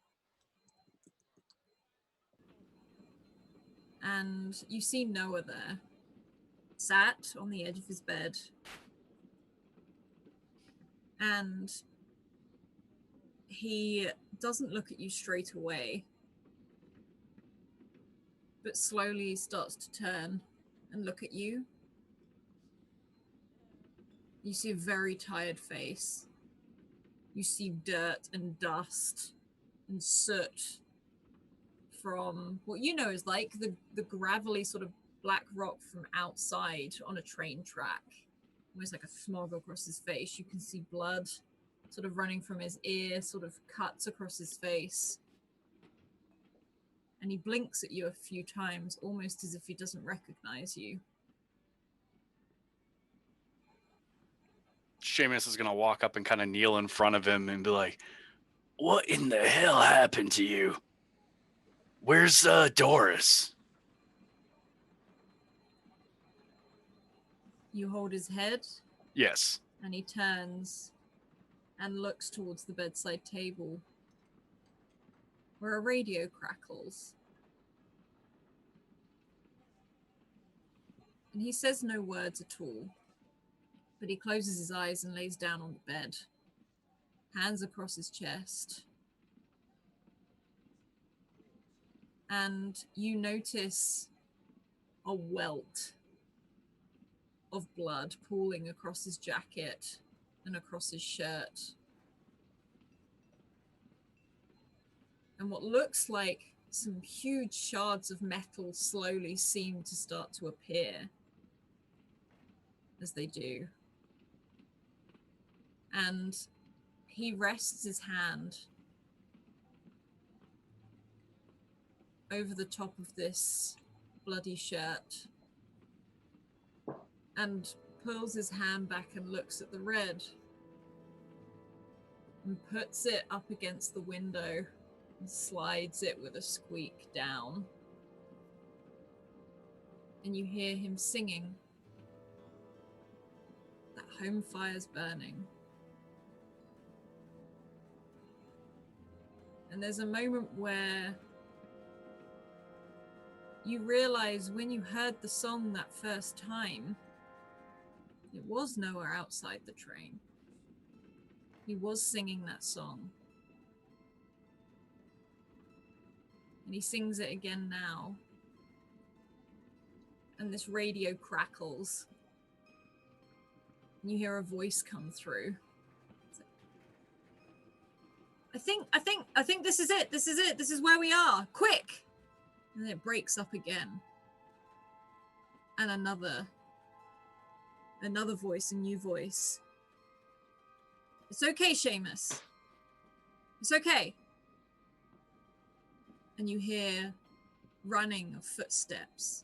And you see Noah there, sat on the edge of his bed. And he doesn't look at you straight away, but slowly starts to turn and look at you. You see a very tired face. You see dirt and dust and soot from what you know is like the gravelly sort of black rock from outside on a train track. Almost like a smog across his face. You can see blood sort of running from his ear, sort of cuts across his face. And he blinks at you a few times, almost as if he doesn't recognize you. Seamus is going to walk up and kind of kneel in front of him and be like, what in the hell happened to you? Where's Doris? You hold his head. Yes. And he turns and looks towards the bedside table where a radio crackles. And he says no words at all, but he closes his eyes and lays down on the bed, hands across his chest. And you notice a welt of blood pooling across his jacket and across his shirt. And what looks like some huge shards of metal slowly seem to start to appear as they do. And he rests his hand over the top of this bloody shirt and pulls his hand back and looks at the red and puts it up against the window and slides it with a squeak down. And you hear him singing that home fire's burning. And there's a moment where you realize when you heard the song that first time, it was Noah outside the train. He was singing that song. And he sings it again now. And this radio crackles. And you hear a voice come through. I think this is it. This is it. This is where we are. Quick! And then it breaks up again. And another voice, a new voice. It's okay, Seamus. It's okay. And you hear running of footsteps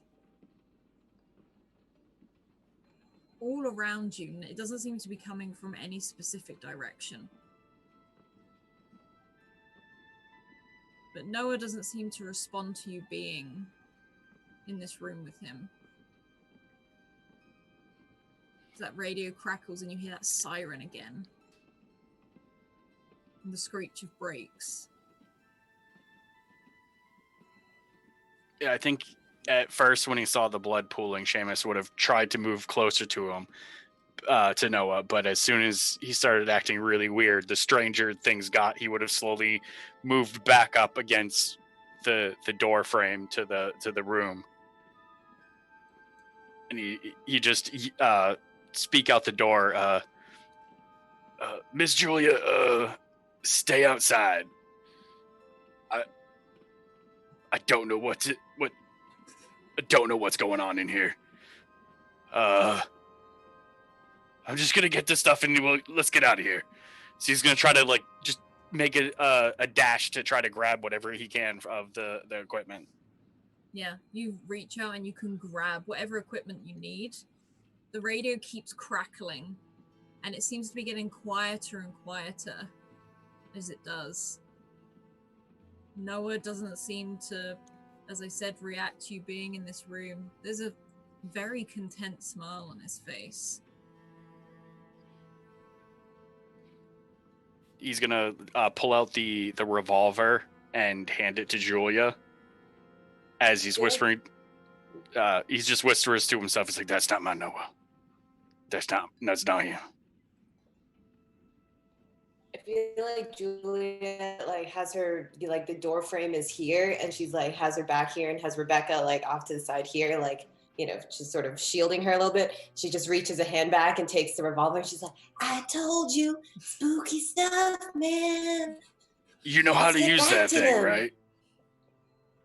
all around you. It doesn't seem to be coming from any specific direction. But Noah doesn't seem to respond to you being in this room with him. That radio crackles and you hear that siren again. And the screech of brakes. Yeah, I think at first when he saw the blood pooling, Seamus would have tried to move closer to him. to Noah, but as soon as he started acting really weird, the stranger things got, he would have slowly moved back up against the door frame to the room, and he just speak out the door, Miss Julia, stay outside. I don't know I don't know what's going on in here. I'm just gonna get this stuff and let's get out of here. So he's gonna try to like just make a dash to try to grab whatever he can of the equipment. Yeah, you reach out and you can grab whatever equipment you need. The radio keeps crackling, and it seems to be getting quieter and quieter as it does. Noah doesn't seem to, as I said, react to you being in this room. There's a very content smile on his face. He's gonna pull out the revolver and hand it to Julia as he's whispering. He just whispers to himself. He's like, "That's not my Noah. That's not him." I feel like Julia like has her like the door frame is here, and she's like has her back here, and has Rebecca like off to the side here, like she's sort of shielding her a little bit. She just reaches a hand back and takes the revolver. And she's like, "I told you, spooky stuff, man. You know how to use that thing, right?"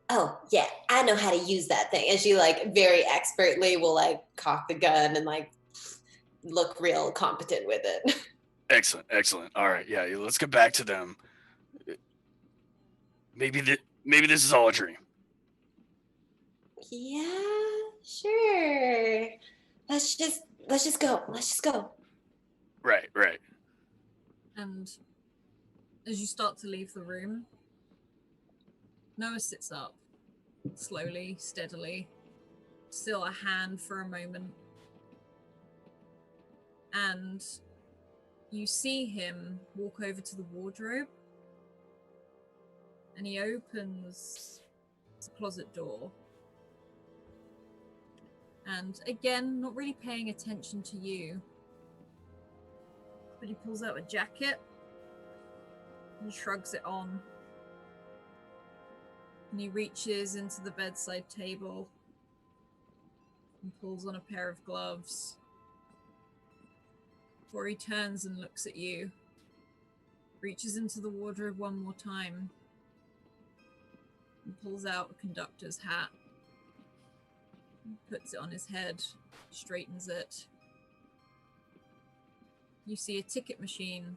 Oh yeah, I know how to use that thing. And she like very expertly will like cock the gun and like look real competent with it. Excellent. All right, yeah, let's get back to them. Maybe this is all a dream. Yeah, sure. Let's just go. Let's just go. Right. And as you start to leave the room, Noah sits up, slowly, steadily, still a hand for a moment. And you see him walk over to the wardrobe, and he opens the closet door. And again, not really paying attention to you, but he pulls out a jacket and shrugs it on. And he reaches into the bedside table and pulls on a pair of gloves before he turns and looks at you, reaches into the wardrobe one more time and pulls out a conductor's hat, puts it on his head, straightens it. You see a ticket machine,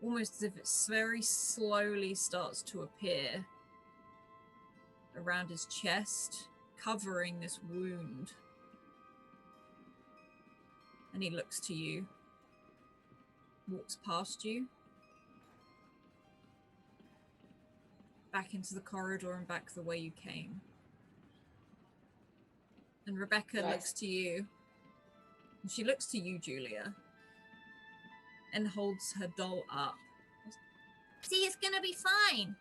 almost as if it very slowly starts to appear around his chest, covering this wound. And he looks to you, walks past you, back into the corridor and back the way you came. And Rebecca looks to you, and she looks to you, Julia, and holds her doll up. See, it's gonna be fine.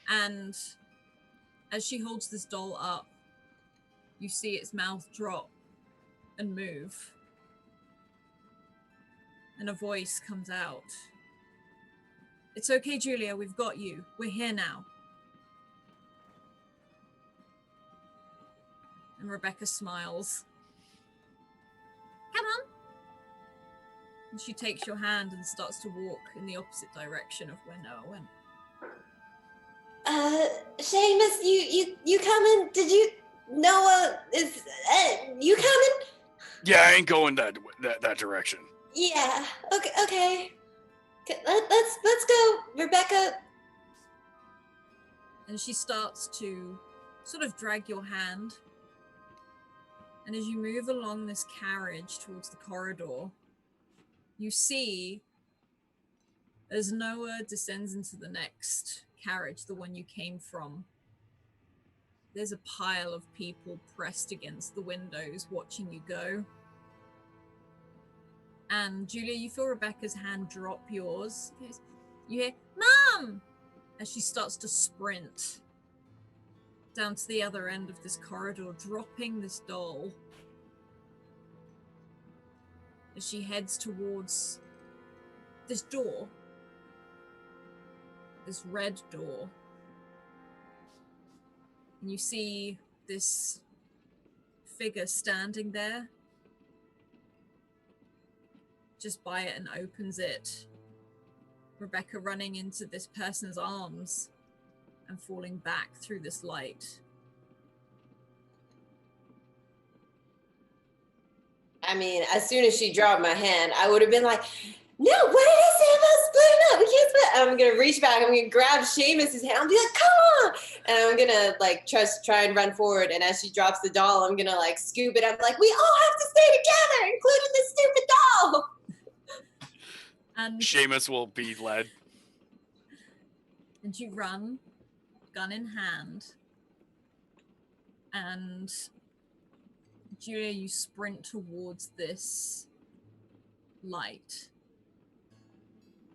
And as she holds this doll up, you see its mouth drop and move. And a voice comes out. It's okay, Julia, we've got you. We're here now. And Rebecca smiles. Come on. And she takes your hand and starts to walk in the opposite direction of where Noah went. Seamus, you coming? Did you? Noah is. You coming? Yeah, I ain't going that direction. Yeah. Okay. Let's go, Rebecca. And she starts to sort of drag your hand. And as you move along this carriage towards the corridor, you see, as Noah descends into the next carriage, the one you came from, there's a pile of people pressed against the windows watching you go. And Julia, you feel Rebecca's hand drop yours. You hear, Mom! As she starts to sprint down to the other end of this corridor, dropping this doll. as she heads towards this door. This red door. And you see this figure standing there just by it and opens it. Rebecca running into this person's arms and falling back through this light. I mean, as soon as she dropped my hand, I would have been like, no, what did I say about splitting up? We can't split. I'm going to reach back. I'm going to grab Seamus's hand. I'll be like, come on. And I'm going to like try and run forward. And as she drops the doll, I'm going to like scoop it up. Like, we all have to stay together, including this stupid doll. And Seamus will be led. And you run, gun in hand. And Julia, you sprint towards this light.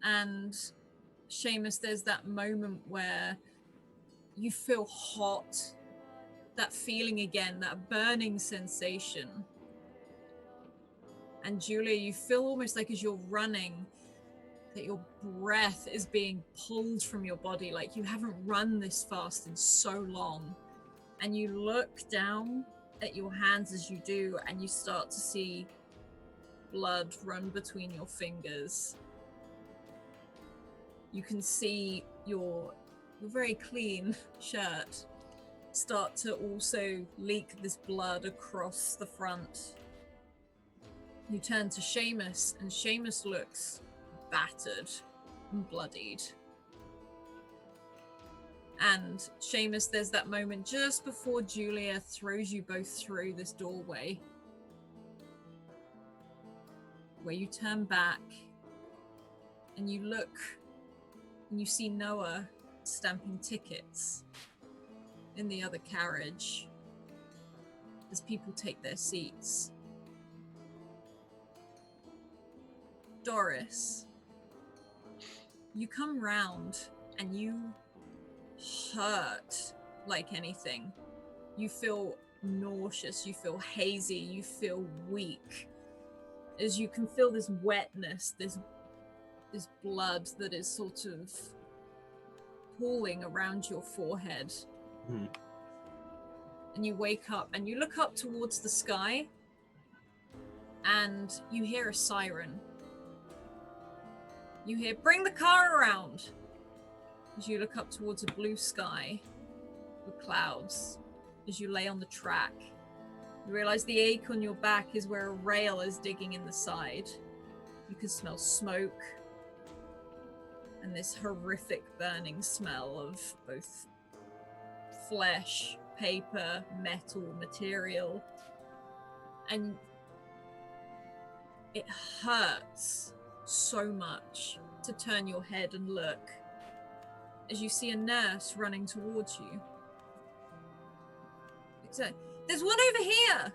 And Seamus, there's that moment where you feel hot, that feeling again, that burning sensation. And Julia, you feel almost like as you're running, that your breath is being pulled from your body, like you haven't run this fast in so long. And you look down at your hands as you do, and you start to see blood run between your fingers. You can see your very clean shirt start to also leak this blood across the front. You turn to Seamus, and Seamus looks battered and bloodied. And Seamus, there's that moment just before Julia throws you both through this doorway, where you turn back and you look and you see Noah stamping tickets in the other carriage as people take their seats. Doris, you come round and you hurt like anything. You feel nauseous, you feel hazy, you feel weak. As you can feel this wetness, this blood that is sort of pooling around your forehead. And you wake up and you look up towards the sky and you hear a siren. You hear, bring the car around. As you look up towards a blue sky with clouds, as you lay on the track, you realize the ache on your back is where a rail is digging in the side. You can smell smoke and this horrific burning smell of both flesh, paper, metal, material. And it hurts so much to turn your head and look as you see a nurse running towards you. There's one over here!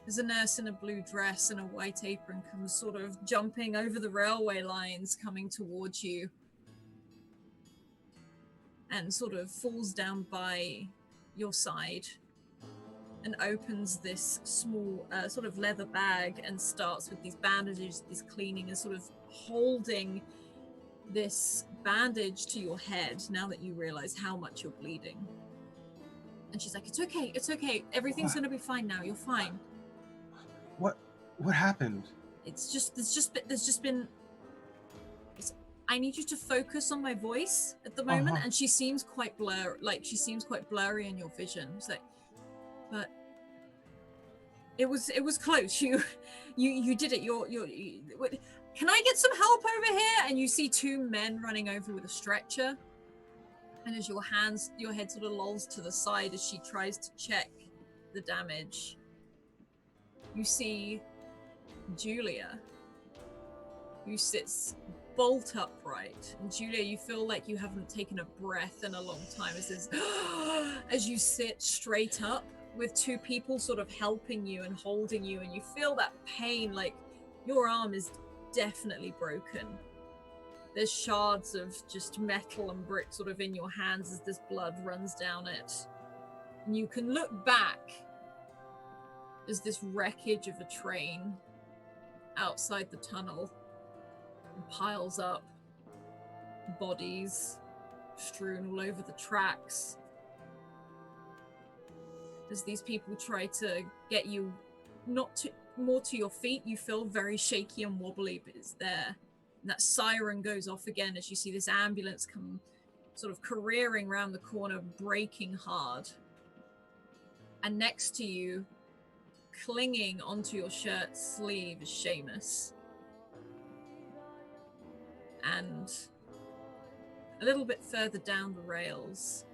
There's a nurse in a blue dress and a white apron comes sort of jumping over the railway lines coming towards you and sort of falls down by your side and opens this small sort of leather bag and starts with these bandages, this cleaning, and sort of holding this bandage to your head now that you realize how much you're bleeding. And she's like, it's okay, everything's gonna be fine now, you're fine. What happened? There's just been I need you to focus on my voice at the moment. And she seems quite blurry in your vision. It's like, but it was close. You did it. Can I get some help over here? And you see two men running over with a stretcher. And as your head sort of lolls to the side as she tries to check the damage, you see Julia, who sits bolt upright. And Julia, you feel like you haven't taken a breath in a long time as you sit straight up with two people sort of helping you and holding you, and you feel that pain, like your arm is definitely broken. There's shards of just metal and brick sort of in your hands as this blood runs down it. And you can look back as this wreckage of a train outside the tunnel and piles up bodies strewn all over the tracks. As these people try to get you more to your feet, you feel very shaky and wobbly, but it's there. And that siren goes off again as you see this ambulance come sort of careering around the corner, braking hard. And next to you, clinging onto your shirt sleeve, is Seamus. And a little bit further down the rails,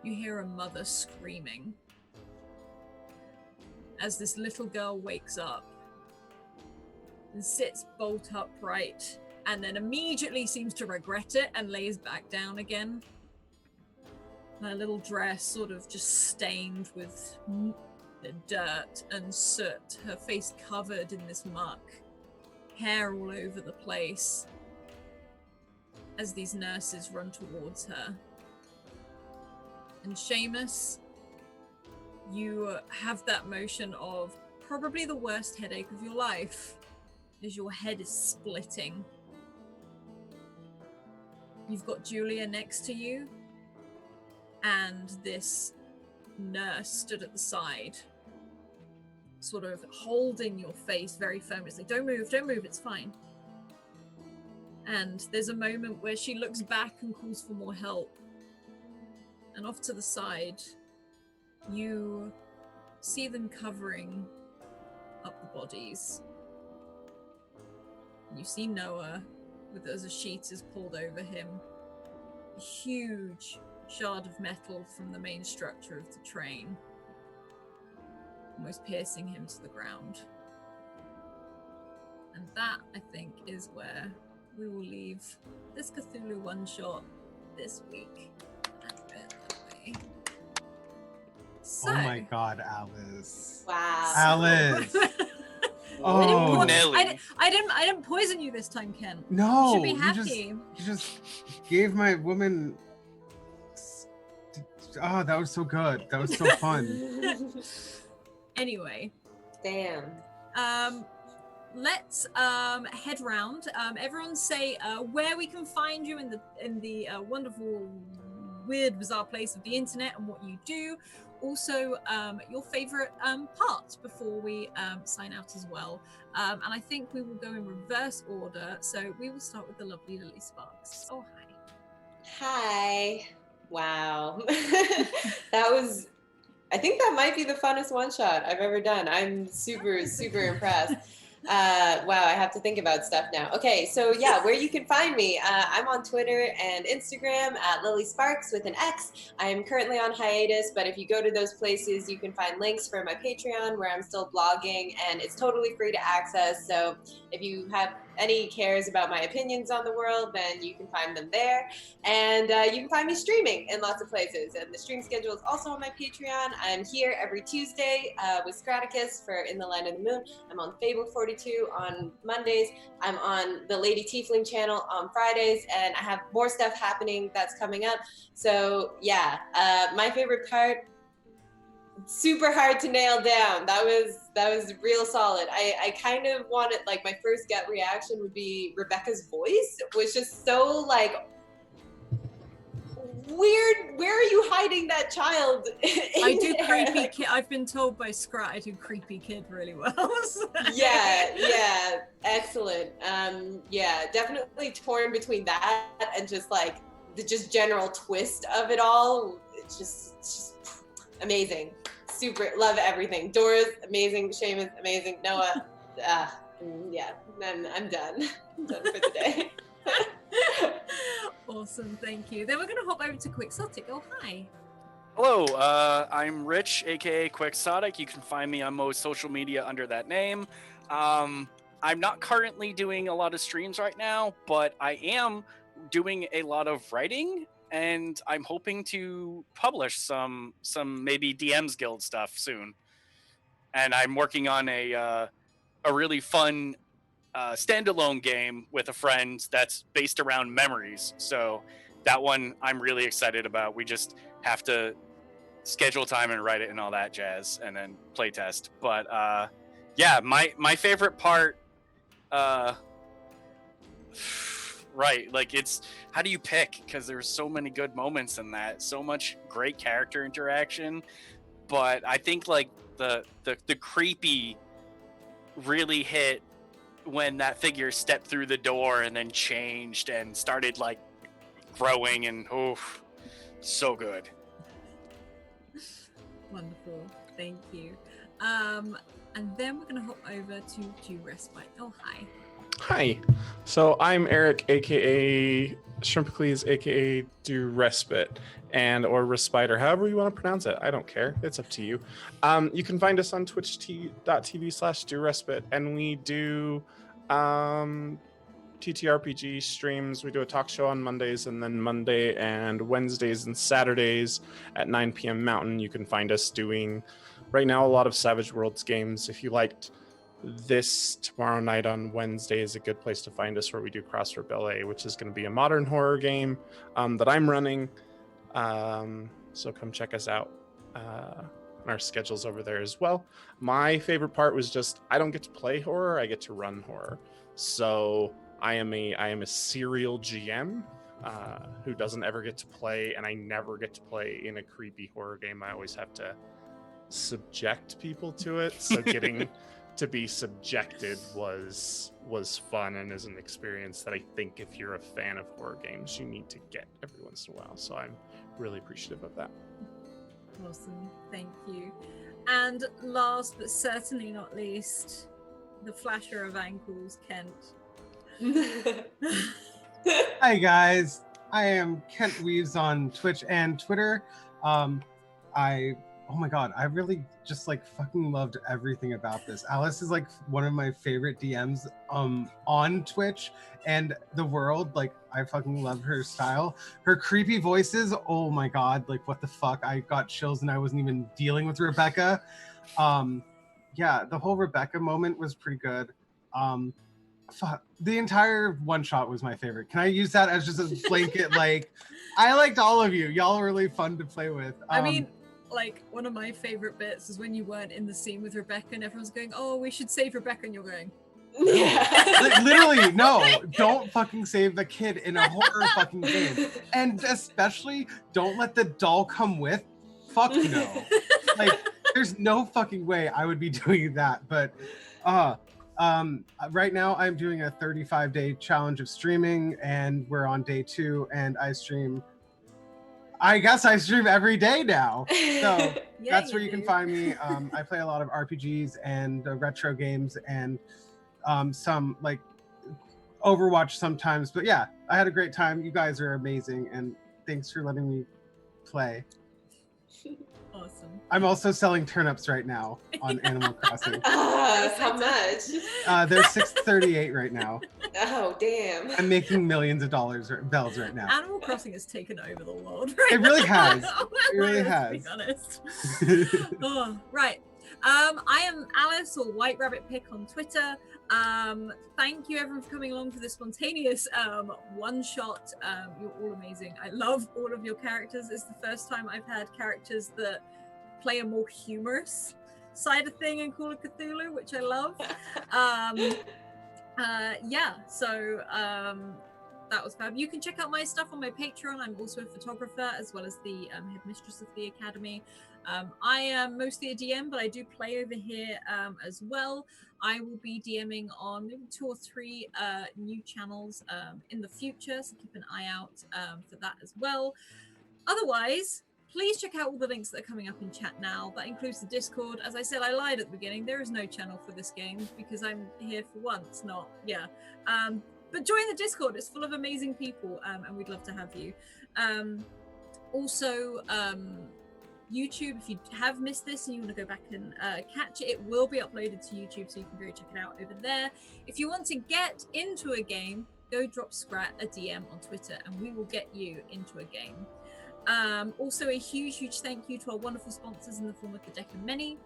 you hear a mother screaming as this little girl wakes up and sits bolt upright, and then immediately seems to regret it and lays back down again. Her little dress sort of just stained with dirt and soot, her face covered in this muck, hair all over the place, as these nurses run towards her. And Seamus, you have that motion of probably the worst headache of your life, as your head is splitting. You've got Julia next to you, and this nurse stood at the side, sort of holding your face very firmly. It's like, don't move, it's fine. And there's a moment where she looks back and calls for more help. And off to the side, you see them covering up the bodies. You see Noah, as a sheet is pulled over him. A huge shard of metal from the main structure of the train, almost piercing him to the ground. And that, I think, is where we will leave this Cthulhu one-shot this week. So, Oh my god, Alice. Wow. Alice. I Oh, Nelly. didn't poison you this time, Ken. no. You should be You happy. just gave my woman. Oh, that was so good. That was so fun. Anyway, Damn. let's head round. Everyone say where we can find you in the wonderful, weird, bizarre place of the internet and what you do. Also, your favorite part before we sign out as well. And I think we will go in reverse order. So we will start with the lovely Lily Sparks. Oh, hi. Hi. Wow. I think that might be the funnest one shot I've ever done. I'm super, super impressed. Wow, I have to think about stuff now. Okay, so yeah, where you can find me. I'm on Twitter and Instagram at Lily Sparks with an X. I'm currently on hiatus, but if you go to those places, you can find links for my Patreon where I'm still blogging, and it's totally free to access. So if you have any cares about my opinions on the world, then you can find them there. And you can find me streaming in lots of places. And the stream schedule is also on my Patreon. I'm here every Tuesday with Scratticus for In the Land of the Moon. I'm on Fable 42 on Mondays. I'm on the Lady Tiefling channel on Fridays. And I have more stuff happening that's coming up. So yeah, my favorite part, super hard to nail down. That was real solid. I kind of wanted, like, my first gut reaction would be Rebecca's voice was just so like weird. Where are you hiding that child? I do creepy kid. I've been told by Scrat I do creepy kid really well. So. Yeah, excellent. Yeah, definitely torn between that and just like the just general twist of it all. It's just amazing. Super love everything. Dora's amazing. Seamus amazing. Noah, yeah. I'm done. I'm done for the day. Awesome, thank you. Then we're going to hop over to Quixotic. Oh, hi. Hello, I'm Rich, aka Quixotic. You can find me on most social media under that name. I'm not currently doing a lot of streams right now, but I am doing a lot of writing, and I'm hoping to publish some maybe DMs Guild stuff soon. And I'm working on a really fun standalone game with a friend that's based around memories. So that one I'm really excited about. We just have to schedule time and write it and all that jazz, and then play test. But yeah, my favorite part Right, like it's how do you pick? Because there's so many good moments in that, so much great character interaction. But I think like the creepy really hit when that figure stepped through the door and then changed and started like growing, and so good. Wonderful, thank you. And then we're gonna hop over to Do Respite. Oh, hi. Hi. So I'm Eric, aka Shrimpicles, aka Do Respite, or Respite, or however you want to pronounce it. I don't care. It's up to you. You can find us on twitch.tv/Do Respite, and we do TTRPG streams. We do a talk show on Mondays, and then Monday and Wednesdays and Saturdays at 9 p.m. Mountain. You can find us doing right now a lot of Savage Worlds games. If you liked this, tomorrow night on Wednesday is a good place to find us, where we do Crossword Ballet, which is going to be a modern horror game that I'm running. So come check us out. Our schedule's over there as well. My favorite part was just I don't get to play horror, I get to run horror. So I am a serial GM who doesn't ever get to play, and I never get to play in a creepy horror game. I always have to subject people to it. So getting to be subjected was fun, and is an experience that I think if you're a fan of horror games, you need to get every once in a while. So I'm really appreciative of that. Awesome, thank you. And last but certainly not least, the flasher of ankles, Kent. Hi guys, I am Kent Weaves on Twitch and Twitter. Oh my god, I really just like fucking loved everything about this. Alice is like one of my favorite DMs on Twitch and the world. Like I fucking love her style. Her creepy voices, oh my god, like what the fuck? I got chills and I wasn't even dealing with Rebecca. Yeah, the whole Rebecca moment was pretty good. Fuck, the entire one shot was my favorite. Can I use that as just a blanket? Like, I liked all of you. Y'all are really fun to play with. I mean, like, one of my favorite bits is when you weren't in the scene with Rebecca and everyone's going, oh, we should save Rebecca, and you're going, Yeah. literally, no, don't fucking save the kid in a horror fucking game. And especially, don't let the doll come with. Fuck no. Like, there's no fucking way I would be doing that. But, right now I'm doing a 35-day challenge of streaming, and we're on day 2, and I stream every day now. So yeah, that's where you can do. find me. I play a lot of RPGs and retro games, and some like Overwatch sometimes. But yeah, I had a great time. You guys are amazing, and thanks for letting me play. Awesome. I'm also selling turnips right now on Animal Crossing. How much? They're $6.38 right now. Oh, damn. I'm making millions of bells right now. Animal Crossing has taken over the world. Right It really now. has. It really Let's be has. honest. Oh, right. I am Alice, or White Rabbit Pick on Twitter. Thank you everyone for coming along for this spontaneous one shot. You're all amazing. I love all of your characters. It's the first time I've had characters that play a more humorous side of thing in Call of Cthulhu, which I love. Yeah, so that was fab. You can check out my stuff on my Patreon. I'm also a photographer as well as the headmistress of the academy. I am mostly a DM, but I do play over here as well. I will be DMing on maybe 2 or 3 new channels in the future, so keep an eye out for that as well. Otherwise, please check out all the links that are coming up in chat now. That includes the Discord. As I said, I lied at the beginning. There is no channel for this game because I'm here for once, not, yeah. But join the Discord. It's full of amazing people, and we'd love to have you. Also, YouTube, if you have missed this and you want to go back and catch it, it will be uploaded to YouTube, so you can go check it out over there. If you want to get into a game, go drop Scrat a DM on Twitter and we will get you into a game. Also, a huge thank you to our wonderful sponsors in the form of the Deck of Many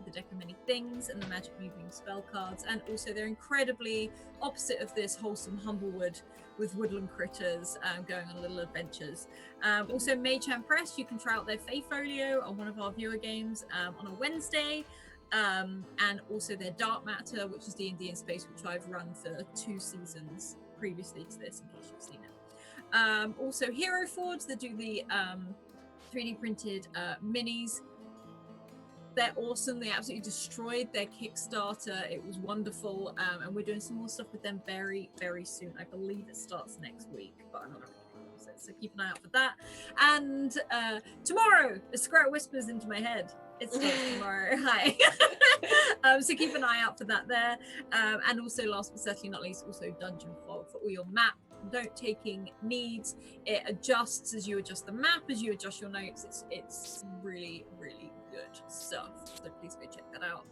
Things, and the Magic Moving Spell Cards, and also they're incredibly opposite of this wholesome Humblewood with woodland critters going on little adventures. Also, Maychan Press, you can try out their Fey Folio on one of our viewer games on a Wednesday. and also their Dark Matter, which is D&D in Space, which I've run for 2 seasons previously to this, in case you've seen it. Also Hero Forge, that do the 3D printed minis. They're awesome. They absolutely destroyed their Kickstarter. It was wonderful, and we're doing some more stuff with them very, very soon. I believe it starts next week, but I'm not really announce it, so keep an eye out for that. And tomorrow, a Scrat whispers into my head. It starts tomorrow. Hi. So keep an eye out for that there. And also, last but certainly not least, also Dungeon Fog for all your map note-taking needs. It adjusts as you adjust the map, as you adjust your notes. It's really, really good stuff, so please go check that out.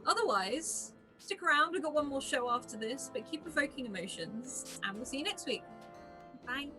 Otherwise, stick around. We've got one more show after this, but keep evoking emotions, and we'll see you next week. Bye.